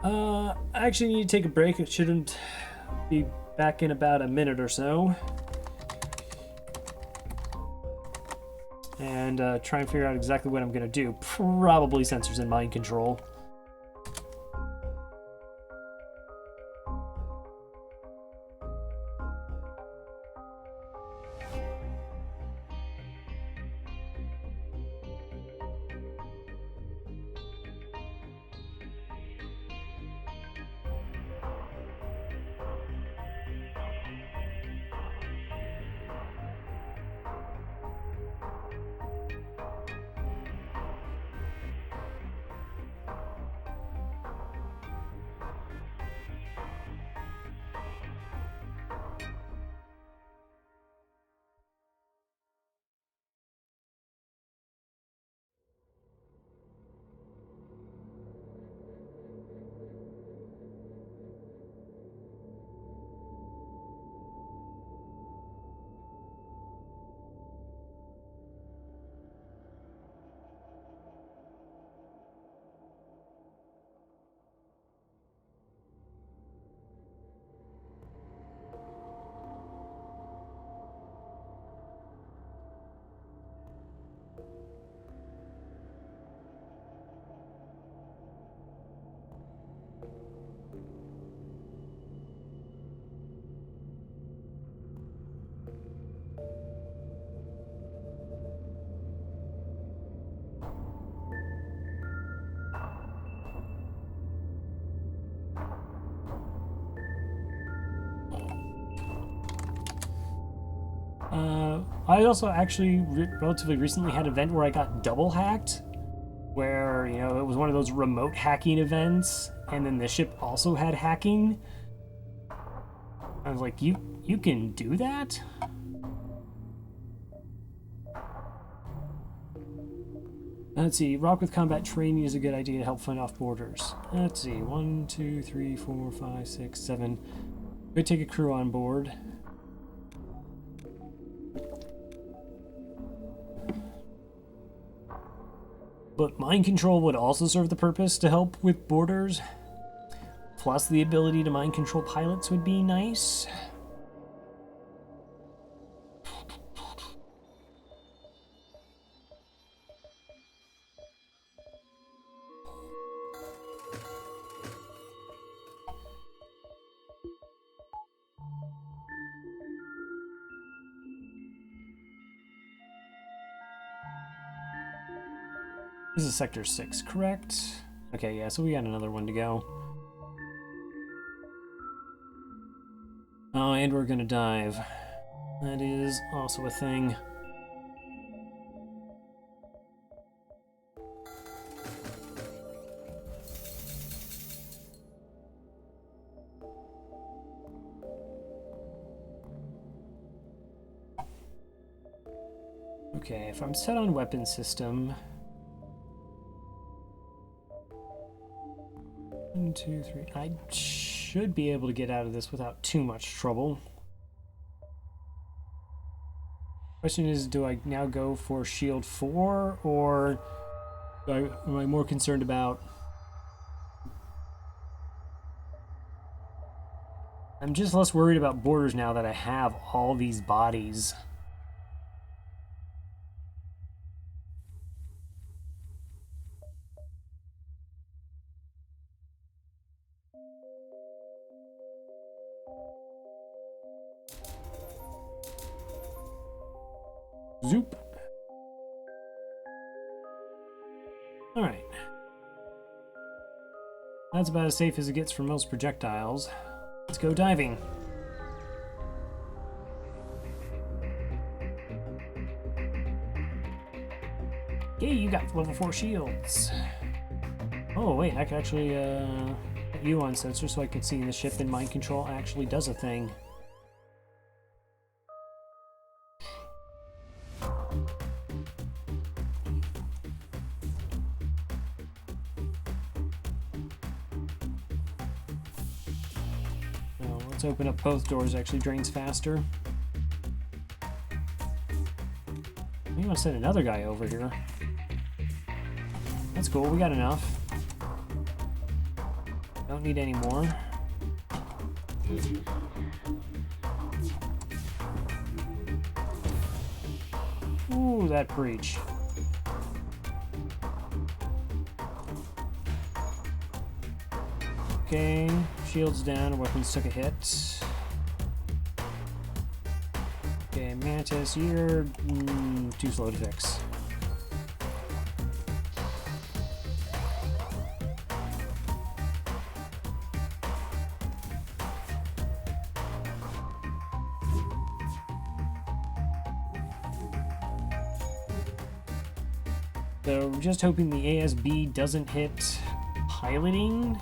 I actually need to take a break. It shouldn't be back in about a minute or so. And try and figure out exactly what I'm going to do. Probably sensors and mind control. I also actually relatively recently had an event where I got double hacked, where, you know, it was one of those remote hacking events, and then the ship also had hacking. I was like, you can do that? Let's see, rock with combat training is a good idea to help fend off borders. Let's see, 1, 2, 3, 4, 5, 6, 7. Could take a crew on board. But mind control would also serve the purpose to help with borders. Plus the ability to mind control pilots would be nice. This is Sector 6, correct? Okay, yeah, so we got another one to go. Oh, and we're gonna dive. That is also a thing. Okay, if I'm set on weapon system... 1, 2, 3... I should be able to get out of this without too much trouble. Question is, do I now go for Shield 4, or am I more concerned about... I'm just less worried about borders now that I have all these bodies. Zoop. Alright. That's about as safe as it gets for most projectiles. Let's go diving. Yay, you got level 4 shields. Oh wait, I can actually put you on sensor so I can see the ship, and mind control actually does a thing. Let's open up both doors. Actually drains faster. I'm gonna send another guy over here. That's cool, we got enough. don't need any more. Ooh, that breach. Okay, shields down, weapons took a hit. Okay, Mantis, you're too slow to fix. So, just hoping the ASB doesn't hit piloting.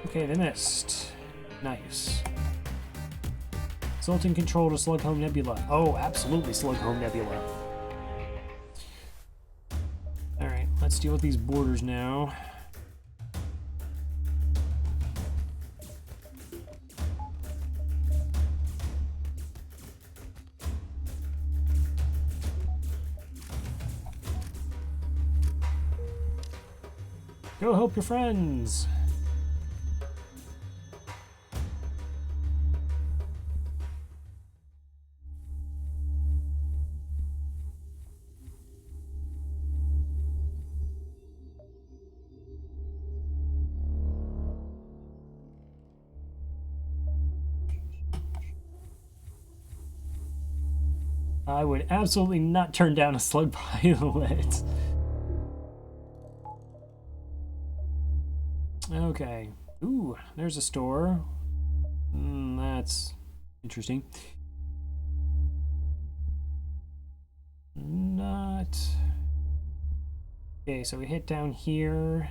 Okay, they missed. Nice. Sultan control to Slughome Nebula. Oh, absolutely Slughome Nebula. Alright, let's deal with these borders now. Go help your friends! I would absolutely not turn down a slug pilot. Okay. Ooh, there's a store. That's interesting. Not... Okay, so we hit down here.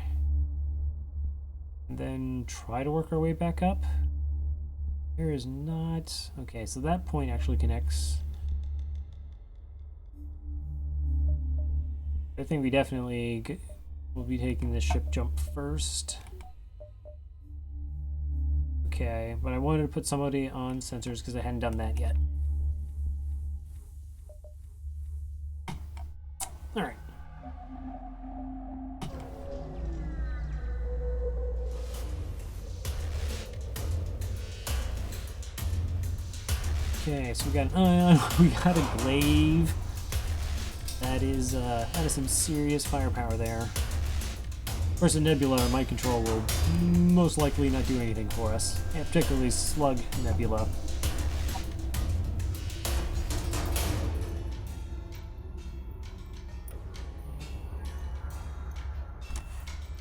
And then try to work our way back up. There is not... Okay, so that point actually connects. I think we definitely will be taking the ship jump first. Okay, but I wanted to put somebody on sensors because I hadn't done that yet. Alright. Okay, so we got an ion, we got a glaive. That is some serious firepower there. Of course, a nebula or mind control will most likely not do anything for us, and particularly slug nebula.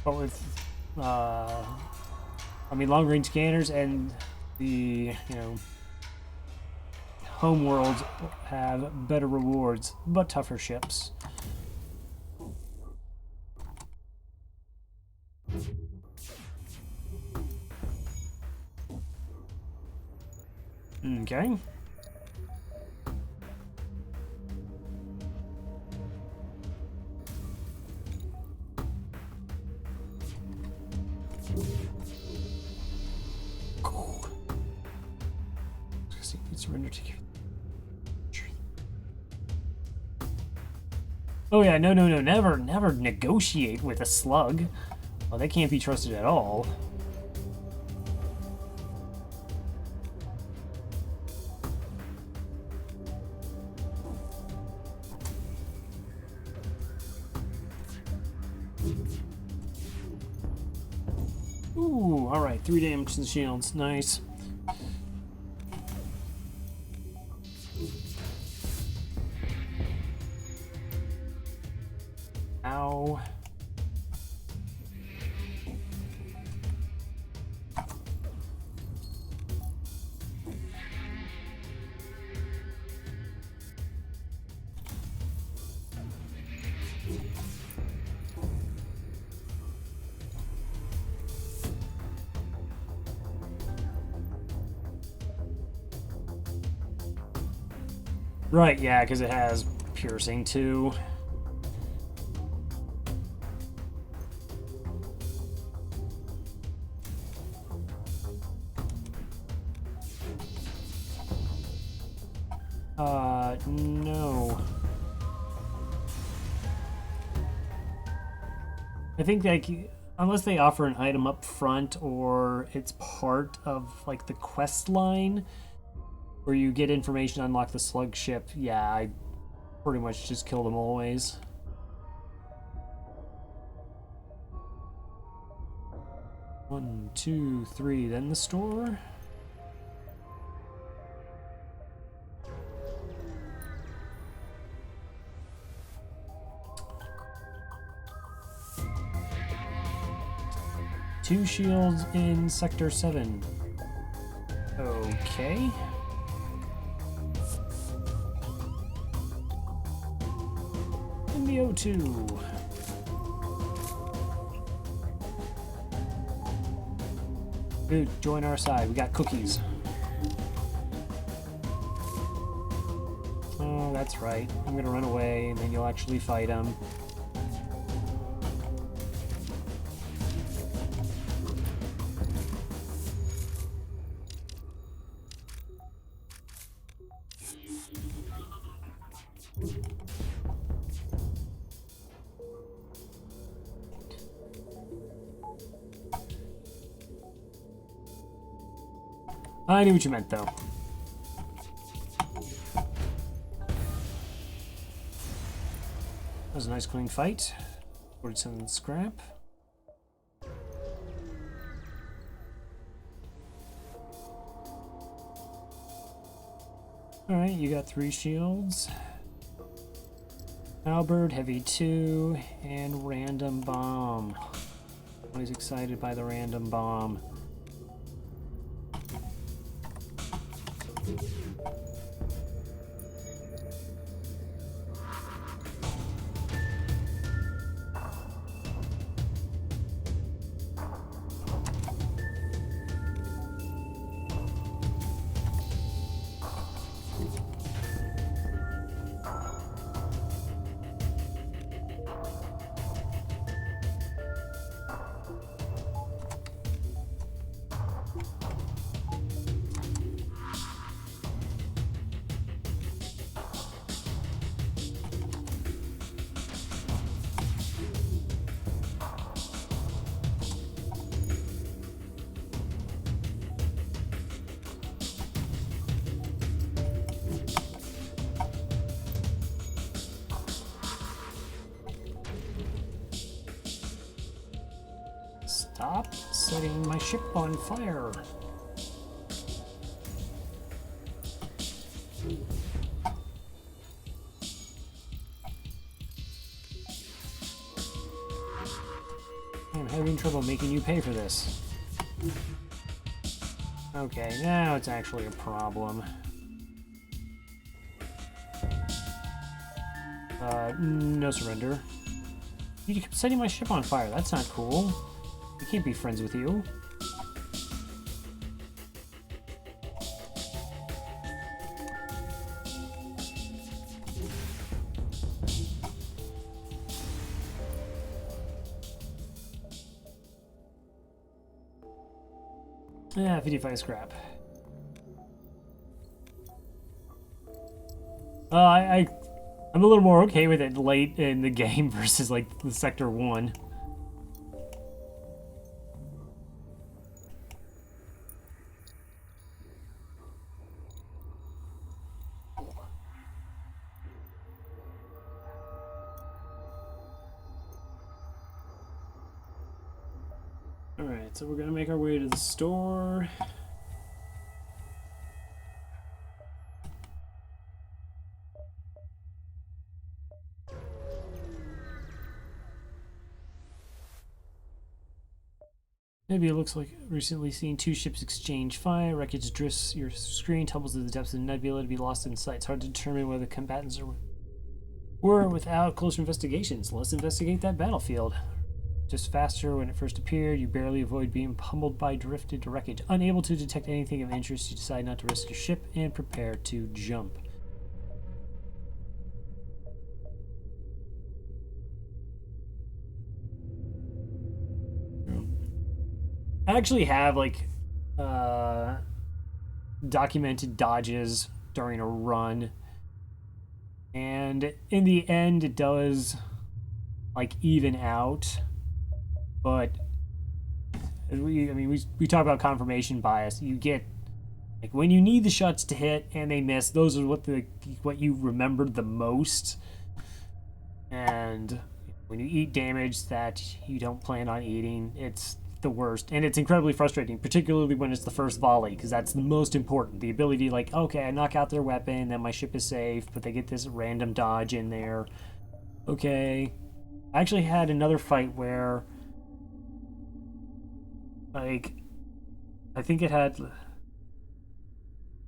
But with, I mean, long-range scanners and the, home worlds have better rewards, but tougher ships. Okay. Surrender to you. Oh yeah, no, never negotiate with a slug. Well, they can't be trusted at all. Ooh, alright, 3 damage to the shields, nice. Ow. Right, yeah, because it has piercing too. No. I think, like, unless they offer an item up front or it's part of, like, the quest line where you get information to unlock the slug ship, yeah, I pretty much just kill them always. One, two, three, then the store. Two shields in Sector 7. Okay. In the O2. Dude, join our side. We got cookies. Oh, that's right. I'm gonna run away, and then you'll actually fight him. I knew what you meant, though. That was a nice clean fight. 47 scrap. Alright, you got 3 shields. Halberd, heavy 2, and random bomb. Always excited by the random bomb. Stop setting my ship on fire. I'm having trouble making you pay for this. Okay, now it's actually a problem. No surrender. You keep setting my ship on fire. That's not cool. I can't be friends with you. Yeah, 55 scrap. I'm a little more okay with it late in the game versus like the Sector 1. Alright, so we're gonna make our way to the store. Maybe it looks like recently seen 2 ships exchange fire. Wreckage drifts your screen, tumbles to the depths of the nebula to be lost in sight. It's hard to determine whether the combatants were without closer investigations. Let's investigate that battlefield. Just faster when it first appeared. You barely avoid being pummeled by drifted wreckage. Unable to detect anything of interest, you decide not to risk your ship and prepare to jump. I actually have like documented dodges during a run And in the end, it does like even out, but we talk about confirmation bias. You get like when you need the shots to hit and they miss, those are what you remembered the most. And when you eat damage that you don't plan on eating, it's the worst. And it's incredibly frustrating, particularly when it's the first volley, because that's the most important. The ability to, like, okay, I knock out their weapon, then my ship is safe, but they get this random dodge in there. Okay. I actually had another fight where, like, I think it had,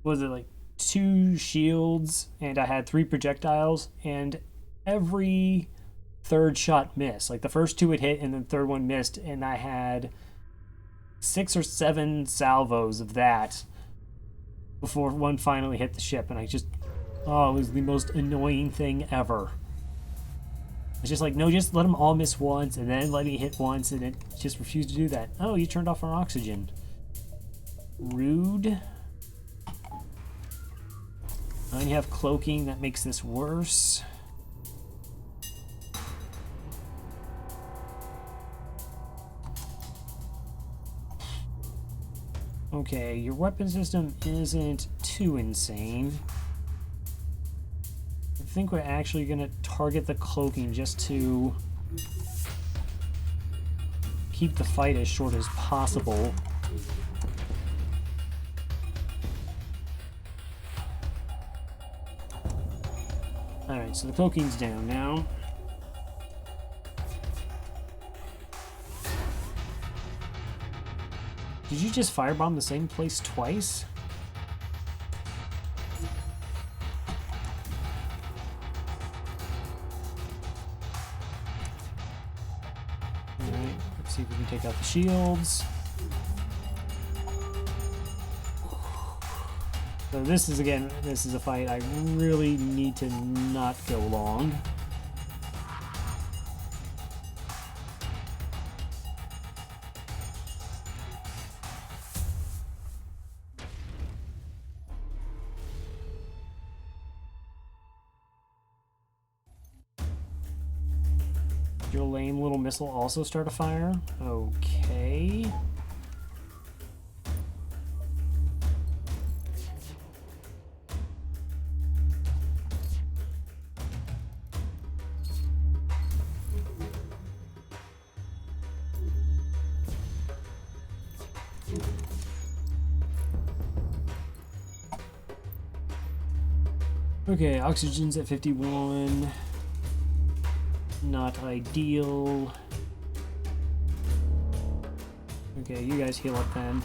was it like 2 shields, and I had 3 projectiles, and every third shot missed. Like the first 2 would hit, and the third one missed, and I had 6 or 7 salvos of that before one finally hit the ship, and oh, it was the most annoying thing ever. It's just like, no, just let them all miss once, and then let me hit once, and it just refused to do that. Oh, you turned off our oxygen. Rude. And you have cloaking, that makes this worse. Okay, your weapon system isn't too insane. I think we're actually going to target the cloaking just to keep the fight as short as possible. Alright, so the cloaking's down now. Did you just firebomb the same place twice? Alright, let's see if we can take out the shields. So this is a fight I really need to not go long. Your lame little missile also start a fire? Okay. Okay, oxygen's at 51. Not ideal. Okay, you guys heal up then.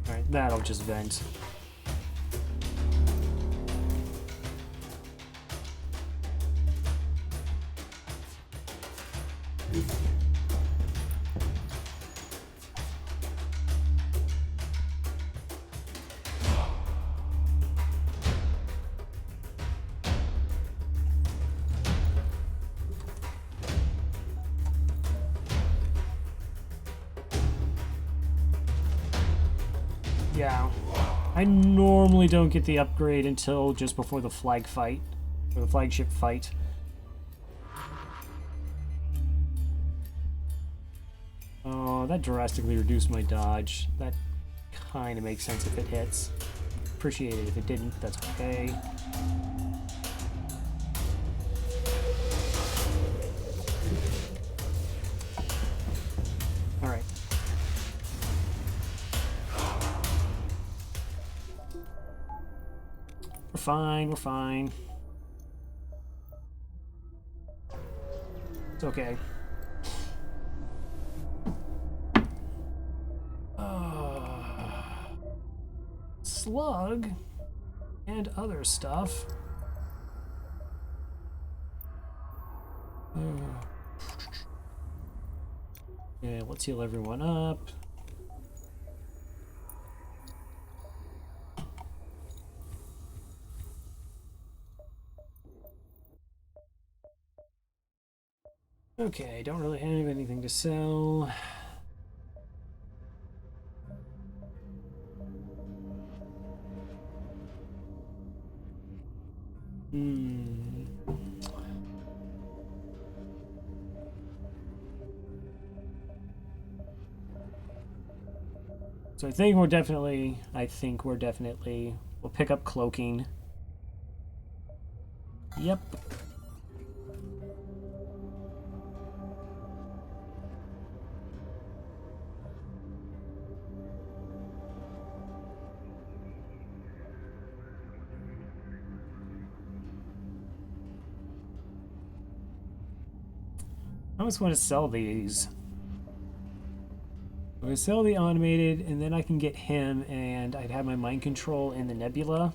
Alright, that'll just vent. Yeah. I normally don't get the upgrade until just before the flag fight, or the flagship fight. Oh, that drastically reduced my dodge. That kind of makes sense if it hits. Appreciate it if it didn't, that's okay. Alright. We're fine, we're fine. It's okay. Slug and other stuff. Yeah, let's heal everyone up. Okay, don't really have anything to sell. Hmm. So I think we're definitely, we'll pick up cloaking. Yep. I almost want to sell these. I'm going to sell the automated, and then I can get him, and I'd have my mind control in the nebula.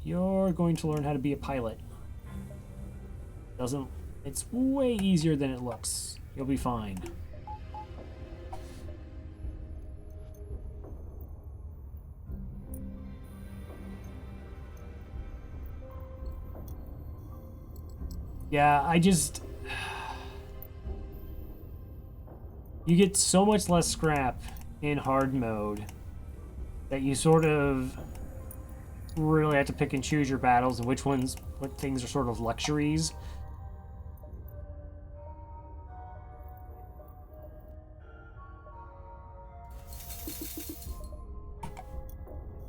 You're going to learn how to be a pilot. It's way easier than it looks. You'll be fine. Yeah, you get so much less scrap in hard mode that you sort of really have to pick and choose your battles and what things are sort of luxuries.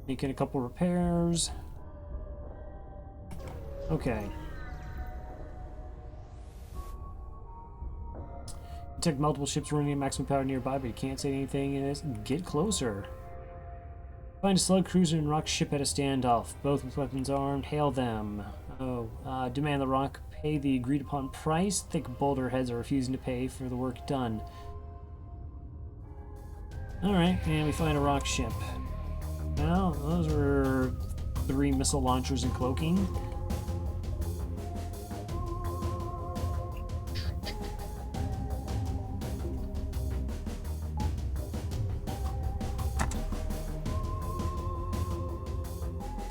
Making a couple repairs. Okay. Detect multiple ships running at maximum power nearby, but you can't say anything in this. Get closer. Find a slug cruiser and rock ship at a standoff, both with weapons armed. Hail them. Demand the rock pay the agreed upon price. Thick boulder heads are refusing to pay for the work done. Alright, and we find a rock ship. Well, those were 3 missile launchers and cloaking.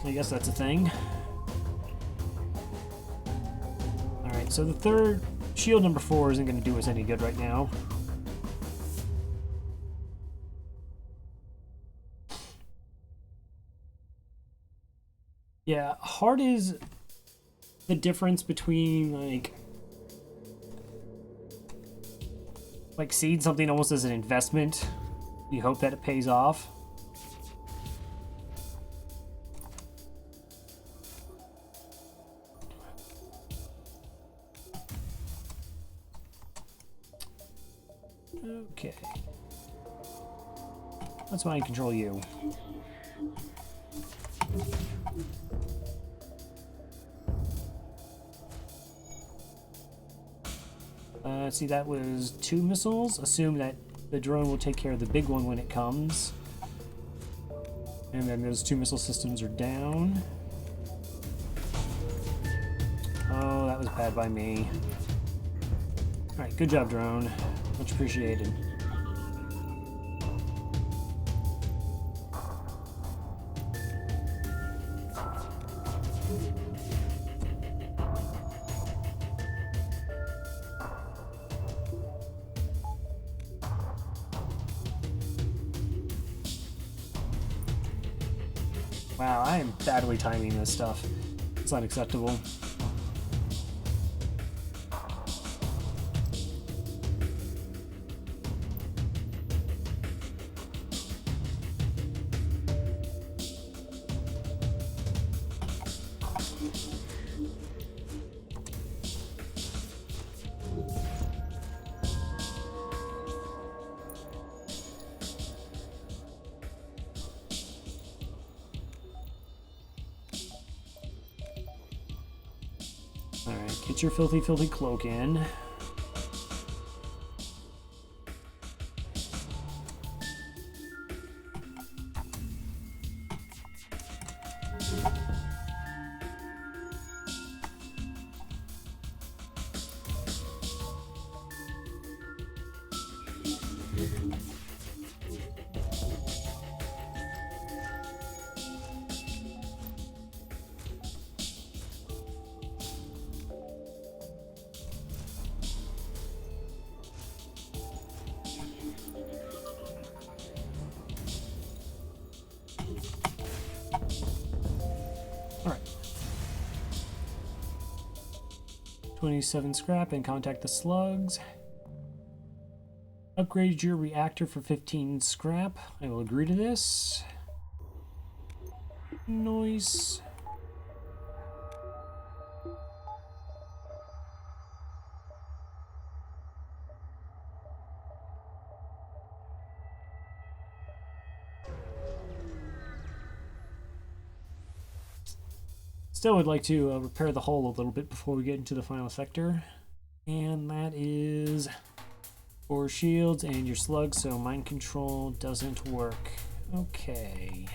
I guess that's a thing. Alright, so the third shield number 4 isn't going to do us any good right now. Yeah, hard is the difference between like seeing something almost as an investment. You hope that it pays off. Okay. Let's mind control you. See, that was 2 missiles. Assume that the drone will take care of the big one when it comes. And then those 2 missile systems are down. Oh, that was bad by me. Alright, good job, drone. Much appreciated. Wow, I am badly timing this stuff. It's unacceptable. Alright, get your filthy, filthy cloak in. 27 scrap and contact the slugs. Upgrade your reactor for 15 scrap. I will agree to this. Nice. Still would like to repair the hull a little bit before we get into the final sector. And that is 4 shields and your slugs, so mind control doesn't work. Okay.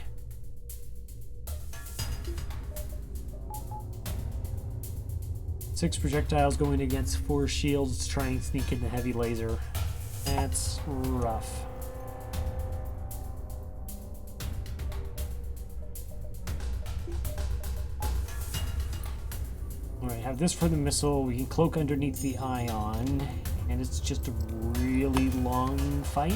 Six projectiles going against 4 shields to try and sneak in the heavy laser. That's rough. Alright, have this for the missile. We can cloak underneath the ion, and it's just a really long fight.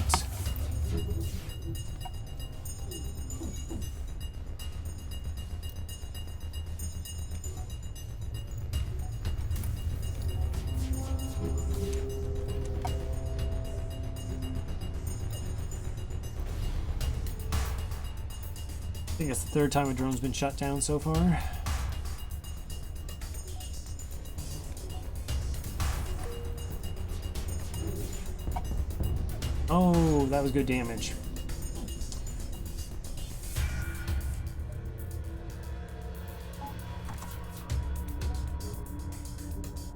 I think it's the 3rd time a drone's been shut down so far. Oh, that was good damage.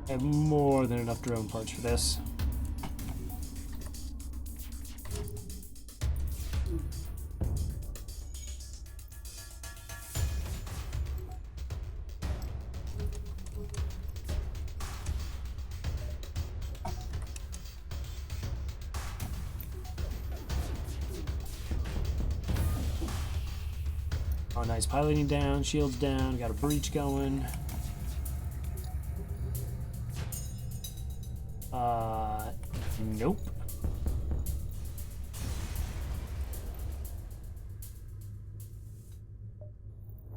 I have more than enough drone parts for this. Oh, nice. Piloting down, shields down, got a breach going. Nope.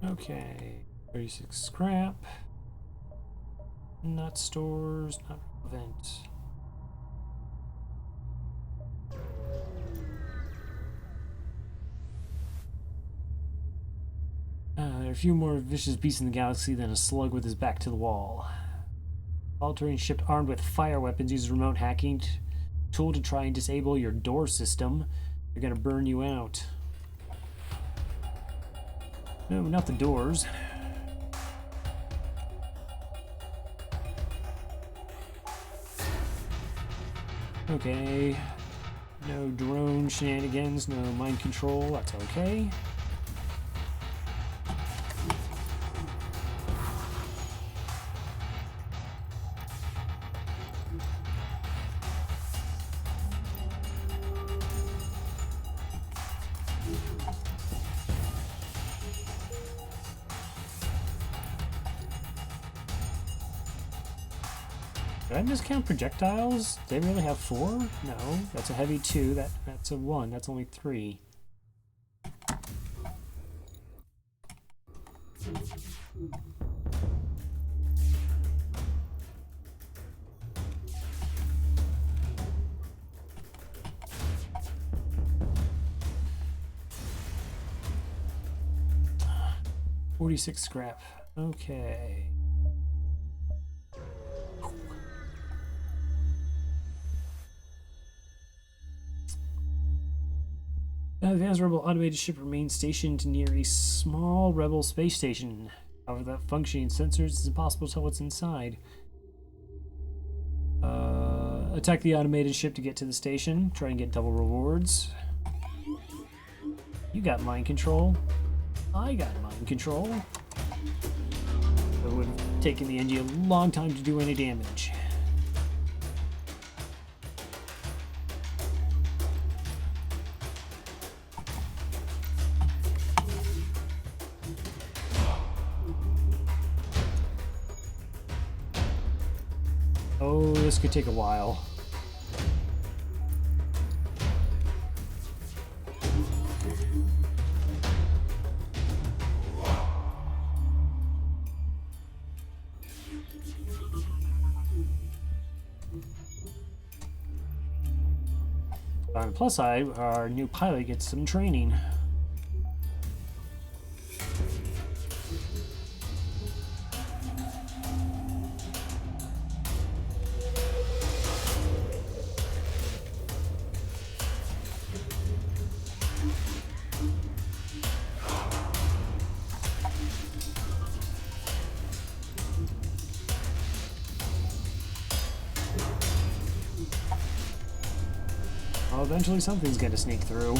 Okay, 36 scrap. Not stores, not relevant. There are a few more vicious beasts in the galaxy than a slug with his back to the wall. All-terrain ship armed with fire weapons uses remote hacking tool to try and disable your door system. They're gonna burn you out. No, not the doors. Okay. No drone shenanigans, no mind control, that's okay. Did I miscount projectiles? Did they really have 4? No, that's a heavy 2, that's a 1, that's only 3. $46 scrap. Okay. Advanced Rebel automated ship remains stationed near a small Rebel space station. However, without functioning sensors, it's impossible to tell what's inside. Attack the automated ship to get to the station. Try and get double rewards. You got mind control. I got mind control. It would have taken the Engi a long time to do any damage. Oh, this could take a while. On the plus side, our new pilot gets some training. Well, eventually something's gonna sneak through.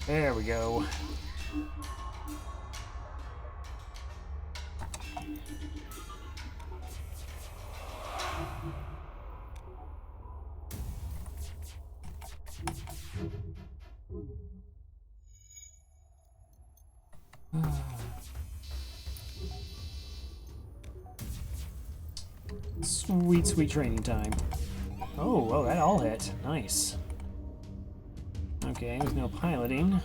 There we go. Sweet, sweet training time. Oh, that all hit. Nice. Okay, there's no piloting.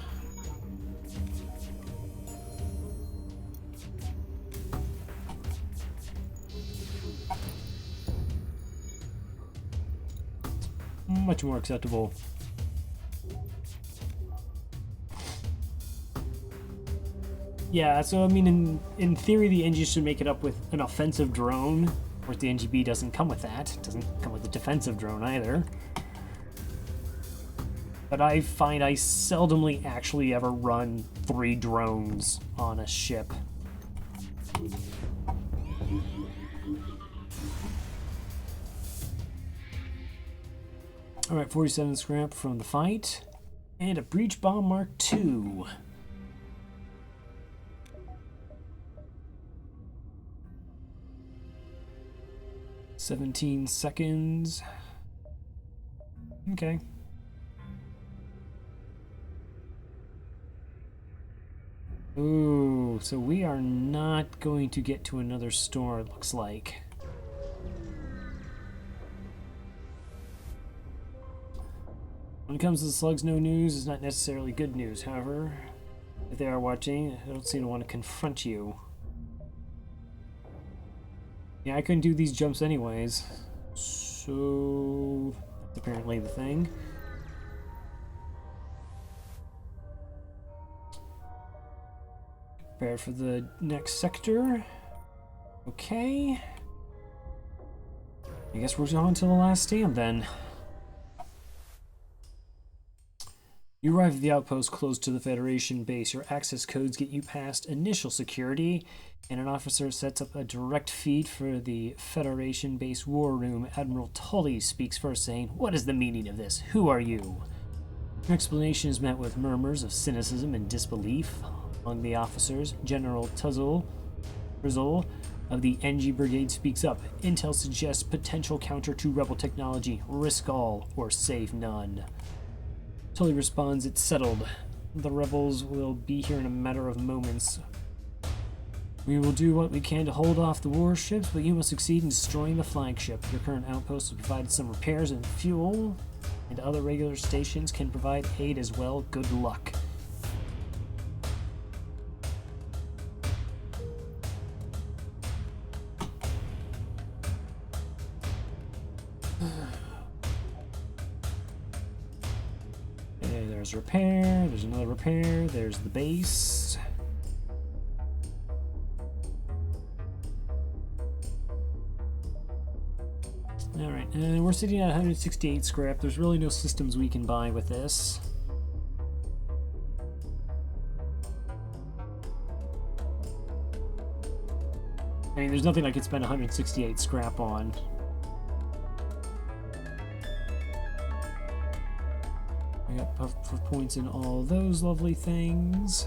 Much more acceptable. Yeah, so I mean, in theory, the Engi should make it up with an offensive drone. Of course, the NGB doesn't come with that. It doesn't come with a defensive drone either. But I find I seldomly actually ever run 3 drones on a ship. Alright, 47 scrap from the fight. And a breach bomb Mark II. "17 seconds. Okay. Ooh, so we are not going to get to another store, it looks like. When it comes to the slugs, no news is not necessarily good news. However, if they are watching, they don't seem to want to confront you. Yeah, I couldn't do these jumps anyways, so that's apparently the thing. Prepare for the next sector. Okay. I guess we're on to the last stand then. You arrive at the outpost close to the Federation base. Your access codes get you past initial security, and an officer sets up a direct feed for the Federation base war room. Admiral Tully speaks first, saying, "What is the meaning of this? Who are you?" Your explanation is met with murmurs of cynicism and disbelief among the officers. General Tuzzle of the Engi Brigade speaks up. Intel suggests potential counter to rebel technology. Risk all or save none. Tully responds, "It's settled. The rebels will be here in a matter of moments. We will do what we can to hold off the warships, but you must succeed in destroying the flagship. Your current outpost has provided some repairs and fuel, and other regular stations can provide aid as well. Good luck." There's repair, there's another repair, there's the base. Alright, and we're sitting at 168 scrap. There's really no systems we can buy with this. I mean, there's nothing I could spend 168 scrap on. I got buff for points in all those lovely things.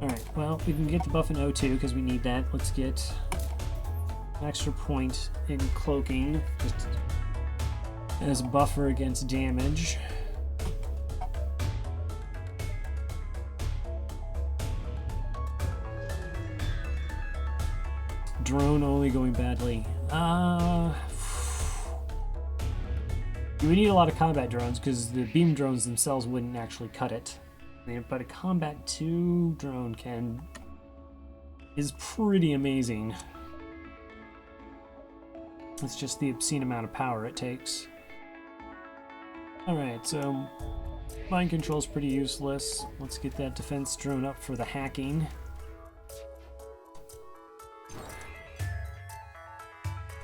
Alright, well, we can get the buff in O2 because we need that. Let's get an extra point in cloaking just as a buffer against damage. Drone only going badly. You would need a lot of combat drones because the beam drones themselves wouldn't actually cut it. I mean, but a combat 2 drone is pretty amazing. It's just the obscene amount of power it takes. Alright, so mind control is pretty useless. Let's get that defense drone up for the hacking.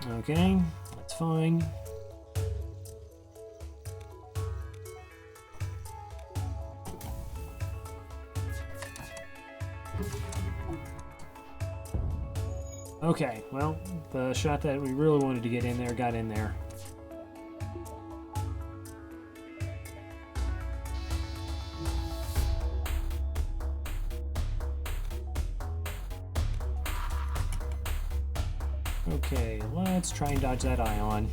Okay, that's fine. Okay, well, the shot that we really wanted to get in there got in there. Okay, let's try and dodge that ion.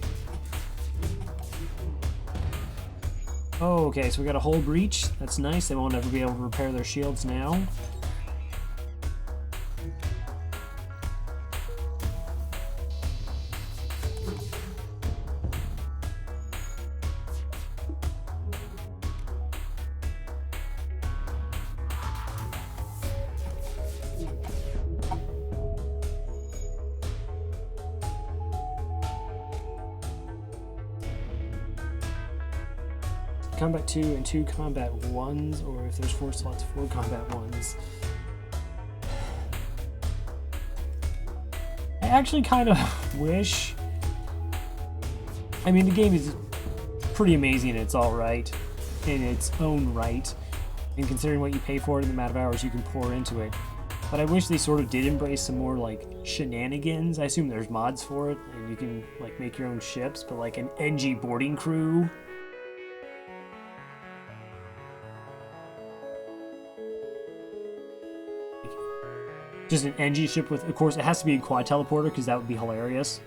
Oh, okay, so we got a whole breach. That's nice. They won't ever be able to repair their shields now. Combat 2 and 2 combat 1s, or if there's 4 slots, 4 combat 1s. I actually kind of wish... I mean, the game is pretty amazing and it's alright in its own right, and considering what you pay for it and the amount of hours you can pour into it. But I wish they sort of did embrace some more, like, shenanigans. I assume there's mods for it, and you can, like, make your own ships, but like an Engi boarding crew... Just an Engi ship with, of course, it has to be a quad teleporter because that would be hilarious.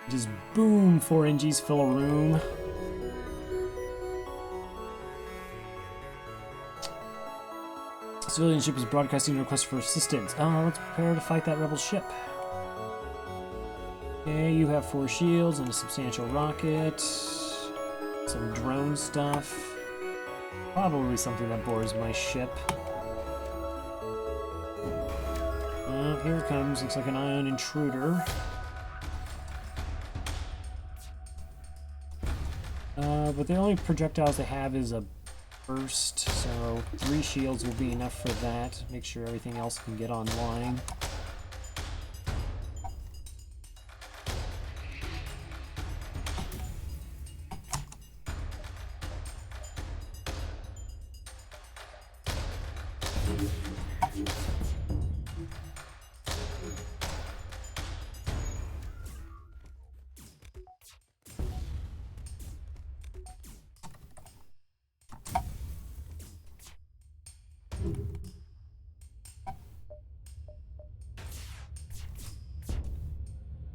Just boom, 4 Engis fill a room. Civilian ship is broadcasting a request for assistance. Let's prepare to fight that rebel ship. Okay, you have 4 shields and a substantial rocket. Some drone stuff. Probably something that bores my ship. Here it comes. Looks like an ion intruder. But the only projectiles they have is a burst, so 3 shields will be enough for that. Make sure everything else can get online.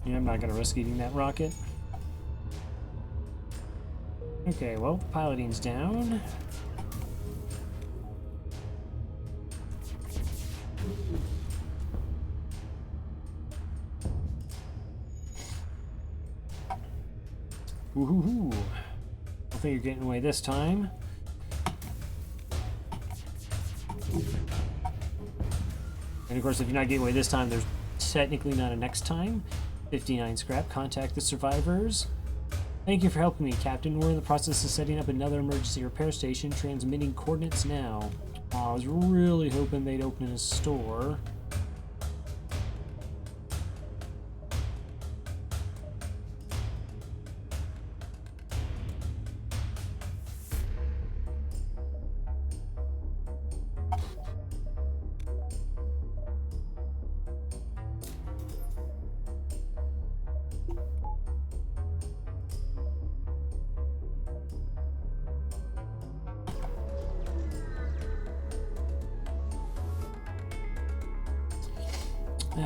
Yeah, I'm not going to risk eating that rocket. Okay, well, piloting's down. Woohoo! I think you're getting away this time. And of course, if you're not getting away this time, there's technically not a next time. 59 scrap. Contact the survivors. Thank you for helping me, Captain. We're in the process of setting up another emergency repair station. Transmitting coordinates now. I was really hoping they'd open a store.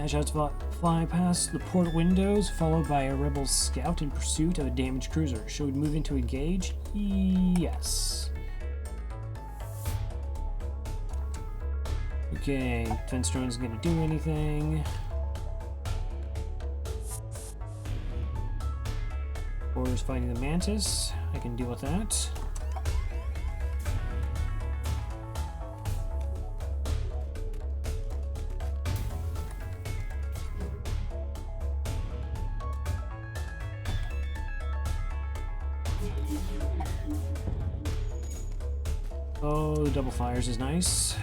Shots fly past the port windows, followed by a rebel scout in pursuit of a damaged cruiser. Should we move in to engage? Yes. Okay, defense drone isn't going to do anything. Or is fighting the Mantis. I can deal with that. Oh, the double fires is nice.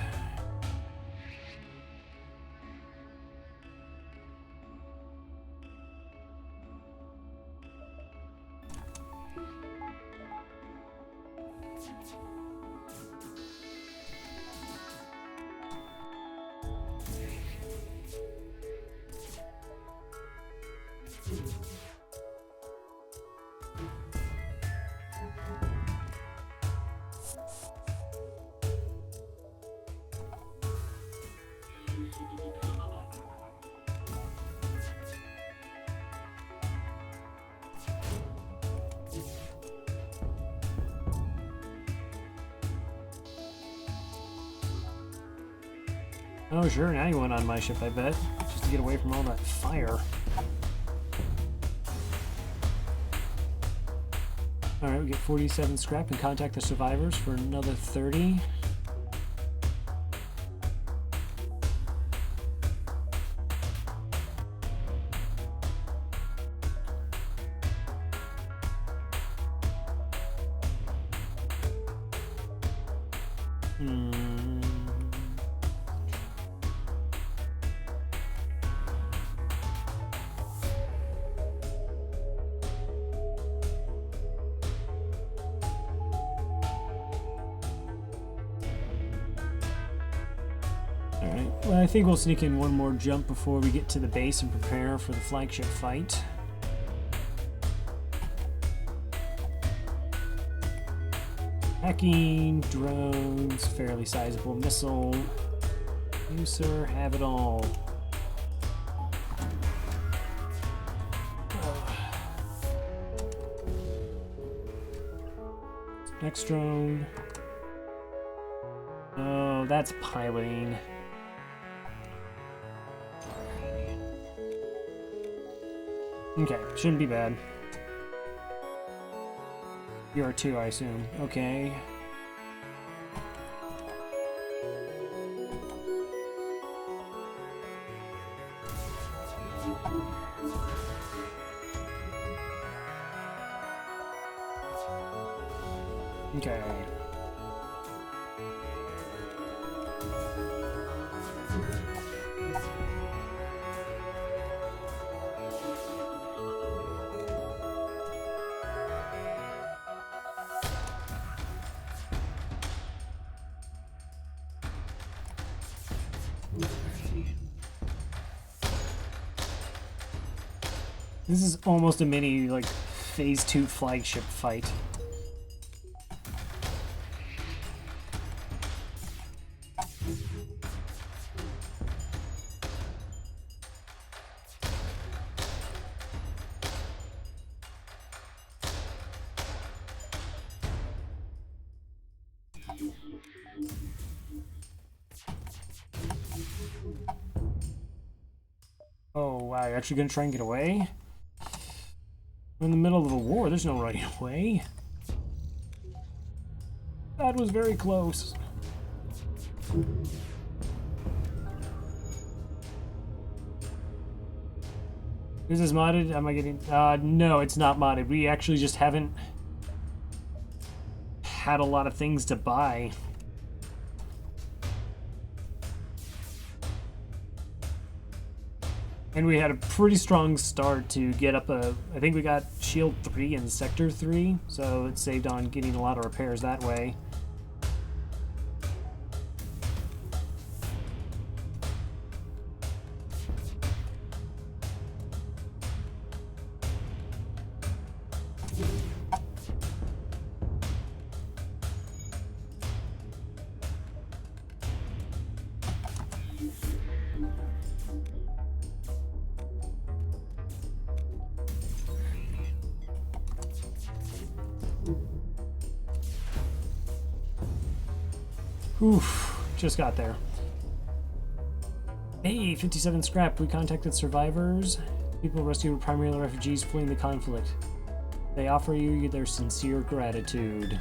Oh sure, now you went on my ship, I bet. Just to get away from all that fire. Alright, we get 47 scrap and contact the survivors for another 30. Well, I think we'll sneak in one more jump before we get to the base and prepare for the flagship fight. Hacking, drones, fairly sizable missile. You, sir, have it all. Next drone. Oh, that's piloting. Okay, shouldn't be bad. You're two, I assume. Okay. Okay. This is almost a mini, like, Phase 2 flagship fight. Oh, wow, you're actually gonna try and get away? We're in the middle of a war, there's no running away. That was very close. Is this modded? Am I getting... no, it's not modded. We actually just haven't had a lot of things to buy. And we had a pretty strong start to get up a... I think we got Shield 3 and Sector 3, so it saved on getting a lot of repairs that way. Oof, just got there. Hey, 57 scrap. We contacted survivors. People rescued were primarily refugees fleeing the conflict. They offer you their sincere gratitude.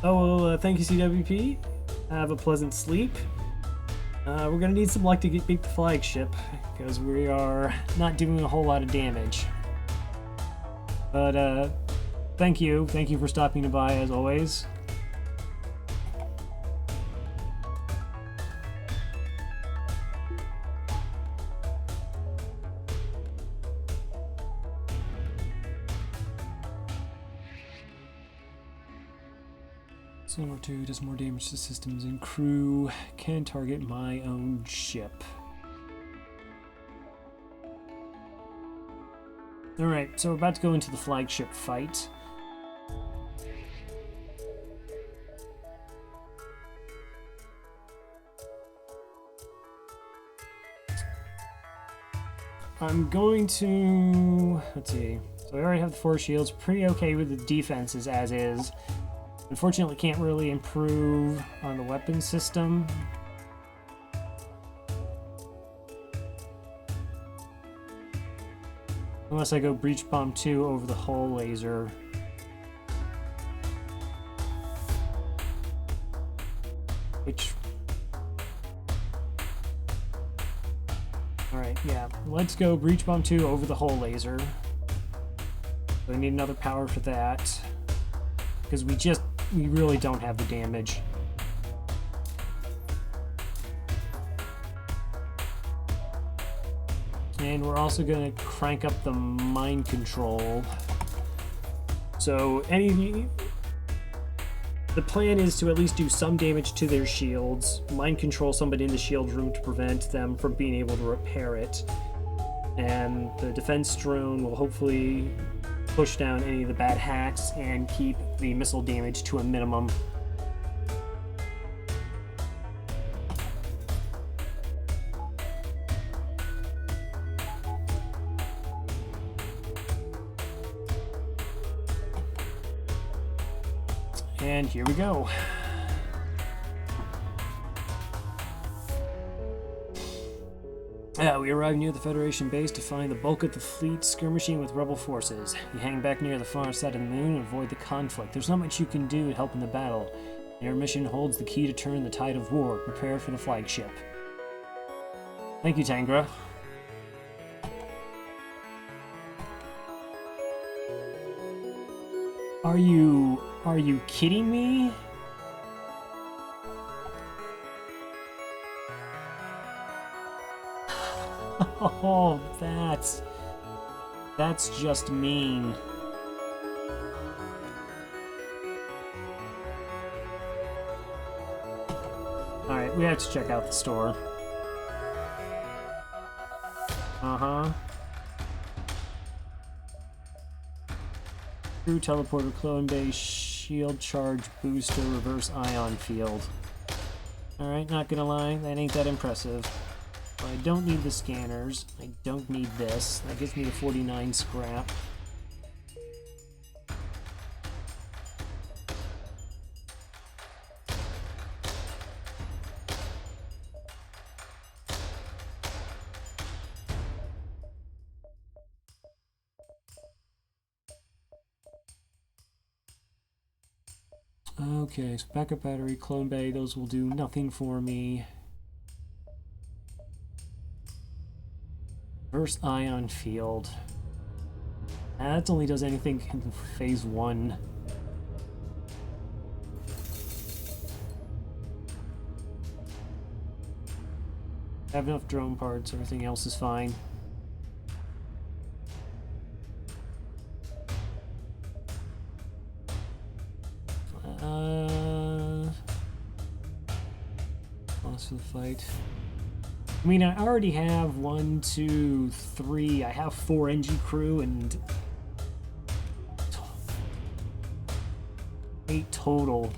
Oh, well, thank you, CWP. Have a pleasant sleep. We're gonna need some luck to beat the flagship, because we are not doing a whole lot of damage. But, thank you. Thank you for stopping by, as always. Number 2 does more damage to systems and crew. Can target my own ship. Alright, so we're about to go into the flagship fight. I'm going to... let's see. So I already have the 4 shields. Pretty okay with the defenses as is. Unfortunately, can't really improve on the weapon system. Unless I go Breach Bomb 2 over the hull laser. Which... alright, yeah. Let's go Breach Bomb 2 over the hull laser. So I need another power for that. Because we really don't have the damage. And we're also going to crank up the mind control. So the plan is to at least do some damage to their shields, mind control somebody in the shield room to prevent them from being able to repair it. And the defense drone will hopefully push down any of the bad hacks and keep the missile damage to a minimum. And here we go. We arrive near the Federation base to find the bulk of the fleet skirmishing with rebel forces. You hang back near the far side of the moon and avoid the conflict. There's not much you can do to help in the battle. Your mission holds the key to turn the tide of war. Prepare for the flagship. Thank you, Tangra. Are you kidding me? Oh, that's just mean. Alright, we have to check out the store. Uh-huh. Crew teleporter, clone base, shield charge, booster, reverse ion field. Alright, not gonna lie, that ain't that impressive. I don't need the scanners. I don't need this. That gives me the 49 scrap. Okay, so backup battery, clone bay, those will do nothing for me. Reverse ion field. That only does anything in phase 1. Have enough drone parts, everything else is fine. Lost for the fight. I mean, I already have 1, 2, 3. I have 4 Engi crew and 8 total.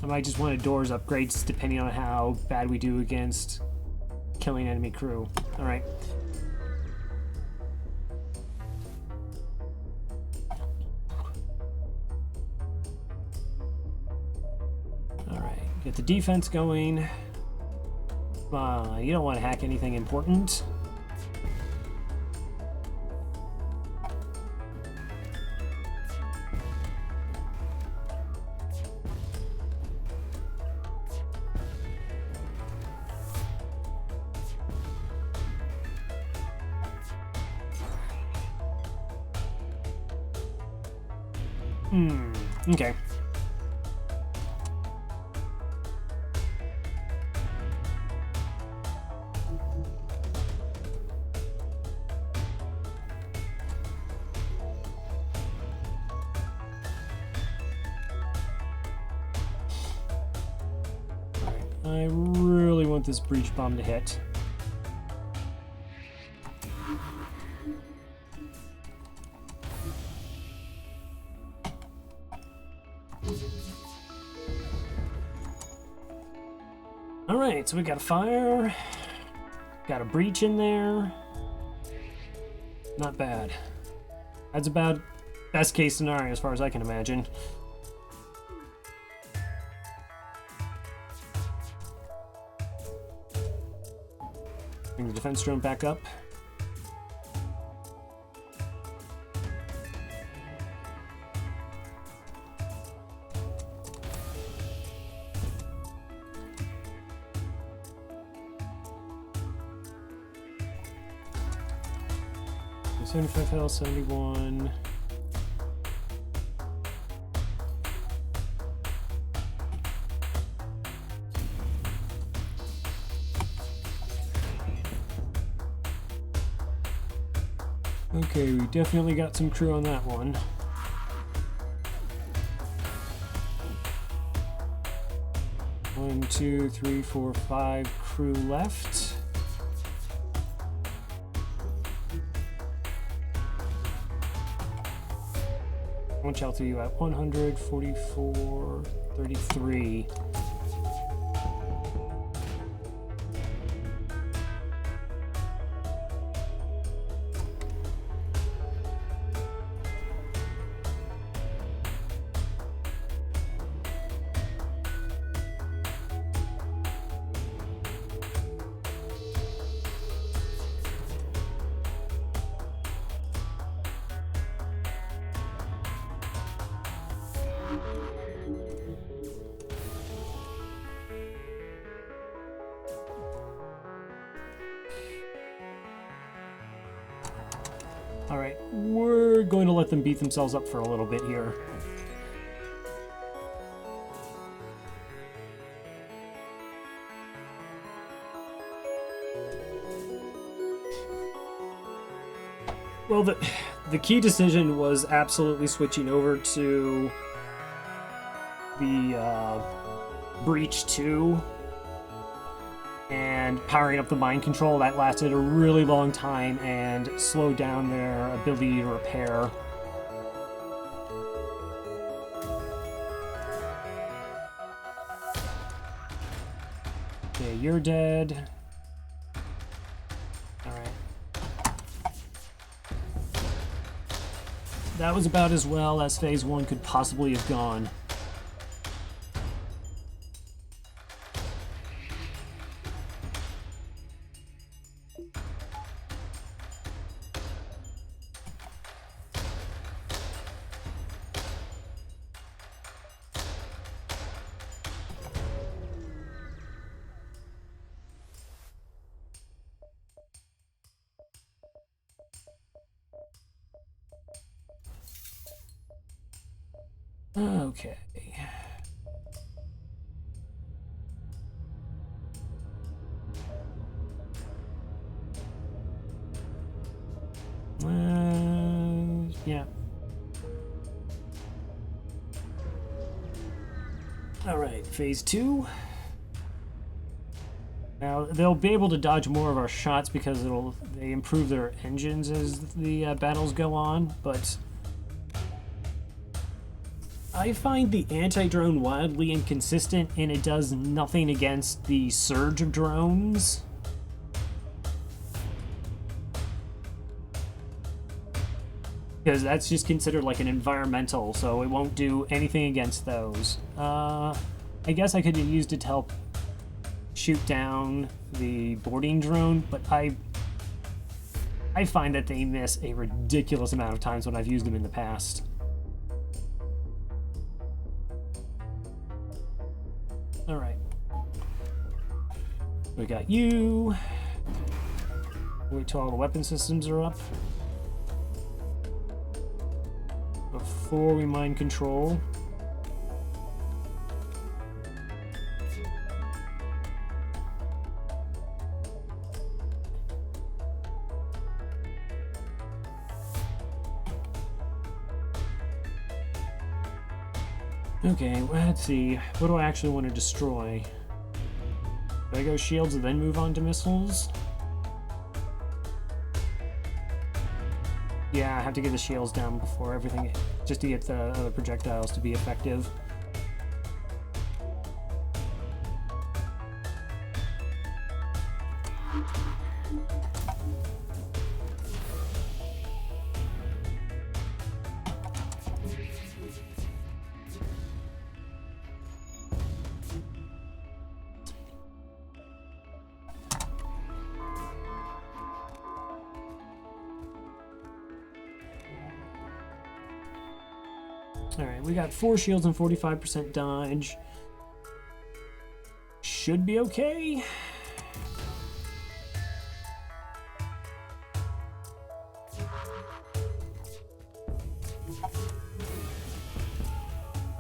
I might just want a doors upgrades depending on how bad we do against killing enemy crew. Alright. Alright, get the defense going. You don't want to hack anything important. Okay. I really want this breach bomb to hit. Alright, so we got a fire, got a breach in there. Not bad. That's about best case scenario as far as I can imagine. Bring the defense drone back up. FTL 71. Okay, we definitely got some crew on that one. One, two, three, four, 5 crew left. Launch health are you at? 144, 33. Alright, we're going to let them beat themselves up for a little bit here. Well, the key decision was absolutely switching over to the Breach 2 and powering up the mind control. That lasted a really long time and slowed down their ability to repair. Okay, you're dead. Alright. That was about as well as Phase 1 could possibly have gone. Okay. Yeah. All right, Phase 2. Now they'll be able to dodge more of our shots because they improve their engines as the battles go on, but I find the anti-drone wildly inconsistent, and it does nothing against the surge of drones. Because that's just considered like an environmental, so it won't do anything against those. I guess I could have used it to help shoot down the boarding drone, but I find that they miss a ridiculous amount of times when I've used them in the past. Alright. We got you. Wait till all the weapon systems are up before we mind control. Okay, let's see. What do I actually want to destroy? Do I go shields and then move on to missiles? Yeah, I have to get the shields down before everything, just to get the other projectiles to be effective. Alright, we got 4 shields and 45% dodge. Should be okay.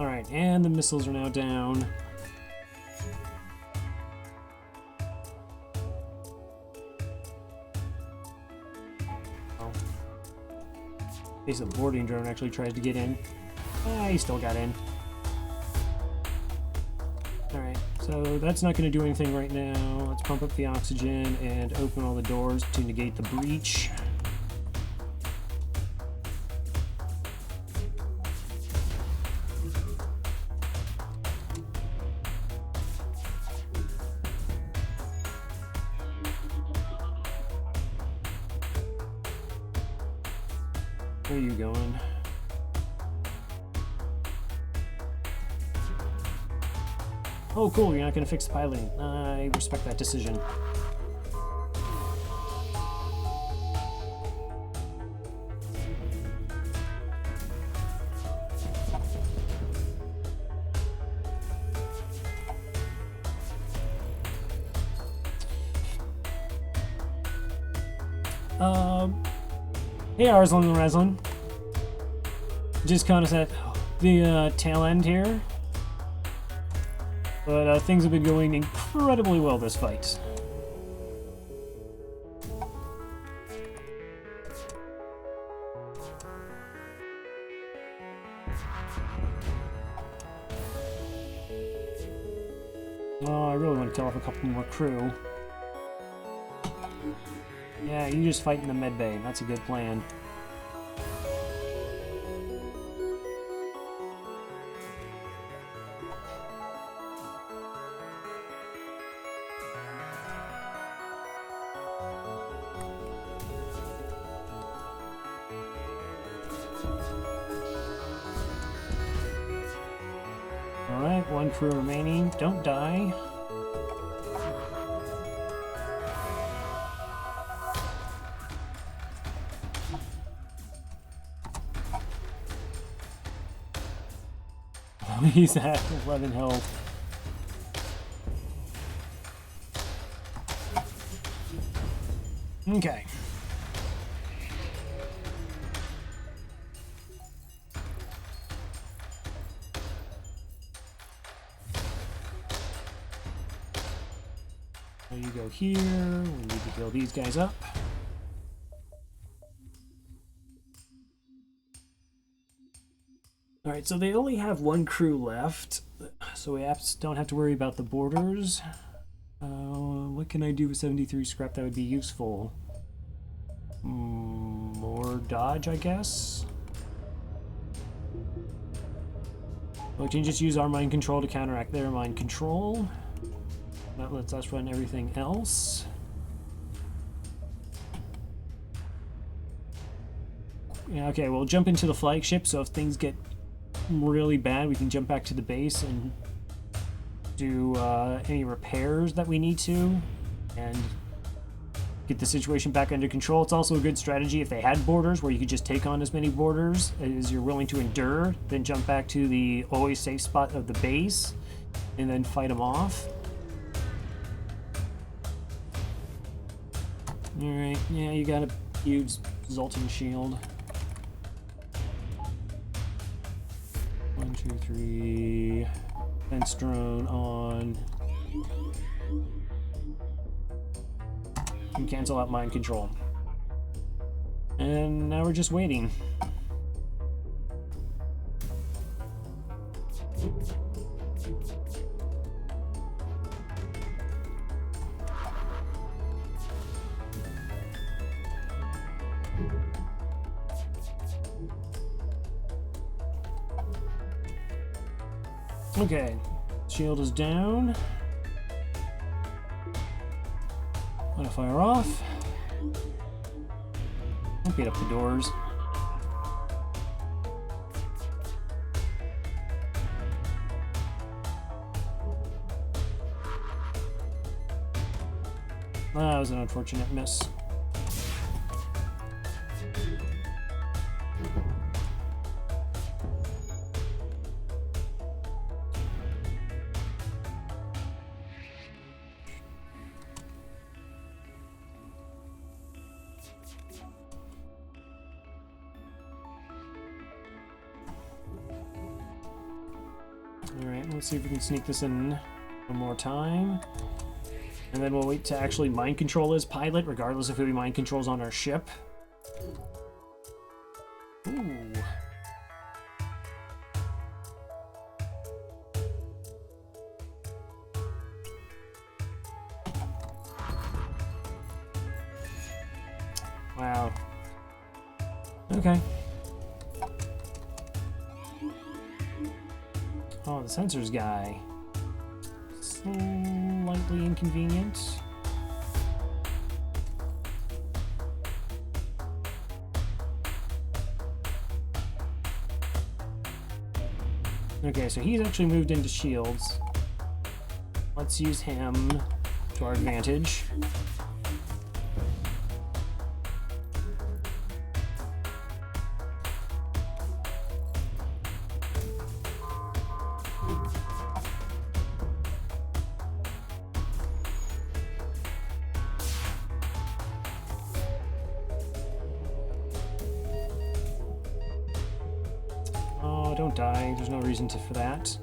Alright, and the missiles are now down. Oh. In case the boarding drone actually tries to get in. He still got in. Alright, so that's not going to do anything right now. Let's pump up the oxygen and open all the doors to negate the breach. Where are you going? Oh, cool, you're not going to fix the piloting. I respect that decision. Hey, Arslan and Reslan. Just kind of at the tail end here. But things have been going incredibly well this fight. Oh, I really want to kill off a couple more crew. Yeah, you just fight in the med bay. That's a good plan. Alright, 1 crew remaining. Don't die. He's at 11 health. Okay. So you go here. We need to heal these guys up. Alright, so they only have 1 crew left, so we don't have to worry about the borders. What can I do with 73 scrap that would be useful? More dodge, I guess? We can just use our mind control to counteract their mind control. That lets us run everything else. Yeah, okay, we'll jump into the flagship, so if things get really bad, we can jump back to the base and do any repairs that we need to, and get the situation back under control. It's also a good strategy if they had borders, where you could just take on as many borders as you're willing to endure, then jump back to the always safe spot of the base, and then fight them off. Alright, yeah, you got a huge Zoltan shield. 1, 2, 3. Fence drone on. And cancel out mind control. And now we're just waiting. Okay, shield is down. Let it fire off. Don't beat up the doors. That was an unfortunate miss. Alright, let's see if we can sneak this in one more time. And then we'll wait to actually mind control his pilot, regardless of who he mind controls on our ship. Ooh. Wow. Okay. Oh, the sensors guy. Slightly inconvenient. Okay, so he's actually moved into shields. Let's use him to our advantage. Don't die. There's no reason for that.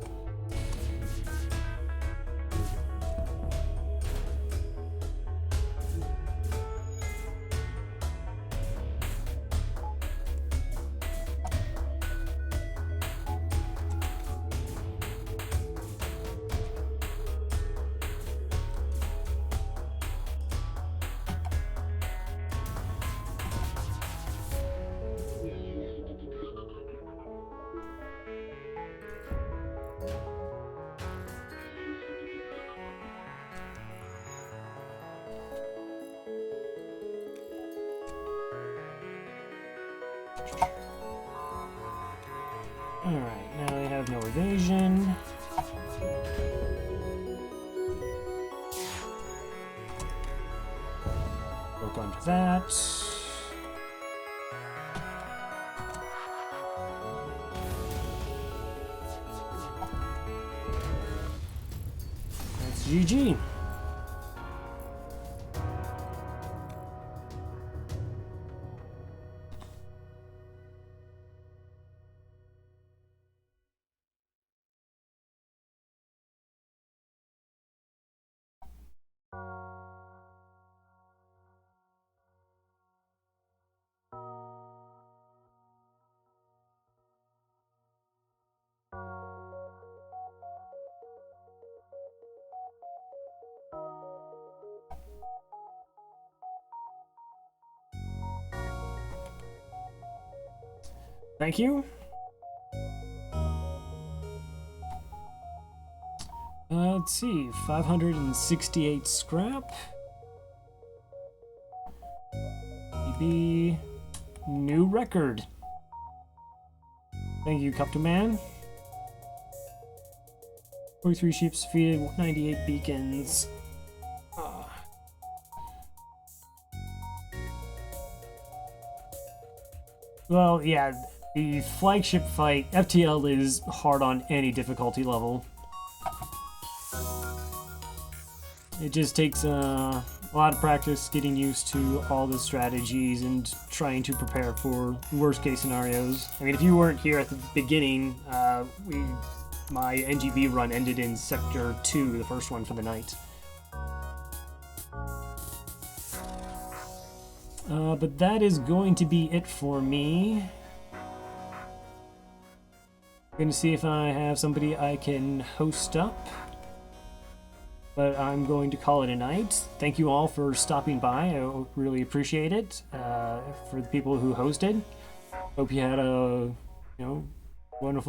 Alright, now they have no evasion. Work onto that. That's GG. Thank you. Let's see, 568 scrap. Maybe new record. Thank you, Captain Man. 43 ships defeated, 198 beacons. Well, yeah, the flagship fight, FTL, is hard on any difficulty level. It just takes a lot of practice getting used to all the strategies and trying to prepare for worst case scenarios. I mean, if you weren't here at the beginning, my NGB run ended in Sector 2, the first one for the night. But that is going to be it for me. I'm going to see if I have somebody I can host up. But I'm going to call it a night. Thank you all for stopping by. I really appreciate it. For the people who hosted, hope you had a wonderful time.